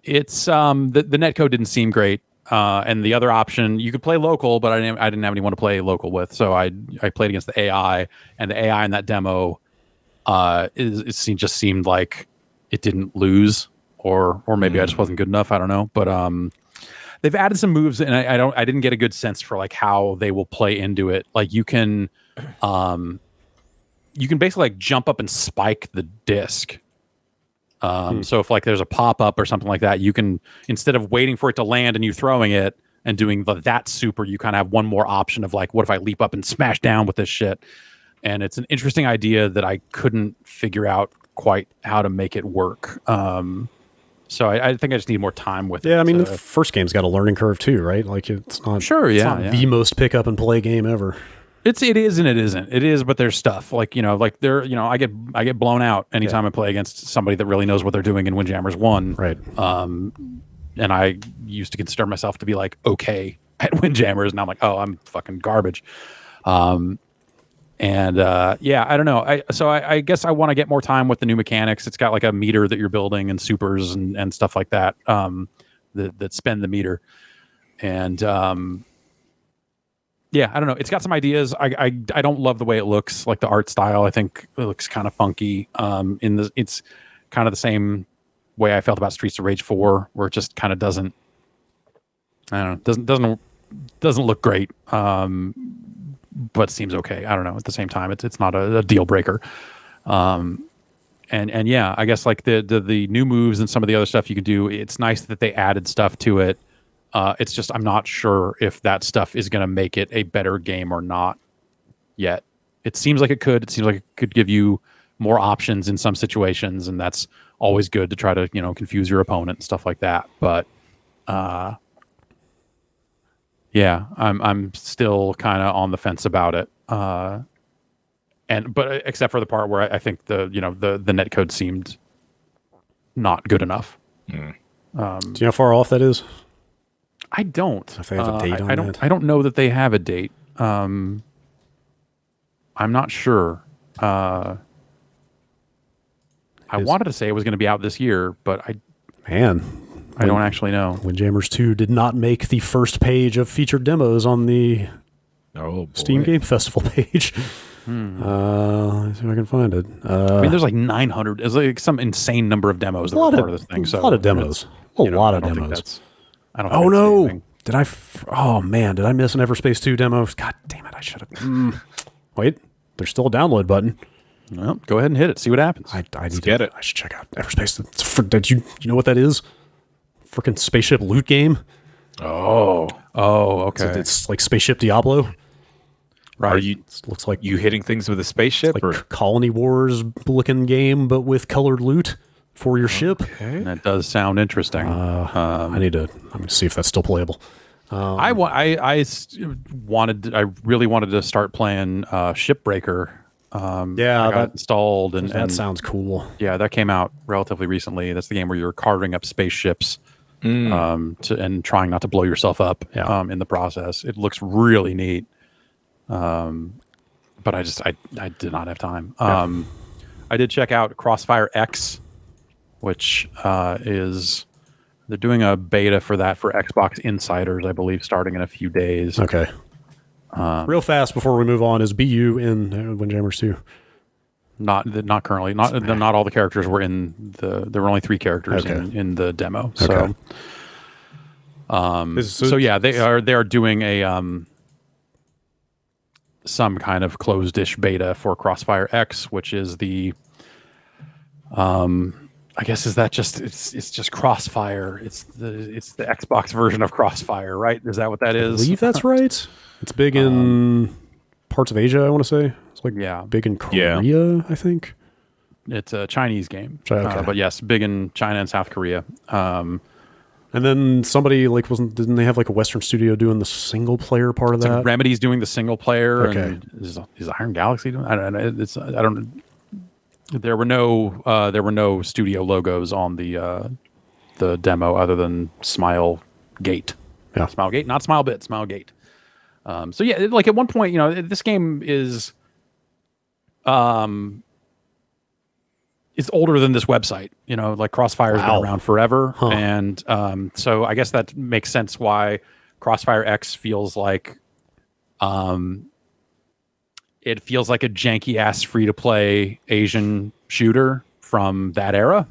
It's the netcode didn't seem great. And the other option, you could play local, but I didn't have anyone to play local with, so I played against the AI, and the AI in that demo just seemed like it didn't lose, or maybe I just wasn't good enough. I don't know, but they've added some moves, and I didn't get a good sense for like how they will play into it. Like you can basically like jump up and spike the disc. So if like there's a pop up or something like that, you can, instead of waiting for it to land and you throwing it and doing that super, you kind of have one more option of like, what if I leap up and smash down with this shit? And it's an interesting idea that I couldn't figure out quite how to make it work. So I think I just need more time with it. Yeah, I mean, the first game's got a learning curve too, right? Like it's not the most pick up and play game ever. It is and it isn't. It is, but there's stuff like I get blown out anytime I play against somebody that really knows what they're doing in Windjammers 1. Right. And I used to consider myself to be like okay at Windjammers, and I'm like, oh, I'm fucking garbage. I don't know. I guess I want to get more time with the new mechanics. It's got like a meter that you're building and supers and stuff like that that spend the meter. And yeah, I don't know. It's got some ideas. I don't love the way it looks, like the art style. I think it looks kind of funky. It's kind of the same way I felt about Streets of Rage 4, where it just kind of doesn't look great. But seems okay. I don't know. At the same time, it's not a deal breaker. And yeah, I guess like the new moves and some of the other stuff you can do. It's nice that they added stuff to it. It's just I'm not sure if that stuff is going to make it a better game or not yet. It seems like it could. It seems like it could give you more options in some situations, and that's always good to try to confuse your opponent and stuff like that. But yeah, I'm still kind of on the fence about it. But except for the part where I think the netcode seemed not good enough. Do you know how far off that is? I don't. If they have a date on that? I don't know that they have a date. I'm not sure. I wanted to say it was going to be out this year, but I don't actually know. Windjammers 2 did not make the first page of featured demos on the Steam Game Festival page. Let's see if I can find it. I mean, there's like 900. It's like some insane number of demos that are part of this thing. A lot of demos. A lot of demos. Oh no! Did I? Oh man! Did I miss an Everspace 2 demo? God damn it! I should have. Wait, there's still a download button. Well, go ahead and hit it. See what happens. I need to get it. I should check out Everspace. Did you know what that is? Freaking spaceship loot game. Oh, okay. It's like Spaceship Diablo. Right. Looks like you hitting things with a spaceship, like or Colony Wars looking game, but with colored loot for your ship. That does sound interesting. I'm gonna see if that's still playable. I really wanted to start playing Shipbreaker. That installed and that sounds cool. Yeah, that came out relatively recently. That's the game where you're carving up spaceships and trying not to blow yourself up in the process. It looks really neat. But I did not have time. I did check out Crossfire X, which is they're doing a beta for that for Xbox Insiders, I believe, starting in a few days. Okay. Real fast before we move on, is BU in Windjammers 2? Not currently. Not all the characters were in there were only 3 characters in the demo. So so yeah, they are doing a some kind of closed-ish beta for Crossfire X, which is the I guess it's just Crossfire. It's the Xbox version of Crossfire, right? Is that what that is? I believe that's right. It's big in parts of Asia, I want to say. It's like big in Korea, I think. It's a Chinese game. Okay. But yes, big in China and South Korea. And then somebody didn't they have like a Western studio doing the single player part of that? Like Remedy's doing the single player. Okay. And is Iron Galaxy doing? I don't. There were no studio logos on the demo other than Smile Gate. Yeah. Smile Gate, not Smile Bit, Smile Gate. So yeah, like at one point, this game is it's older than this website. You know, like Crossfire's been around forever, and so I guess that makes sense why Crossfire X feels like, it feels like a janky ass free to play Asian shooter from that era,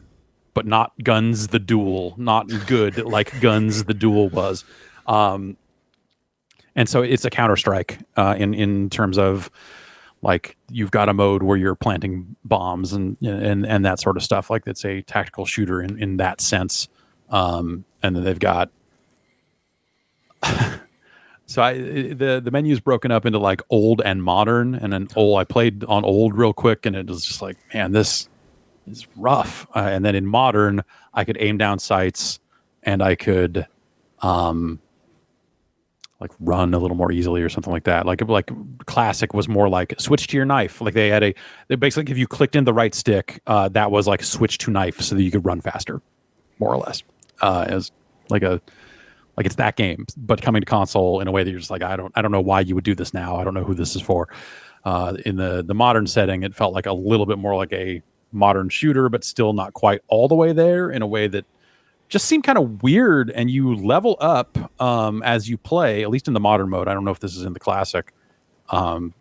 but not Guns the Duel, not good like Guns the Duel was. And so it's a Counter-Strike in terms of like you've got a mode where you're planting bombs and that sort of stuff. Like it's a tactical shooter in that sense. And then they've got so the menu's broken up into like old and modern, and then I played on old real quick, and it was just like, man, this is rough. And then in modern, I could aim down sights, and I could like run a little more easily or something like that. Like classic was more like switch to your knife. Like they basically, if you clicked in the right stick, that was like switch to knife so that you could run faster, more or less. As like it's that game, but coming to console in a way that you're just like, I don't know why you would do this now. I don't know who this is for. In the modern setting, it felt like a little bit more like a modern shooter, but still not quite all the way there, in a way that just seemed kind of weird. And you level up as you play, at least in the modern mode. I don't know if this is in the classic. And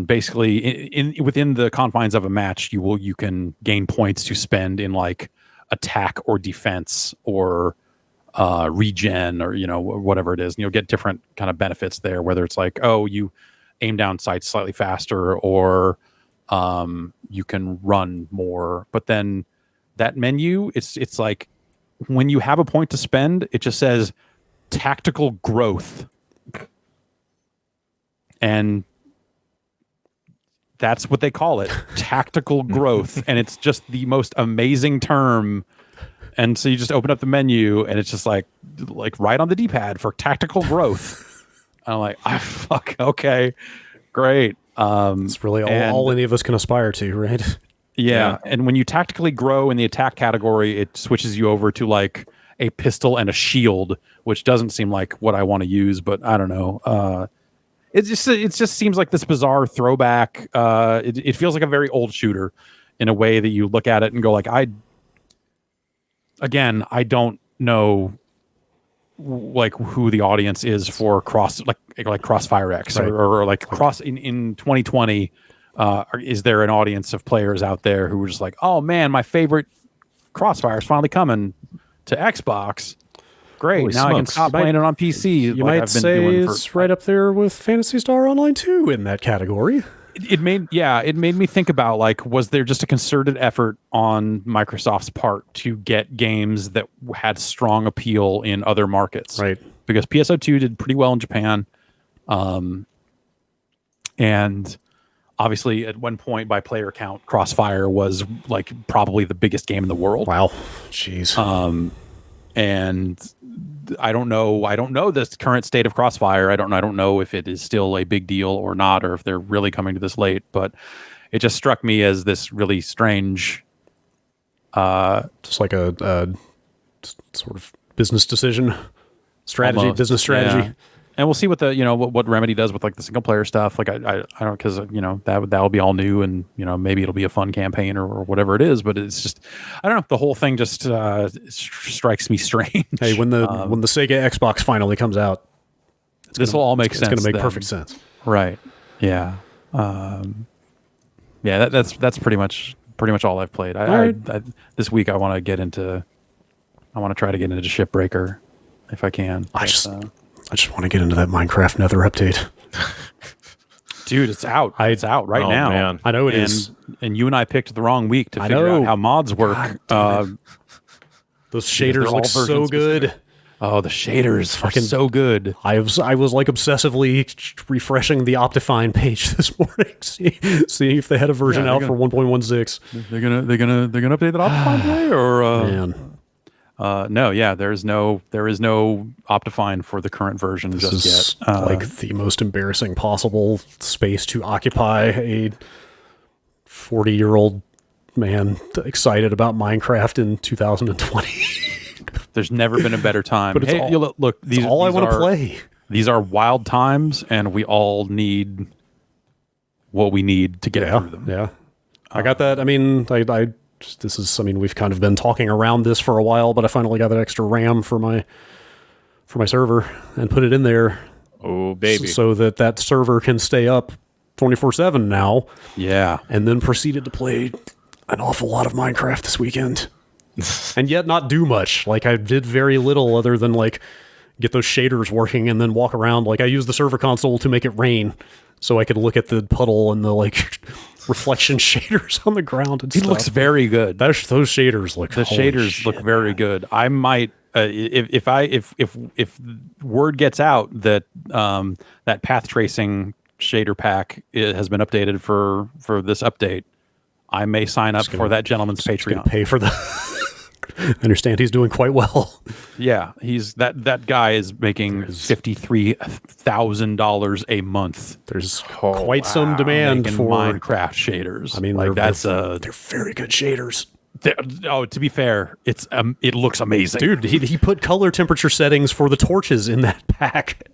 basically within the confines of a match, you can gain points to spend in like attack or defense or regen, or whatever it is, and you'll get different kind of benefits there, whether it's like, oh, you aim down sights slightly faster, or you can run more. But then that menu, it's like when you have a point to spend, it just says tactical growth, and that's what they call it, tactical growth. And it's just the most amazing term. And so you just open up the menu, and it's just like right on the D-pad for tactical growth. I'm like, fuck, okay, great. It's really all any of us can aspire to, right? Yeah. And when you tactically grow in the attack category, it switches you over to like a pistol and a shield, which doesn't seem like what I want to use, but I don't know. It just seems like this bizarre throwback. It feels like a very old shooter in a way that you look at it and go like, I don't know like who the audience is for Crossfire X, right, or like cross in 2020. Is there an audience of players out there who were just like, oh man, my favorite Crossfire is finally coming to Xbox. Great, Holy now smokes. I can stop playing it on PC. You might say it's right up there with Phantasy Star Online 2 in that category. It made me think about, like, was there just a concerted effort on Microsoft's part to get games that had strong appeal in other markets? Right. Because PSO2 did pretty well in Japan. And obviously at one point by player count, Crossfire was like probably the biggest game in the world. Wow. Jeez. And I don't know this current state of Crossfire. I don't know if it is still a big deal or not, or if they're really coming to this late, but it just struck me as this really strange, just like a sort of business decision, strategy, almost, business strategy. yeah. And we'll see what what Remedy does with like the single player stuff. Like I don't, because that will be all new, and maybe it'll be a fun campaign or whatever it is. But it's just, I don't know. The whole thing just strikes me strange. Hey, when the Sega Xbox finally comes out, this will all make sense. It's going to make then. perfect sense, right? Yeah, yeah. That's pretty much all I've played. I this week I want to try to get into Shipbreaker if I can. I just want to get into that Minecraft Nether update. Dude, it's out. It's out right now. Man. I know it is. And you and I picked the wrong week to figure out how mods work. Those shaders look so good. Oh, the shaders are so good. I was like obsessively refreshing the Optifine page this morning, seeing if they had a version out for 1.16. They're gonna update that Optifine today, or man. No, yeah, there is no Optifine for the current version This just is yet. like the most embarrassing possible space to occupy a 40-year-old man excited about Minecraft in 2020. There's never been a better time. But look, these all I want to play. These are wild times, and we all need what we need to get through them. Yeah. I got that. I mean, we've kind of been talking around this for a while, but I finally got that extra RAM for my server and put it in there. Oh, baby. So that server can stay up 24/7 now. Yeah. And then proceeded to play an awful lot of Minecraft this weekend. And yet not do much. Like, I did very little other than, like, get those shaders working and then walk around. Like, I used the server console to make it rain so I could look at the puddle and the, like, reflection shaders on the ground and It stuff. looks very good. Those shaders look. The shaders look very good. I might if word gets out that that path tracing shader pack has been updated for this update, I may sign up for that gentleman's Patreon. Pay for the. I understand he's doing quite well. Yeah, he's that guy is making $53,000 a month. There's quite some demand for Minecraft shaders. I mean, like they're very good shaders. To be fair, it looks amazing, dude. He put color temperature settings for the torches in that pack.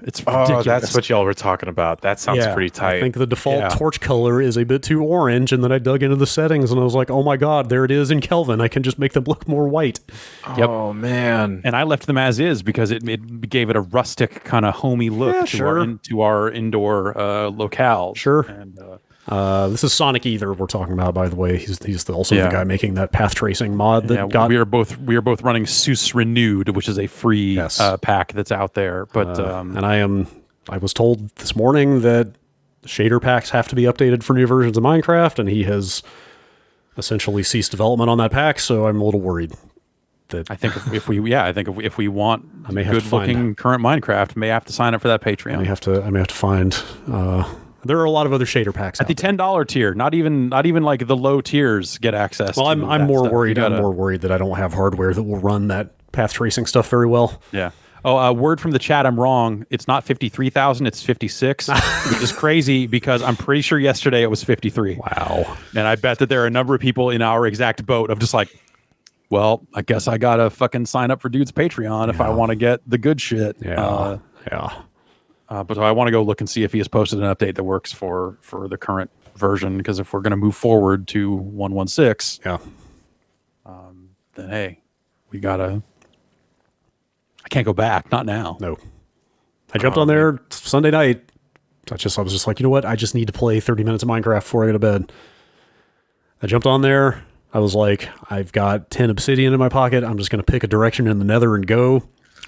It's ridiculous. That's what y'all were talking about. That sounds pretty tight. I think the default torch color is a bit too orange, and then I dug into the settings and I was like, oh my god, there it is in Kelvin. I can just make them look more white. Oh, man. And I left them as is because it gave it a rustic kind of homey look to our indoor locale. Sure. And this is Sonic Ether we're talking about, by the way. He's also the guy making that path tracing mod that got. We are both running Seuss Renewed, which is a free pack that's out there. But and I was told this morning that shader packs have to be updated for new versions of Minecraft, and he has essentially ceased development on that pack. So I'm a little worried. I think if we want good looking current Minecraft, may have to sign up for that Patreon. I may have to find. There are a lot of other shader packs at the $10 tier. Not even like the low tiers get access. Well, I'm more worried. I'm more worried that I don't have hardware that will run that path tracing stuff very well. Yeah. Oh, word from the chat. I'm wrong. It's not 53,000. It's 56, which is crazy because I'm pretty sure yesterday it was 53. Wow. And I bet that there are a number of people in our exact boat of just like, well, I guess I gotta fucking sign up for Dude's Patreon if I want to get the good shit. Yeah. But I want to go look and see if he has posted an update that works for the current version. Because if we're going to move forward to 1.16, then hey, we gotta. I can't go back. Not now. No. I jumped on there Sunday night. I was just like, you know what? I just need to play 30 minutes of Minecraft before I go to bed. I jumped on there. I was like, I've got 10 obsidian in my pocket. I'm just going to pick a direction in the nether and go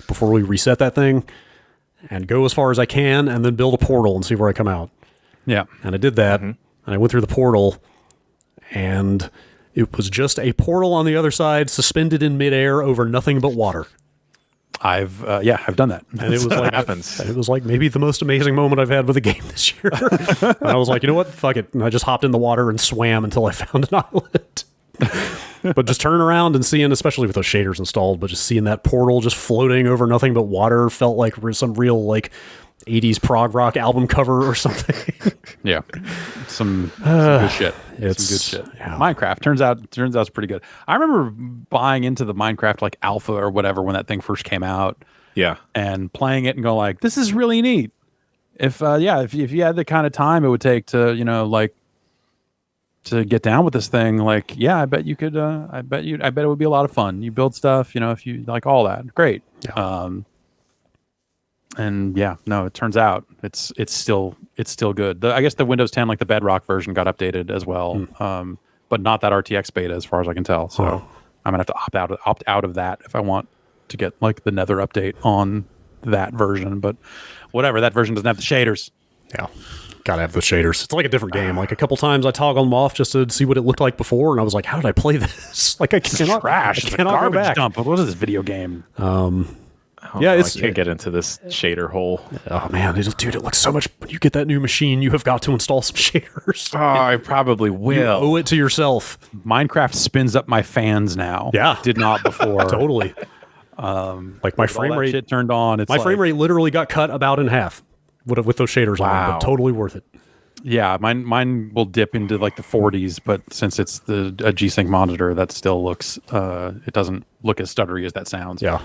before we reset that thing. And go as far as I can, and then build a portal and see where I come out. Yeah. And I did that, and I went through the portal, and it was just a portal on the other side, suspended in midair over nothing but water. I've done that. And it was like it was like maybe the most amazing moment I've had with a game this year. And I was like, you know what? Fuck it. And I just hopped in the water and swam until I found an island. But just turn around and seeing, especially with those shaders installed, but just seeing that portal just floating over nothing but water felt like some real like 80s prog rock album cover or something. Yeah, some good shit. It's some good shit. Yeah. Minecraft turns out it's pretty good. I remember buying into the Minecraft like alpha or whatever when that thing first came out. Yeah, and playing it and go like, this is really neat. If you had the kind of time it would take to to get down with this thing, like, yeah, I bet you could. I bet it would be a lot of fun. You build stuff, if you like all that, great. Yeah. And yeah, no, it turns out it's still good. I guess the Windows 10, like the Bedrock version, got updated as well, but not that RTX beta, as far as I can tell. So I'm gonna have to opt out of that if I want to get like the Nether update on that version. But whatever, that version doesn't have the shaders. Yeah. Gotta have the shaders. It's like a different game. Like a couple times I toggled them off just to see what it looked like before, and I was like, how did I play this? Like I cannot trash. I cannot it's a garbage go back. dump. What is this video game? Yeah, I can't get into this shader hole. Oh man, dude, it looks so much. When you get that new machine, you have got to install some shaders. Oh, I probably will. You owe it to yourself. Minecraft spins up my fans now. Yeah, did not before. Totally. Like my frame rate shit turned on. It's my frame rate literally got cut about in half with those shaders on, but totally worth it. Yeah, mine will dip into like the 40s, but since it's a G-Sync monitor, that still looks. It doesn't look as stuttery as that sounds. Yeah.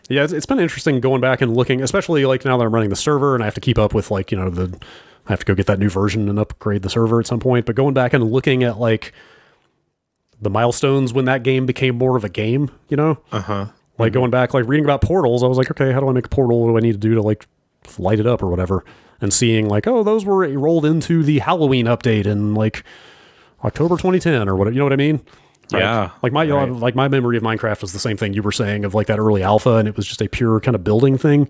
Yeah, it's been interesting going back and looking, especially like now that I'm running the server and I have to keep up with like the I have to go get that new version and upgrade the server at some point. But going back and looking at like the milestones when that game became more of a game, you know, like going back, like reading about portals, I was like, okay, how do I make a portal? What do I need to do to like light it up or whatever? And seeing like, oh, those were rolled into the Halloween update in like October 2010 or whatever. You know what I mean? Yeah. Like my memory of Minecraft was the same thing you were saying of like that early alpha, and it was just a pure kind of building thing.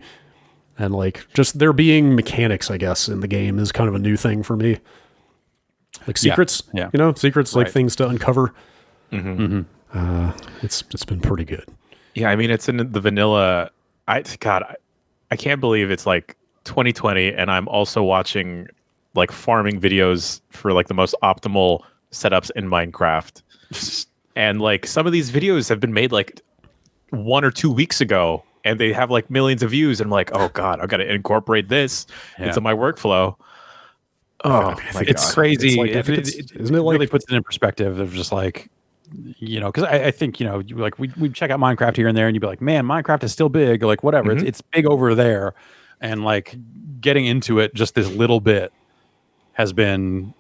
And like just there being mechanics, I guess, in the game is kind of a new thing for me. Like secrets, you know, secrets, like things to uncover. It's been pretty good. Yeah, I mean, it's in the vanilla. I can't believe it's like 2020, and I'm also watching like farming videos for like the most optimal setups in Minecraft. And like some of these videos have been made like 1 or 2 weeks ago, and they have like millions of views. And I'm like, oh God, I've got to incorporate this into my workworkflow. Oh, it's crazy. It's like, isn't it like, really puts it in perspective of just like, you know, because I think, you know, like we check out Minecraft here and there, and you'd be like, man, Minecraft is still big. Or like whatever, it's big over there, and like getting into it just this little bit has been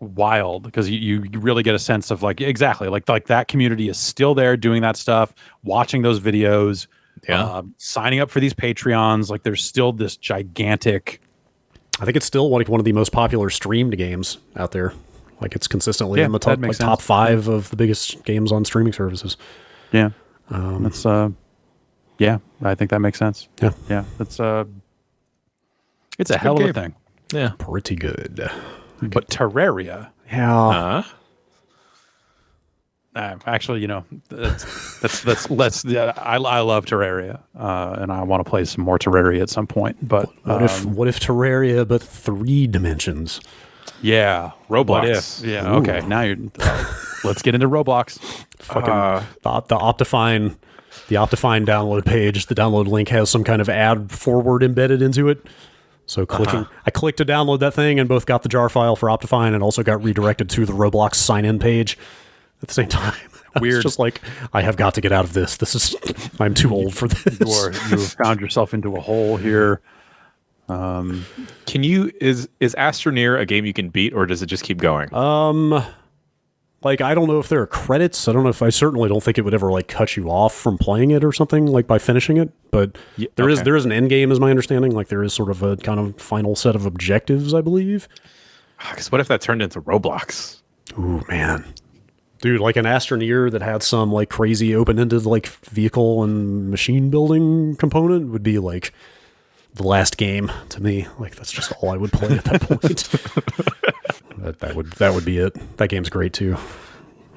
wild, because you really get a sense of like exactly like that community is still there doing that stuff, watching those videos, signing up for these Patreons. Like there's still this gigantic. I think it's still like one of the most popular streamed games out there. Like it's consistently in the top, like, top 5 of the biggest games on streaming services. Yeah, that's yeah, I think that makes sense. Yeah, that's it's a hell of a thing. Yeah, pretty good. But Terraria, actually, you know, let's I love Terraria, and I want to play some more Terraria at some point. But what if Terraria but 3 dimensions? Yeah, Roblox. Yeah, ooh. Okay. Now you're. Let's get into Roblox. Fucking the Optifine download page. The download link has some kind of ad forward embedded into it. So I clicked to download that thing, and both got the jar file for Optifine and also got redirected to the Roblox sign-in page at the same time. Weird. It's just like, I have got to get out of this. I'm too old for this. You found yourself into a hole here. Can you is Astroneer a game you can beat, or does it just keep going? Like, I don't know if there are credits. I certainly don't think it would ever like cut you off from playing it or something, like by finishing it. But there is an end game, is my understanding. Like there is sort of a kind of final set of objectives, I believe. Because what if that turned into Roblox? Ooh, man. Dude, like an Astroneer that had some like crazy open-ended like vehicle and machine building component would be like the last game to me. Like that's just all I would play at that point. That would be it. That game's great too.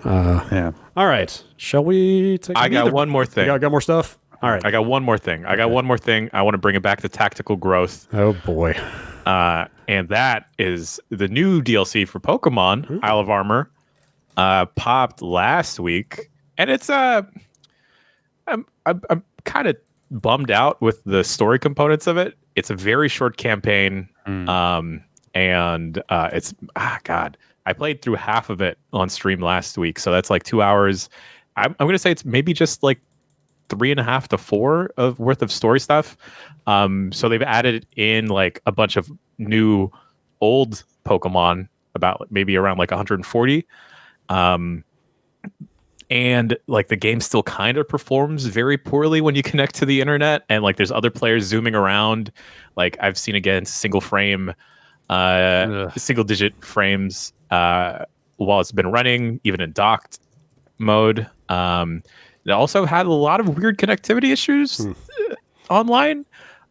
Yeah. All right. Shall we take I got one more thing. You got more stuff? All right. I got one more thing. I want to bring it back to tactical growth. Oh boy. And that is the new DLC for Pokemon Isle of Armor. Popped last week, and it's I'm kind of bummed out with the story components of it. It's a very short campaign. And it's God, I played through half of it on stream last week, so that's like 2 hours. I'm gonna say it's maybe just like 3.5 to 4 of worth of story stuff. So they've added in like a bunch of new old Pokemon, about maybe around like 140. And like the game still kind of performs very poorly when you connect to the internet, and like there's other players zooming around. Like I've seen again single digit frames while it's been running, even in docked mode. It also had a lot of weird connectivity issues online.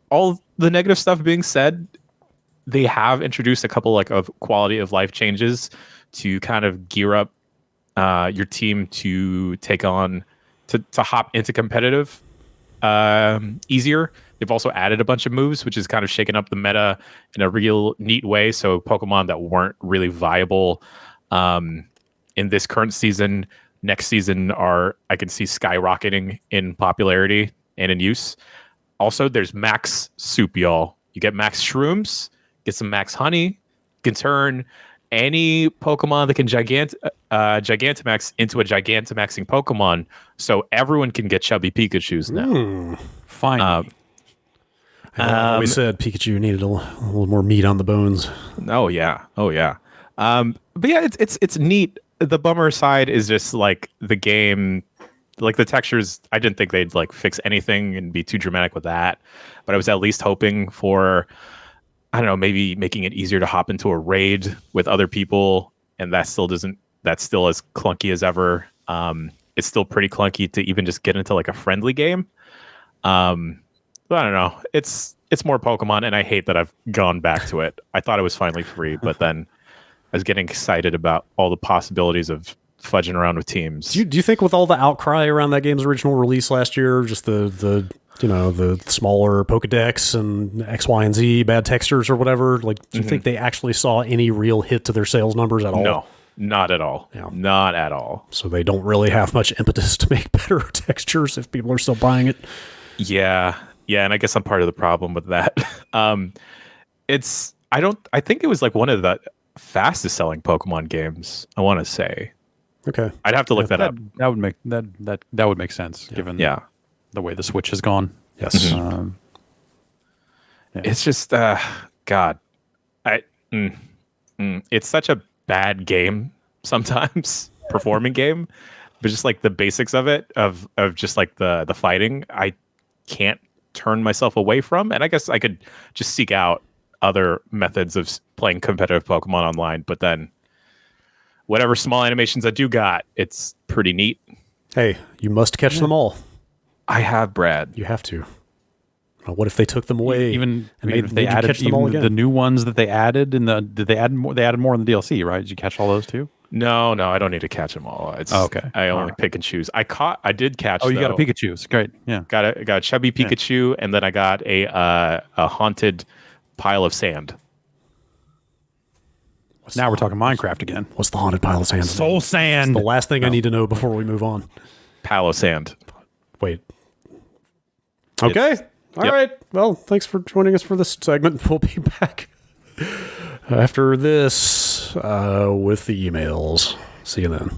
All the negative stuff being said, they have introduced a couple like of quality of life changes to kind of gear up your team to take on to hop into competitive easier. They've also added a bunch of moves, which has kind of shaken up the meta in a real neat way. So Pokemon that weren't really viable in this current season, next season I can see skyrocketing in popularity and in use. Also, there's max soup, y'all. You get max shrooms, get some max honey. You can turn any Pokemon that can Gigantamax into a Gigantamaxing Pokemon, so everyone can get chubby Pikachus now. Fine. I always said Pikachu needed a little more meat on the bones. Oh yeah. But yeah, it's neat. The bummer side is just like the game, like the textures. I didn't think they'd like fix anything and be too dramatic with that, but I was at least hoping for, I don't know, maybe making it easier to hop into a raid with other people, and that still doesn't. That's still as clunky as ever. It's still pretty clunky to even just get into like a friendly game. But I don't know. It's more Pokemon, and I hate that I've gone back to it. I thought it was finally free, but then I was getting excited about all the possibilities of fudging around with teams. Do you think with all the outcry around that game's original release last year, just the smaller Pokedex and X, Y, and Z bad textures or whatever, like do you think they actually saw any real hit to their sales numbers at all? No, not at all. Yeah. Not at all. So they don't really have much impetus to make better textures if people are still buying it. Yeah, and I guess I'm part of the problem with that. I think it was like one of the fastest selling Pokemon games, I want to say. Okay. I'd have to look that up. That would make sense given the way the Switch has gone. Yes. It's just God. It's such a bad game sometimes, performing game, but just like the basics of it, of just like the fighting, I can't turn myself away from. And I guess I could just seek out other methods of playing competitive Pokemon online, but then whatever small animations I do got, it's pretty neat. Hey, you must catch them all. I have, Brad. You have to. Well, what if they took them away? If they added catch them all again? The new ones that they added did they add more? They added more in the DLC, right? Did you catch all those too? No, I don't need to catch them all. Okay. I only pick and choose. I did catch. Oh, you got a Pikachu. It's great. Yeah. Got a chubby Pikachu, and then I got a haunted pile of sand. Now we're talking Minecraft again. What's the haunted pile of sand? Soul Sand. It's the last thing I need to know before we move on. Pile of sand. Wait. Okay. All right. Well, thanks for joining us for this segment. We'll be back after this with the emails. See you then.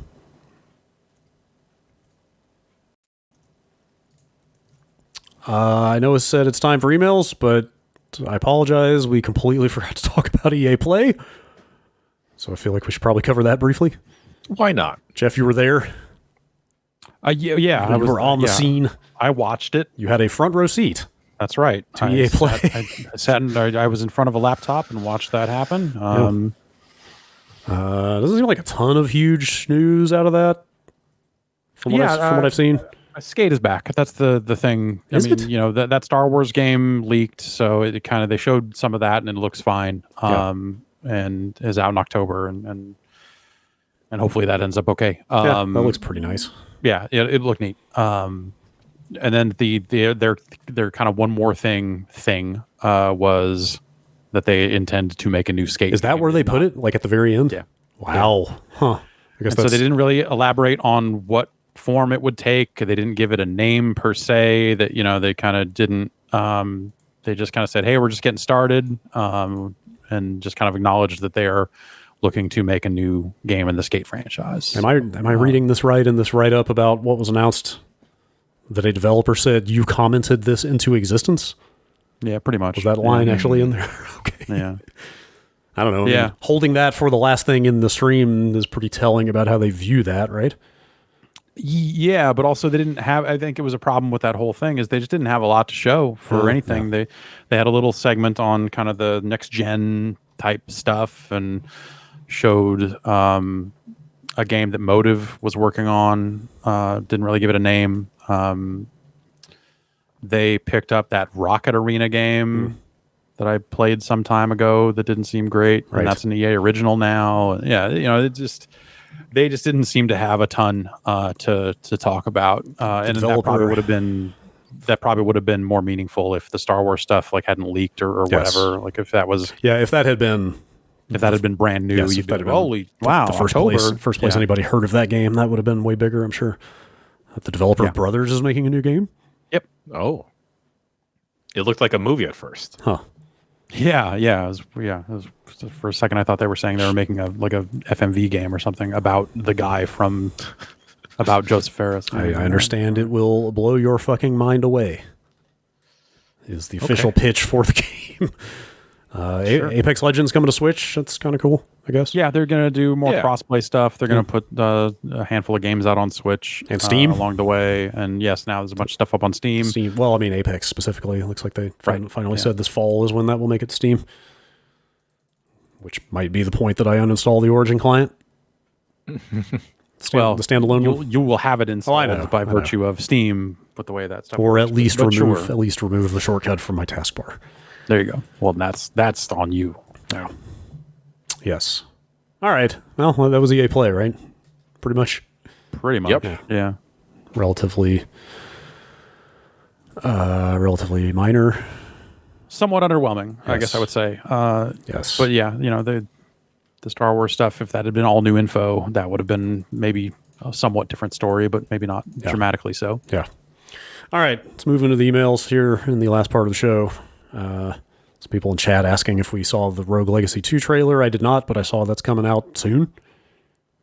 I know it said it's time for emails, but I apologize. We completely forgot to talk about EA Play. So I feel like we should probably cover that briefly. Why not? Jeff, you were there. Yeah. You were on the scene. I watched it. You had a front row seat. That's right. To EA Play. I was in front of a laptop and watched that happen. Doesn't seem like a ton of huge news out of that. From what I've seen. Skate is back. That's the thing. Is it? That Star Wars game leaked, so it kind of they showed some of that and it looks fine. And is out in October and hopefully that ends up okay. That looks pretty nice. Yeah, it looked neat. And then their kind of one more thing was that they intend to make a new Skate. Is that where they put it? Like at the very end? Yeah. Wow. Yeah. Huh. I guess so they didn't really elaborate on what form it would take. They didn't give it a name per se. That they kind of didn't. They just kind of said, "Hey, we're just getting started," and just kind of acknowledged that they are looking to make a new game in the Skate franchise. Am I reading this right in this write-up about what was announced? That a developer said you commented this into existence? Yeah, pretty much. Was that line actually in there? Okay. Yeah. I don't know. I mean, holding that for the last thing in the stream is pretty telling about how they view that, right? Yeah, but also they didn't have. I think it was a problem with that whole thing is they just didn't have a lot to show for anything. Yeah. They had a little segment on kind of the next gen type stuff and showed a game that Motive was working on. Didn't really give it a name. They picked up that Rocket Arena game that I played some time ago that didn't seem great, and that's an EA original now. Yeah, they just didn't seem to have a ton to talk about, and that probably would have been more meaningful if the Star Wars stuff hadn't leaked or whatever. Like if that was if that had been brand new, you'd be holy wow, the first place anybody heard of that game, that would have been way bigger, I'm sure. The developer of Brothers is making a new game. Yep. Oh, it looked like a movie at first. Huh. Yeah. It was, for a second, I thought they were saying they were making a FMV game or something about the guy about Joseph Ferris. I understand it will blow your fucking mind away. is the official pitch for the game. Apex Legends coming to Switch. That's kind of cool, I guess. Yeah, they're going to do more crossplay stuff. They're going to put a handful of games out on Switch and Steam along the way. And yes, now there's a bunch of stuff up on Steam. Well, I mean, Apex specifically. It looks like they finally said this fall is when that will make it to Steam, which might be the point that I uninstall the Origin client. The standalone one. You will have it installed by virtue of Steam, with the way that stuff or works. at least remove the shortcut from my taskbar. There you go. Well, that's on you. Yeah. Yes. All right. Well, that was EA Play, right? Pretty much. Pretty much. Yep. Yeah. Relatively minor. Somewhat underwhelming, I Yes. guess I would say. Yes. But yeah, the Star Wars stuff, if that had been all new info, that would have been maybe a somewhat different story, but maybe not dramatically so. Yeah. All right. Let's move into the emails here in the last part of the show. Some people in chat asking if we saw the Rogue Legacy 2 trailer. I did not, but I saw that's coming out soon.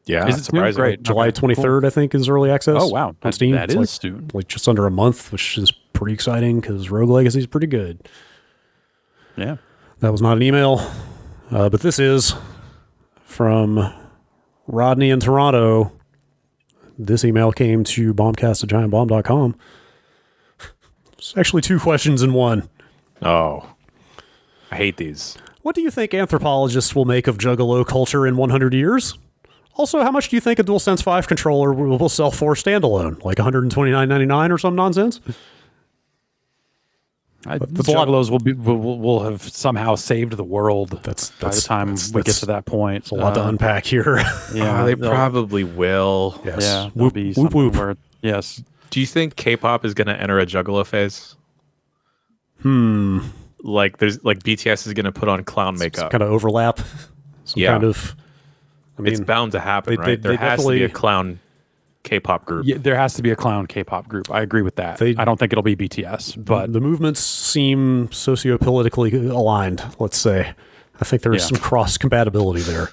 Yeah, Is it soon? Great. July 23rd, I think, is early access. Oh, wow. On Steam. That It's is soon. Like just under a month, which is pretty exciting because Rogue Legacy is pretty good. Yeah. That was not an email, but this is from Rodney in Toronto. This email came to bombcast@giantbomb.com. It's actually 2 questions in one. Oh, I hate these. What do you think anthropologists will make of Juggalo culture in 100 years? Also, how much do you think a DualSense 5 controller will sell for standalone? Like $129.99 or some nonsense? Juggalos will have somehow saved the world by the time we get to that point. It's a lot to unpack here. Yeah, They probably will. Yes. Yeah, there'll be something where, yes. Do you think K-pop is going to enter a Juggalo phase? Like BTS is going to put on clown makeup. Kind of overlap. Some kind of. I mean, it's bound to happen, right? There has to be a clown K-pop group. Yeah, there has to be a clown K-pop group. I agree with that. I don't think it'll be BTS, but the movements seem sociopolitically aligned, let's say. I think there is some cross-compatibility there.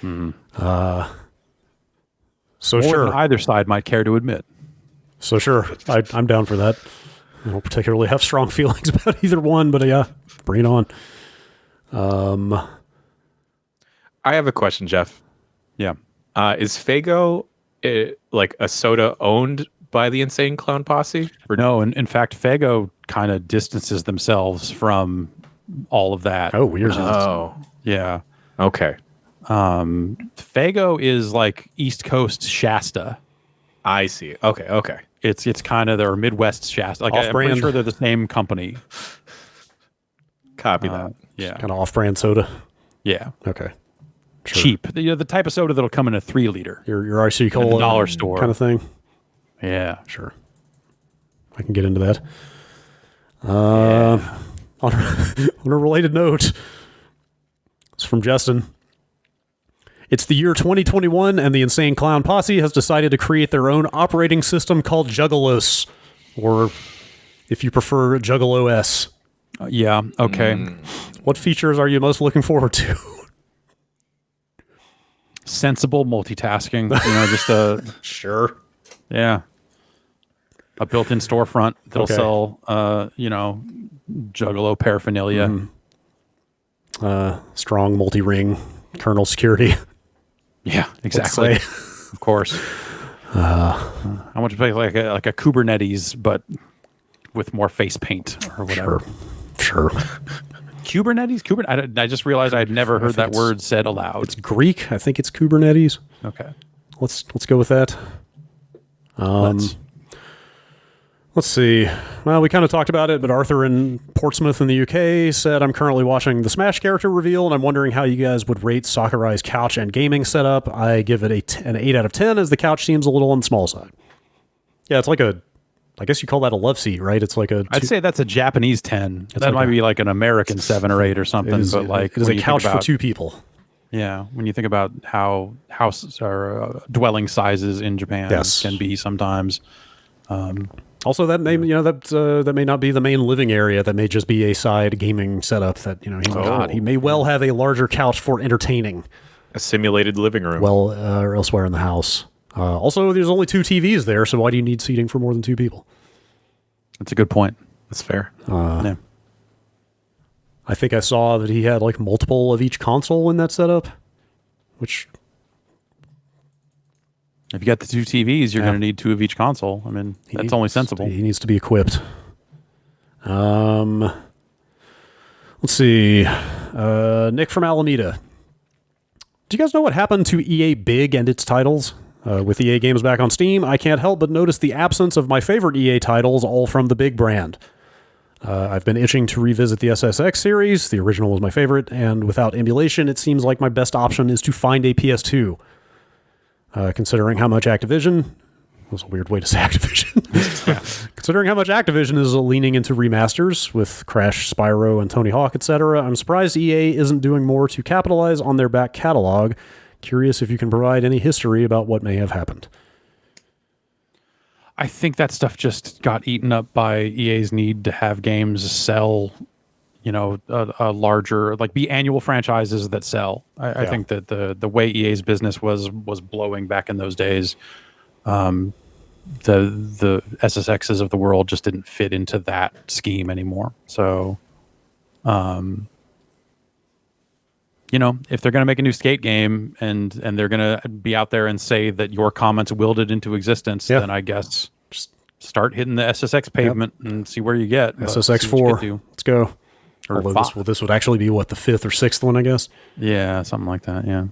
So more sure. than either side might care to admit. So sure, I'm down for that. I don't particularly have strong feelings about either one, but yeah, bring it on. I have a question, Jeff. Yeah. Is Faygo like a soda owned by the Insane Clown Posse? Or no, in fact, Faygo kind of distances themselves from all of that. Oh, weird. Oh, yeah. Okay. Faygo is like East Coast Shasta. I see. Okay. It's kind of their Midwest Shasta. Like I'm pretty sure they're the same company. Copy that. Yeah. Kind of off-brand soda. Yeah. Okay. Sure. Cheap. The type of soda that'll come in a 3-liter. Your RC Cola dollar store kind of thing. Yeah. Sure. I can get into that. On a related note, it's from Justin. It's the year 2021, and the Insane Clown Posse has decided to create their own operating system called Juggalos, or if you prefer, Juggalo S. Yeah. Okay. What features are you most looking forward to? Sensible multitasking. Just a Sure. yeah. A built-in storefront that'll sell, Juggalo paraphernalia. Strong multi-ring kernel security. Yeah, exactly. Of course. I want to play like a Kubernetes, but with more face paint or whatever. Sure. Kubernetes? I just realized I'd never heard that word said aloud. It's Greek. I think it's Kubernetes. Okay. Let's go with that. Let's see. Well, we kind of talked about it, but Arthur in Portsmouth in the UK said, I'm currently watching the Smash character reveal, and I'm wondering how you guys would rate Sakurai's couch and gaming setup. I give it an 8 out of 10, as the couch seems a little on the small side. Yeah, it's like I guess you call that a love seat, right? It's like I'd say that's a Japanese 10. That might be like an American 7 or 8 or something. It is a couch for 2 people. Yeah, when you think about how houses or dwelling sizes in Japan can be sometimes. Also, that may that may not be the main living area. That may just be a side gaming setup. That he may well have a larger couch for entertaining. A simulated living room. Well, or elsewhere in the house. Also, there's only 2 TVs there, so why do you need seating for more than 2 people? That's a good point. That's fair. Yeah. I think I saw that he had like multiple of each console in that setup, which if you got the 2 TVs, you're going to need 2 of each console. I mean, that's only sensible. He needs to be equipped. Let's see. Nick from Alameda. Do you guys know what happened to EA Big and its titles? With EA games back on Steam, I can't help but notice the absence of my favorite EA titles, all from the big brand. I've been itching to revisit the SSX series. The original was my favorite, and without emulation, it seems like my best option is to find a PS2. Considering how much Activision... That was a weird way to say Activision. Considering how much Activision is leaning into remasters with Crash, Spyro, and Tony Hawk, etc., I'm surprised EA isn't doing more to capitalize on their back catalog. Curious if you can provide any history about what may have happened. I think that stuff just got eaten up by EA's need to have games sell, a larger, like be annual franchises that sell. I think that the way EA's business was blowing back in those days, the SSXs of the world just didn't fit into that scheme anymore. So, if they're going to make a new skate game and they're going to be out there and say that your comments willed it into existence, then I guess just start hitting the SSX pavement and see where you get. SSX 4. Let's go. Or this would actually be, what, the 5th or 6th one, I guess? Yeah, something like that, yeah.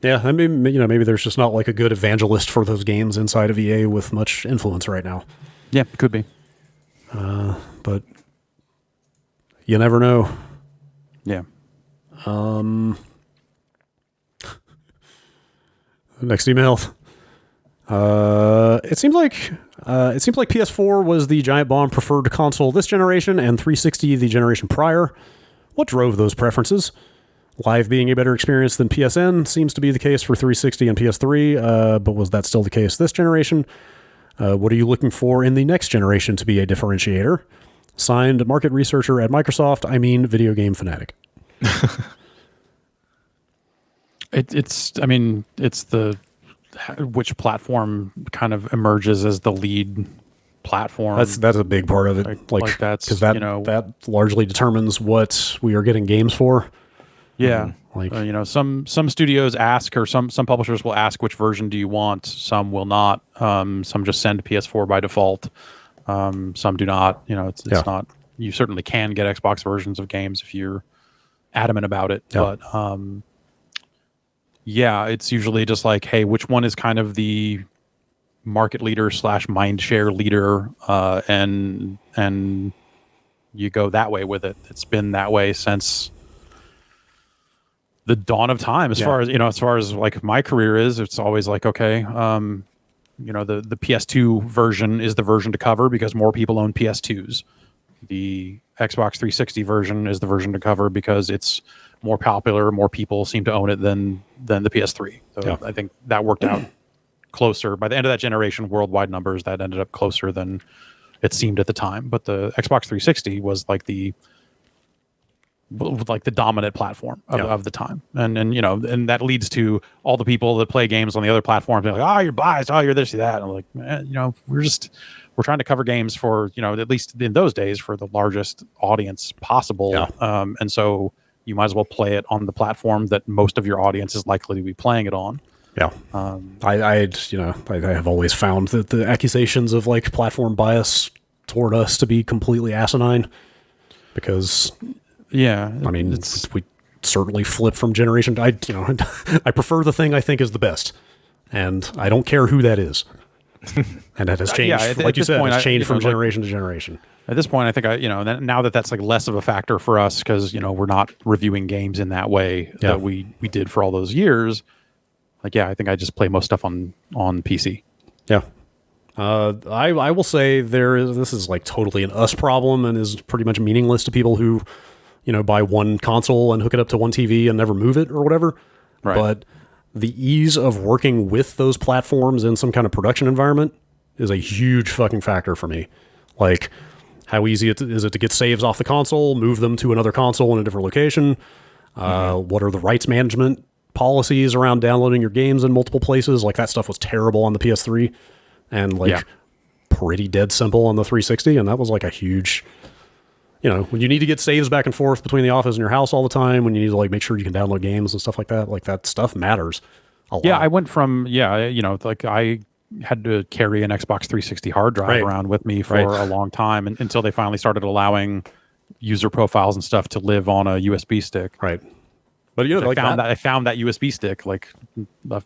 Yeah, I mean, maybe there's just not like a good evangelist for those games inside of EA with much influence right now. Yeah, could be. But you never know. Yeah. Next email. It seems like PS4 was the Giant Bomb preferred console this generation and 360 the generation prior. What drove those preferences? Live being a better experience than PSN seems to be the case for 360 and PS3, but was that still the case this generation? What are you looking for in the next generation to be a differentiator? Signed, market researcher at Microsoft, Video Game Fanatic. It's the which platform kind of emerges as the lead platform. That's a big part of it. Like that's because that largely determines what we are getting games for. Yeah, some studios ask, or some publishers will ask, which version do you want? Some will not. Some just send PS4 by default. Some do not. It's not. You certainly can get Xbox versions of games if you're adamant about it. Yeah. But it's usually just like, hey, which one is kind of the market leader / mind share leader, and you go that way with it. It's been that way since the dawn of time. As far as like my career is, it's always like, okay, the PS2 version is the version to cover because more people own PS2s. The Xbox 360 version is the version to cover because it's more popular, more people seem to own it than the PS3. So I think that worked out closer. By the end of that generation, worldwide numbers, that ended up closer than it seemed at the time. But the Xbox 360 was like the dominant platform of the time. And that leads to all the people that play games on the other platforms being like, oh, you're biased, oh, you're this, you're that. And I'm like, man, we're trying to cover games for, at least in those days, for the largest audience possible. Yeah. And so you might as well play it on the platform that most of your audience is likely to be playing it on. Yeah. I have always found that the accusations of like platform bias toward us to be completely asinine because we certainly flip from generation to, I prefer the thing I think is the best, and I don't care who that is. And that has changed, like you said, it's changed from generation to generation. At this point, I think now that's like less of a factor for us because we're not reviewing games in that way that we did for all those years. Like, I think I just play most stuff on PC. Yeah. I will say this is like totally an us problem and is pretty much meaningless to people who, buy one console and hook it up to one TV and never move it or whatever. Right. But the ease of working with those platforms in some kind of production environment is a huge fucking factor for me. Like, how easy is it to get saves off the console, move them to another console in a different location? What are the rights management policies around downloading your games in multiple places? Like, that stuff was terrible on the PS3 and pretty dead simple on the 360. And that was like a huge you know, when you need to get saves back and forth between the office and your house all the time, when you need to like make sure you can download games and stuff like that stuff matters a lot. Yeah, I went from you know, like I had to carry an Xbox 360 hard drive around with me for a long time until they finally started allowing user profiles and stuff to live on a USB stick. Right. But you know, I found that USB stick like a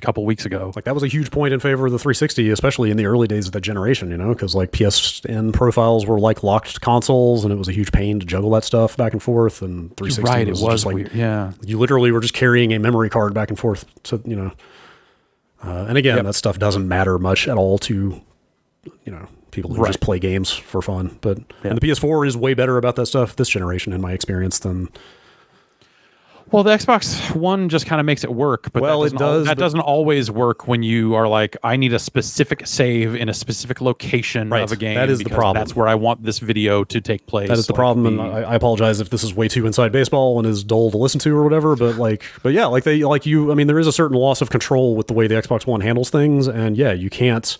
couple weeks ago. Like that was a huge point in favor of the 360, especially in the early days of that generation, you know, because like PSN profiles were like locked consoles, and it was a huge pain to juggle that stuff back and forth. And 360 right, was it was just like, weird. Yeah, you literally were just carrying a memory card back and forth to, you know, and again, that stuff doesn't matter much at all to, you know, people who just play games for fun. But and the PS4 is way better about that stuff this generation, in my experience, than. Well, the Xbox One just kind of makes it work, but that doesn't always work when you are like, I need a specific save in a specific location of a game. That is the problem. That's where I want this video to take place. That is the problem, and I apologize if this is way too inside baseball and is dull to listen to or whatever. But yeah, I mean, there is a certain loss of control with the way the Xbox One handles things, and yeah, you can't.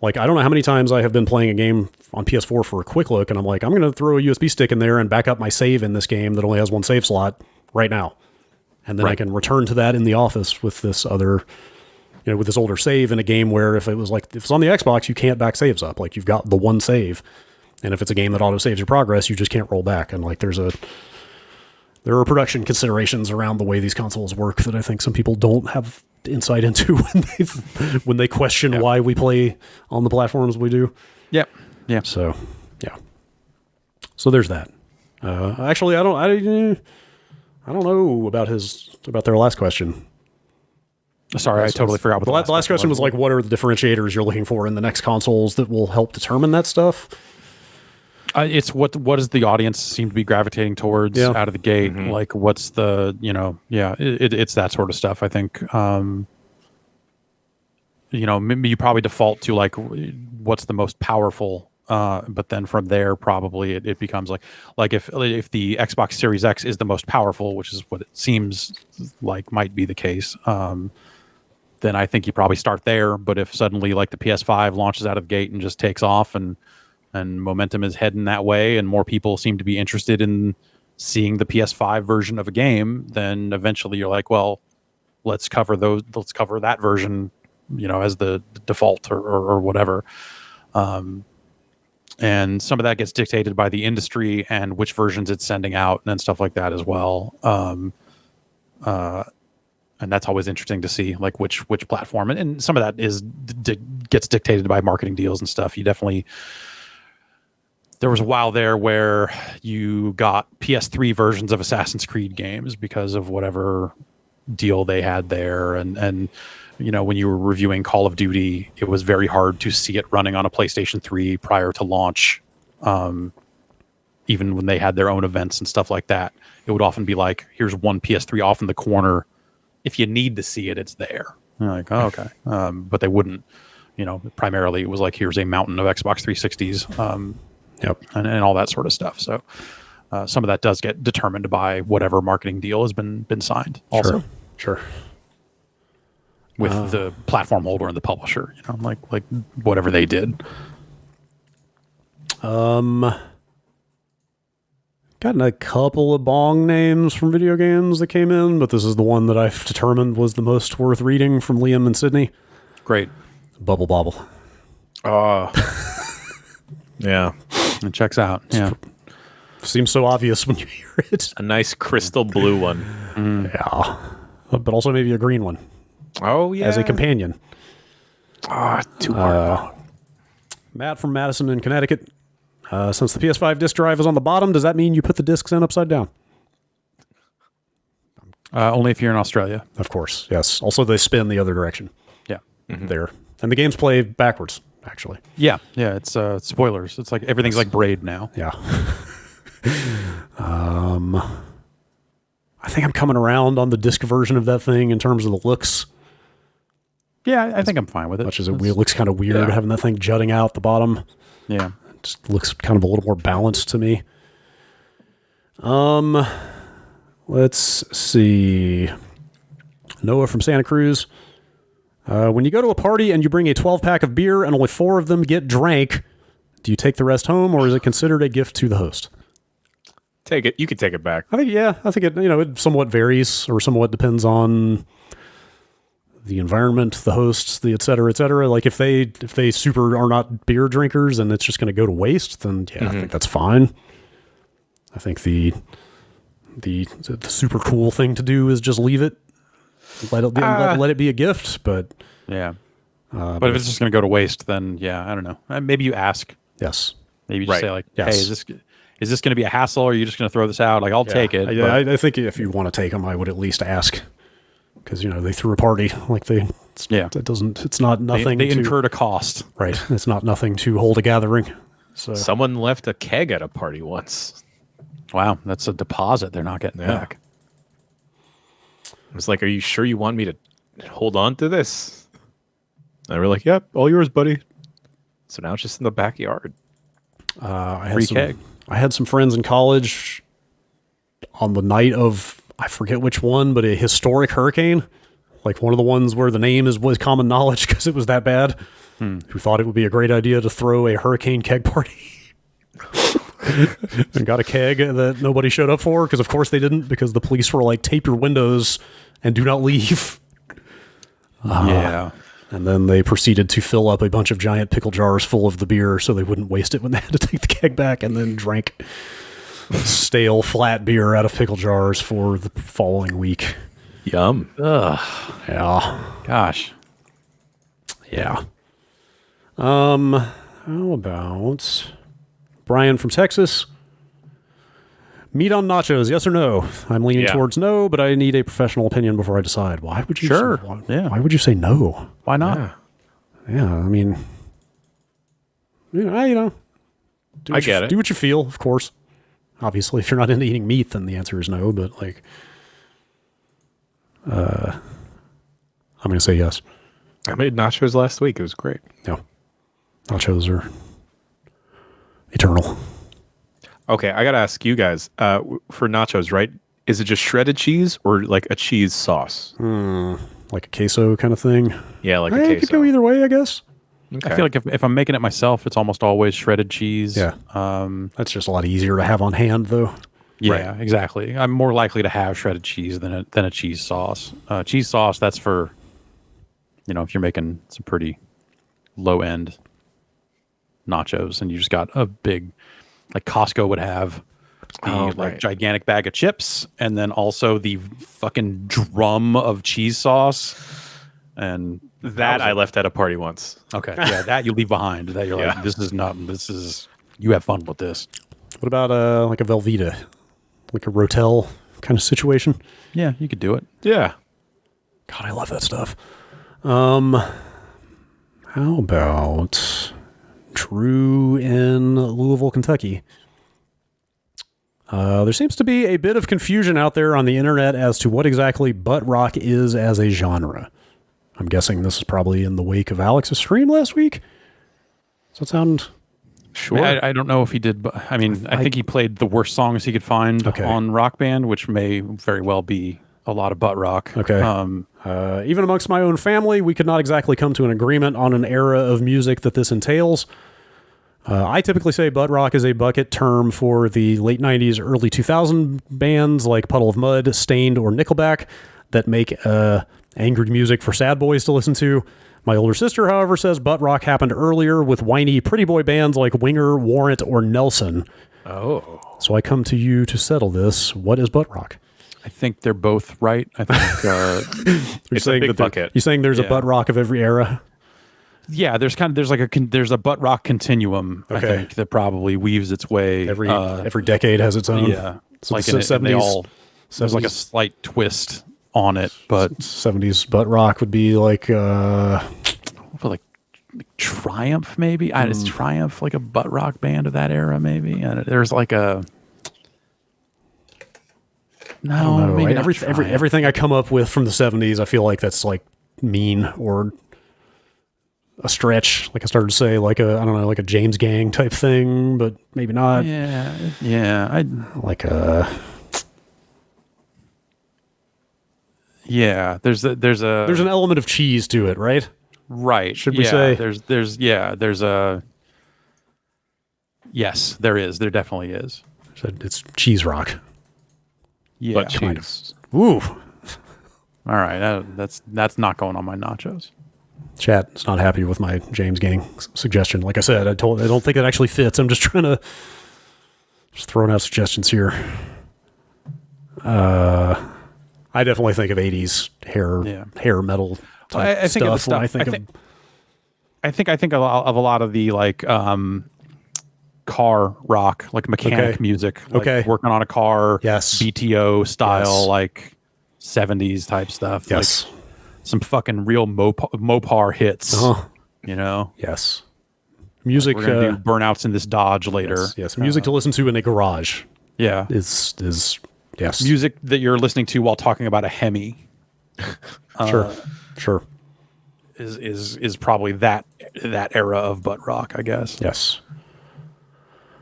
Like, I don't know how many times I have been playing a game on PS4 for a quick look, and I'm like, I'm going to throw a USB stick in there and back up my save in this game that only has one save slot right now. And then I can return to that in the office with this other, you know, with this older save in a game where if it's on the Xbox, you can't back saves up. Like, you've got the one save. And if it's a game that auto saves your progress, you just can't roll back. And like, there are production considerations around the way these consoles work that I think some people don't have insight into when they question why we play on the platforms we do. Yep. Yeah. So, yeah. So there's that. Actually, I don't know about their last question. Sorry, I totally forgot what the last question was. Like, what are the differentiators you're looking for in the next consoles that will help determine that stuff? It's what does the audience seem to be gravitating towards out of the gate? Mm-hmm. Like, what's the, you know, it's that sort of stuff. I think, you know, maybe you probably default to like, what's the most powerful. But then from there, probably it becomes like if the Xbox Series X is the most powerful, which is what it seems like might be the case, then I think you probably start there. But if suddenly like the PS5 launches out of the gate and just takes off and momentum is heading that way, and more people seem to be interested in seeing the PS5 version of a game, then eventually you're like, well, let's cover that version, you know, as the default or whatever. And some of that gets dictated by the industry and which versions it's sending out and stuff like that as well. And that's always interesting to see, like which platform. And some of that gets dictated by marketing deals and stuff. There was a while there where you got PS3 versions of Assassin's Creed games because of whatever deal they had there. And you know, when you were reviewing Call of Duty, it was very hard to see it running on a PlayStation 3 prior to launch. Even when they had their own events and stuff like that, it would often be like, here's one PS3 off in the corner. If you need to see it, it's there. And you're like, oh, okay. But they wouldn't, you know, primarily it was like, here's a mountain of Xbox 360s and all that sort of stuff. So some of that does get determined by whatever marketing deal has been signed also. Sure. With the platform holder and the publisher, you know, like whatever they did. Gotten a couple of bong names from video games that came in, but this is the one that I've determined was the most worth reading from Liam and Sydney. Great. Bubble Bobble. Yeah. It checks out. Yeah. Seems so obvious when you hear it. A nice crystal blue one. Yeah. But also maybe a green one. Oh, yeah. As a companion. Too hard. Matt from Madison in Connecticut. Since the PS5 disc drive is on the bottom, does that mean you put the discs in upside down? Only if you're in Australia. Of course, yes. Also, they spin the other direction. Yeah. There. And the games play backwards, actually. Yeah. It's spoilers. It's like everything's like Braid now. Yeah. I think I'm coming around on the disc version of that thing in terms of the looks. Yeah, I think I'm fine with it. Much as it looks kind of weird having that thing jutting out the bottom. Yeah. It just looks kind of a little more balanced to me. Let's see. Noah from Santa Cruz. When you go to a party and you bring a 12-pack of beer and only 4 of them get drank, Do you take the rest home, or is it considered a gift to the host? Take it. You could take it back. I think it, it somewhat varies or somewhat depends on the environment, the hosts, the et cetera, et cetera. Like if they super are not beer drinkers and it's just going to go to waste, then I think that's fine. I think the super cool thing to do is just leave it, let it be a gift. But yeah, but if it's just going to go to waste, then I don't know. Maybe you ask. Yes. Maybe you just say like, yes. Hey, is this going to be a hassle, or are you just going to throw this out? Like, I'll take it. Yeah, I think if you want to take them, I would at least ask. Because they threw a party, like it's not nothing. They incurred a cost, right? It's not nothing to hold a gathering. So someone left a keg at a party once. Wow, that's a deposit they're not getting back. I was like, "Are you sure you want me to hold on to this?" And they were like, "Yep, all yours, buddy." So now it's just in the backyard. Free keg. I had some friends in college on the night of, I forget which one, but a historic hurricane, like one of the ones where the name was common knowledge because it was that bad, who thought it would be a great idea to throw a hurricane keg party. And got a keg that nobody showed up for because of course they didn't, because the police were like, tape your windows and do not leave. And then they proceeded to fill up a bunch of giant pickle jars full of the beer so they wouldn't waste it when they had to take the keg back, and then drank stale flat beer out of pickle jars for the following week. Yum. Ugh. Yeah. Gosh. Yeah. How about Brian from Texas? Meat on nachos, yes or no? I'm leaning towards no, but I need a professional opinion before I decide. Why would you Sure. Why would you say no? Why not? Yeah, I mean, I get it. Do what you feel, of course. Obviously, if you're not into eating meat, then the answer is no, but like, I'm going to say yes. I made nachos last week. It was great. Yeah. Nachos are eternal. Okay, I got to ask you guys, for nachos, right? Is it just shredded cheese or like a cheese sauce? Like a queso kind of thing. Yeah, like a It queso. could go either way, I guess. Okay. I feel like if I'm making it myself, it's almost always shredded cheese. Yeah. That's just a lot easier to have on hand, though. Yeah, exactly. I'm more likely to have shredded cheese than a cheese sauce. Cheese sauce, that's for, if you're making some pretty low end nachos and you just got a big, like Costco would have the gigantic bag of chips and then also the fucking drum of cheese sauce. And that I left at a party once. Okay. Yeah, that you leave behind. That you're like, you have fun with this. What about like a Velveeta? Like a Rotel kind of situation? Yeah, you could do it. Yeah. God, I love that stuff. How about Drew in Louisville, Kentucky? There seems to be a bit of confusion out there on the internet as to what exactly butt rock is as a genre. I'm guessing this is probably in the wake of Alex's stream last week. Does that sound... Sure. I don't know if he did, but I think he played the worst songs he could find on Rock Band, which may very well be a lot of butt rock. Okay. Even amongst my own family, we could not exactly come to an agreement on an era of music that this entails. I typically say butt rock is a bucket term for the late 90s, early 2000 bands like Puddle of Mud, Stained, or Nickelback that make angry music for sad boys to listen to. My older sister, however, says butt rock happened earlier with whiny pretty boy bands like Winger, Warrant, or Nelson. Oh. So I come to you to settle this. What is butt rock? I think they're both right. I think It's a big bucket. You're saying there's a butt rock of every era? Yeah, there's a butt rock continuum. I think that probably weaves its way. Every decade has its own. Yeah, so like the 70s. There's like a slight twist on it, but 70s butt rock would be like like Triumph maybe. Is Triumph like a butt rock band of that era maybe? And there's like a maybe not everything I come up with from the 70s, I feel like that's like mean or a stretch. Like I started to say like a James Gang type thing, but maybe not. Yeah. There's an element of cheese to it, right? Right. Should we say there's a Yes, there is. There definitely is. So it's cheese rock. Yeah. But cheese. Ooh. All right. That's not going on my nachos. Chat is not happy with my James Gang suggestion. Like I said, I don't think it actually fits. I'm just trying to throwing out suggestions here. I definitely think of 80s hair metal type I think of the stuff when I stuff. think of. I think of a lot of the like car rock, like mechanic music. Like working on a car. Yes. BTO style, Yes. like 70s type stuff. Yes. Like some fucking real Mopar hits. Uh-huh. You know? Yes. Music. We're gonna do burnouts in this Dodge later. Yes. Music to listen to in a garage. Yeah. Is yes. Music that you're listening to while talking about a Hemi. Sure. Is probably that era of butt rock, I guess. Yes.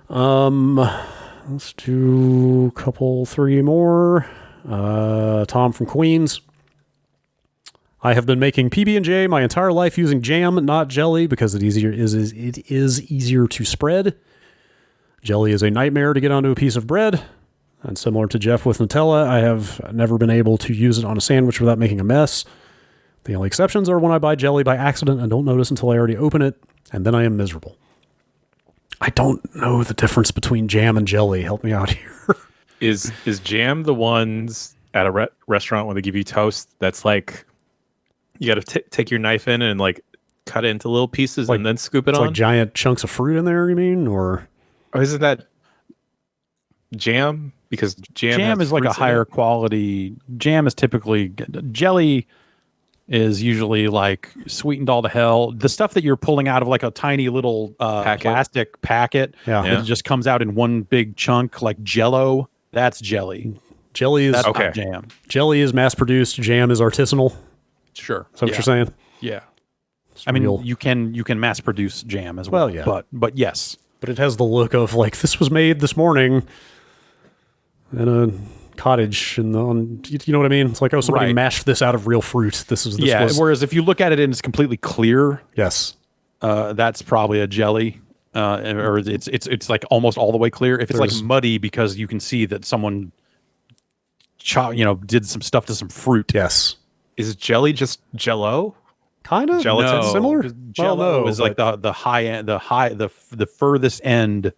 Let's do a couple, three more. Tom from Queens. I have been making PB&J my entire life using jam, not jelly, because it is easier to spread. Jelly is a nightmare to get onto a piece of bread. And similar to Jeff with Nutella, I have never been able to use it on a sandwich without making a mess. The only exceptions are when I buy jelly by accident and don't notice until I already open it, and then I am miserable. I don't know the difference between jam and jelly. Help me out here. Is jam the ones at a restaurant when they give you toast that's like you got to take your knife in and like cut it into little pieces and then scoop it it's on? like giant chunks of fruit in there, you mean? Or isn't that jam? Because jam is like a higher quality. Jam is typically jelly is usually like sweetened all to hell. The stuff that you're pulling out of like a tiny little plastic packet that just comes out in one big chunk like Jello, that's jelly. Jelly is that's not jam. Jelly is mass produced. Jam is artisanal. Sure. Is that what you're saying? Yeah. I mean, you can mass produce jam as well. Yeah. But yes. But it has the look of like this was made this morning in a cottage you know what I mean? It's like, oh, somebody mashed this out of real fruit. This was whereas if you look at it and it's completely clear, yes, that's probably a jelly. Or it's like almost all the way clear. If it's like muddy because you can see that someone did some stuff to some fruit. Yes. Is jelly just Jello? Kind of gelatin similar. Jello is like the high end, the furthest end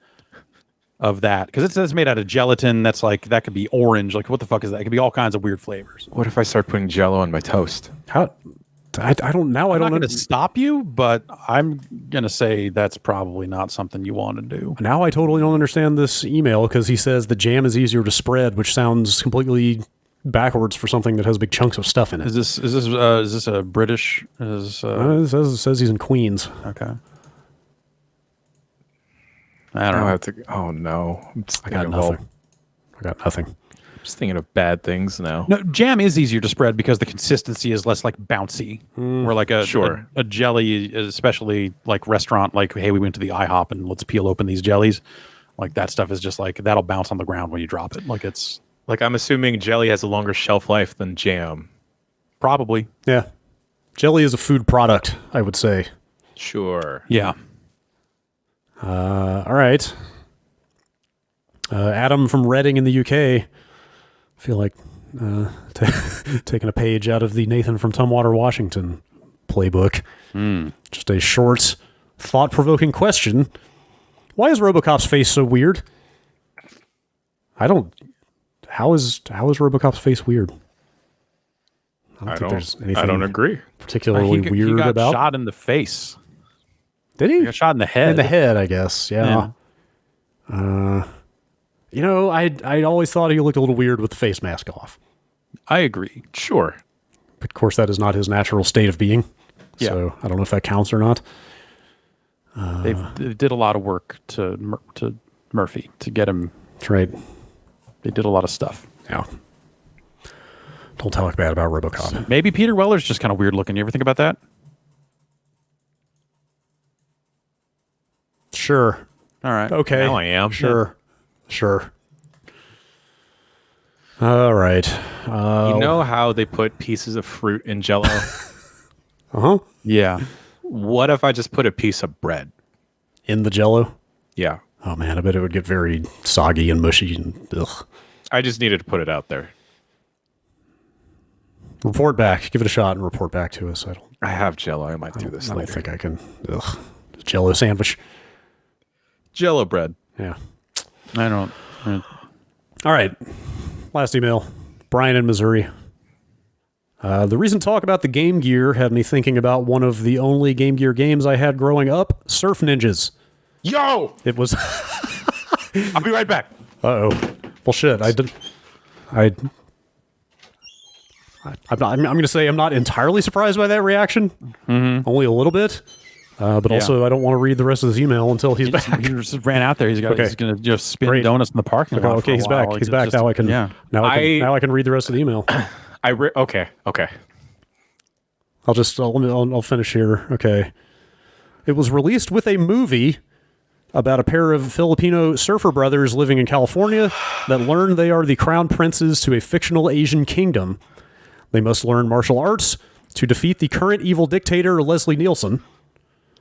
of that, because it says made out of gelatin. That's like, that could be orange. Like, what the fuck is that? It could be all kinds of weird flavors. What if I start putting Jello on my toast? How? I don't know. I'm not going to stop you, but I'm going to say that's probably not something you want to do. Now I totally don't understand this email because he says the jam is easier to spread, which sounds completely backwards for something that has big chunks of stuff in it. Is this a British? It says he's in Queens. Okay. I don't know. Oh no! I got nothing. I'm just thinking of bad things now. No, jam is easier to spread because the consistency is less like bouncy. Or like a jelly, especially like restaurant, like, hey, we went to the IHOP and let's peel open these jellies. Like that stuff is just like, that'll bounce on the ground when you drop it. Like it's like, I'm assuming jelly has a longer shelf life than jam. Probably. Yeah. Jelly is a food product, I would say. Sure. Yeah. All right. Adam from Reading in the UK. I feel like taking a page out of the Nathan from Tumwater, Washington playbook. Just a short, thought-provoking question. Why is RoboCop's face so weird? How is RoboCop's face weird? I don't think there's anything I don't agree. particularly weird he got about. Shot in the face. Did he? He got shot in the head. In the head, I guess. Yeah. I always thought he looked a little weird with the face mask off. I agree. Sure. But of course, that is not his natural state of being. Yeah. So I don't know if that counts or not. They did a lot of work to Murphy to get him. That's right. They did a lot of stuff. Yeah. Don't talk bad about RoboCop. Maybe Peter Weller's just kind of weird looking. You ever think about that? Sure. All right. Okay. Now I am. Sure. All right. You know how they put pieces of fruit in Jello? Yeah. What if I just put a piece of bread In the Jello? Yeah. Oh man, I bet it would get very soggy and mushy and ugh. I just needed to put it out there. Report back. Give it a shot and report back to us. I have Jello. I might do this I later. don't think I can. Ugh. Jello sandwich. Jello bread. Yeah. I don't. All right. Last email. Brian in Missouri. The recent talk about the Game Gear had me thinking about one of the only Game Gear games I had growing up, Surf Ninjas. Yo! It was... I'll be right back. Uh-oh. Well, shit. I'm going to say I'm not entirely surprised by that reaction. Mm-hmm. Only a little bit. But also, I don't want to read the rest of this email until he's back. He just ran out there. He's going to just spin Great. donuts in the parking lot. Okay, he's back. He's back. Now I can. Yeah. Now I can read the rest of the email. Okay. I'll finish here. Okay. It was released with a movie about a pair of Filipino surfer brothers living in California that learn they are the crown princes to a fictional Asian kingdom. They must learn martial arts to defeat the current evil dictator, Leslie Nielsen.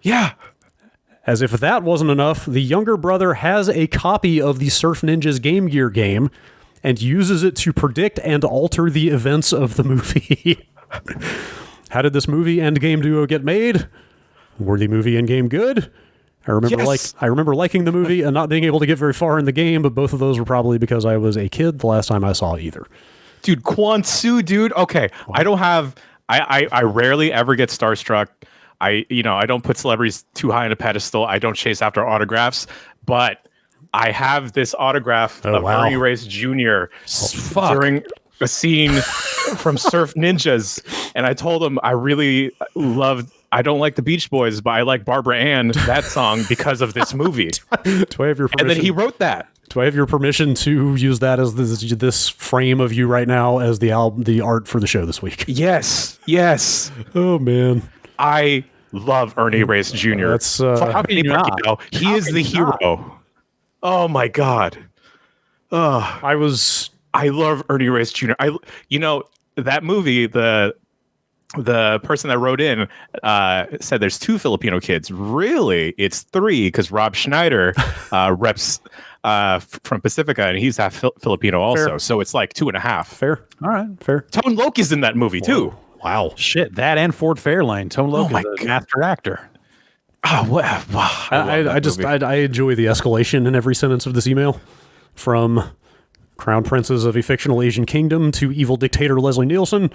Yeah. As if that wasn't enough, the younger brother has a copy of the Surf Ninjas Game Gear game and uses it to predict and alter the events of the movie. How did this movie and game duo get made? Were the movie and game good? I remember liking the movie and not being able to get very far in the game, but both of those were probably because I was a kid the last time I saw either. Dude, Quan Su, dude. Okay. I don't have I rarely ever get starstruck. I don't put celebrities too high on a pedestal. I don't chase after autographs, but I have this autograph of Ernie Reyes Jr. During a scene from Surf Ninjas, and I told him I really loved. I don't like the Beach Boys, but I like Barbara Ann, that song, because of this movie. Do I have your permission? And then he wrote that. Do I have your permission to use that as this frame of you right now as the art for the show this week? Yes. Oh man, I love Ernie Reyes Jr. That's how can you not? He is the hero. Oh my god. I love Ernie Reyes Jr. That movie, the person that wrote in said there's 2 Filipino kids. Really, it's 3 because Rob Schneider reps from Pacifica, and he's half Filipino also. Fair. So it's like 2.5. Fair. All right, fair. Tone Loc is in that movie too. Wow. Shit, that and Ford Fairlane. Tone Loc my is a master actor. Oh, wow. I enjoy the escalation in every sentence of this email, from crown princes of a fictional Asian kingdom to evil dictator Leslie Nielsen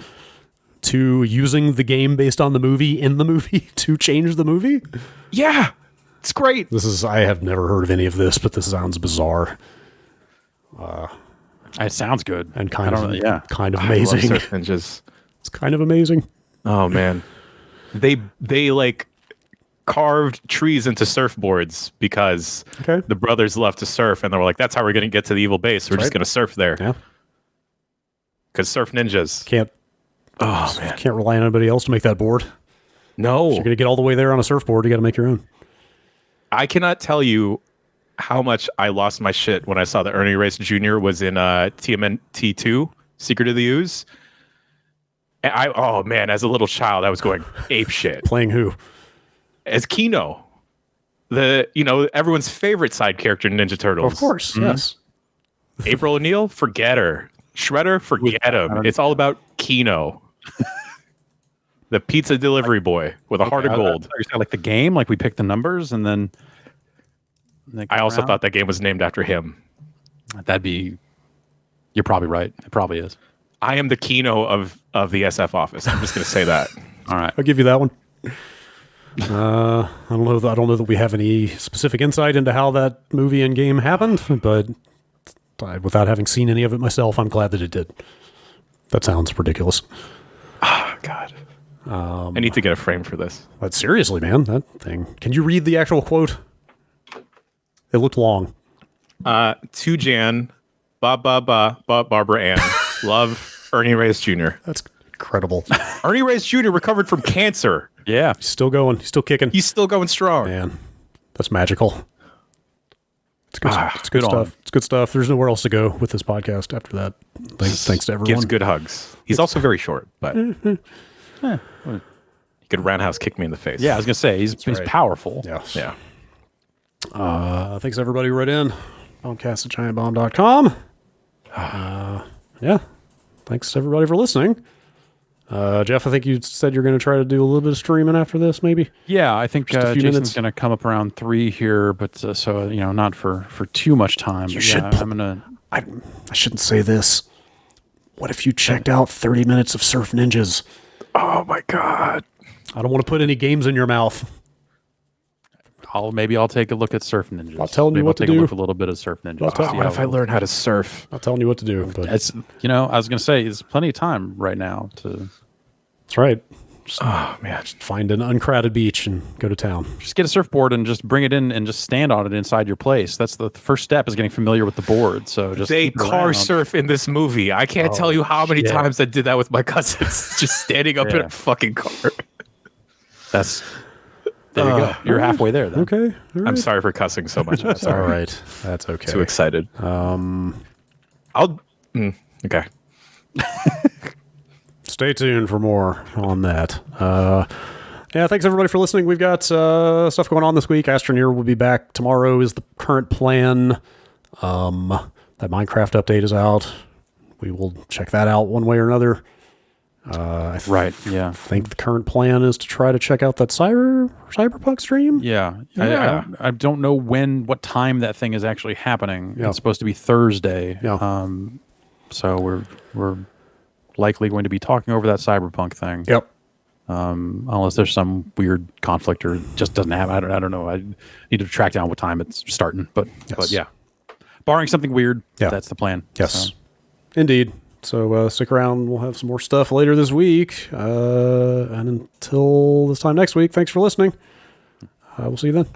to using the game based on the movie in the movie to change the movie. Yeah, it's great. I have never heard of any of this, but this sounds bizarre. It sounds good And kind of amazing. I love Surf Ninjas. It's kind of amazing. Oh man, they like carved trees into surfboards because the brothers love to surf, and they were like, "That's how we're going to get to the evil base. We're just going to surf there." Yeah, because Surf Ninjas can't rely on anybody else to make that board. No, If you're going to get all the way there on a surfboard, you got to make your own. I cannot tell you how much I lost my shit when I saw that Ernie Reyes Jr. was in TMNT 2, Secret of the Ooze. And as a little child, I was going ape shit. Playing who? As Kino, everyone's favorite side character in Ninja Turtles. Of course, yes. April O'Neil, forget her. Shredder, forget him. It's all about Kino, the pizza delivery boy with a heart of gold. Like the game, like we picked the numbers, and then I also thought that game was named after him. You're probably right. It probably is. I am the Kino of the SF office. I'm just going to say that. All right, I'll give you that one. I don't know that we have any specific insight into how that movie and game happened, but without having seen any of it myself, I'm glad that it did. That sounds ridiculous. Oh, God. I need to get a frame for this. But seriously, man, that thing. Can you read the actual quote? It looked long. To Jan, Barbara Ann, love Ernie Reyes Jr. That's incredible. Ernie Reyes Jr. recovered from cancer. yeah. He's still going. He's still kicking. He's still going strong. Man, that's magical. It's good, it's good good on stuff. him. It's good stuff. There's nowhere else to go with this podcast after that. Thanks to everyone. Gives good hugs. He's also very short, but he could roundhouse kick me in the face. Yeah, I was gonna say he's right. powerful. Yeah. Yeah. Thanks everybody who wrote in. Bombcast at giantbomb.com. Yeah. Thanks to everybody for listening. Jeff, I think you said you're going to try to do a little bit of streaming after this, maybe? Yeah, I think Just a few Jason's minutes. going to come up around 3 here, but so, not for too much time. You But should I'm going to... I shouldn't say this. What if you checked out 30 minutes of Surf Ninjas? Oh my god. I don't want to put any games in your mouth. Maybe I'll take a look at Surf Ninjas. I'll tell you Maybe what to I'll take do. a look at a little bit of Surf Ninjas. What if I learn how to surf? Not telling you what to do. But It's, I was going to say, there's plenty of time right now to that's right. Oh man. Find an uncrowded beach and go to town. just get a surfboard and just bring it in and just stand on it inside your place. That's the first step, is getting familiar with the board. So just They keep it car around. surf in this movie. I can't tell you how many shit. times I did that with my cousins, just standing up in Yeah. a fucking car. There you go. You're halfway there then. Okay. All right. I'm sorry for cussing so much. I'm All sorry. right. That's okay. Too excited. Okay. Stay tuned for more on that. Yeah, thanks everybody for listening. We've got stuff going on this week. Astroneer will be back tomorrow is the current plan. That Minecraft update is out. We will check that out one way or another. Right. Yeah. I think the current plan is to try to check out that Cyberpunk stream. Yeah. Yeah. I don't know what time that thing is actually happening. Yeah. It's supposed to be Thursday. Yeah. So we're likely going to be talking over that Cyberpunk thing. Yep. Unless there's some weird conflict or just doesn't have. I don't know. I need to track down what time it's starting. But yeah, barring something weird, Yeah. that's the plan. Yes. So, Indeed. So stick around. We'll have some more stuff later this week. And until this time next week, thanks for listening. We'll see you then.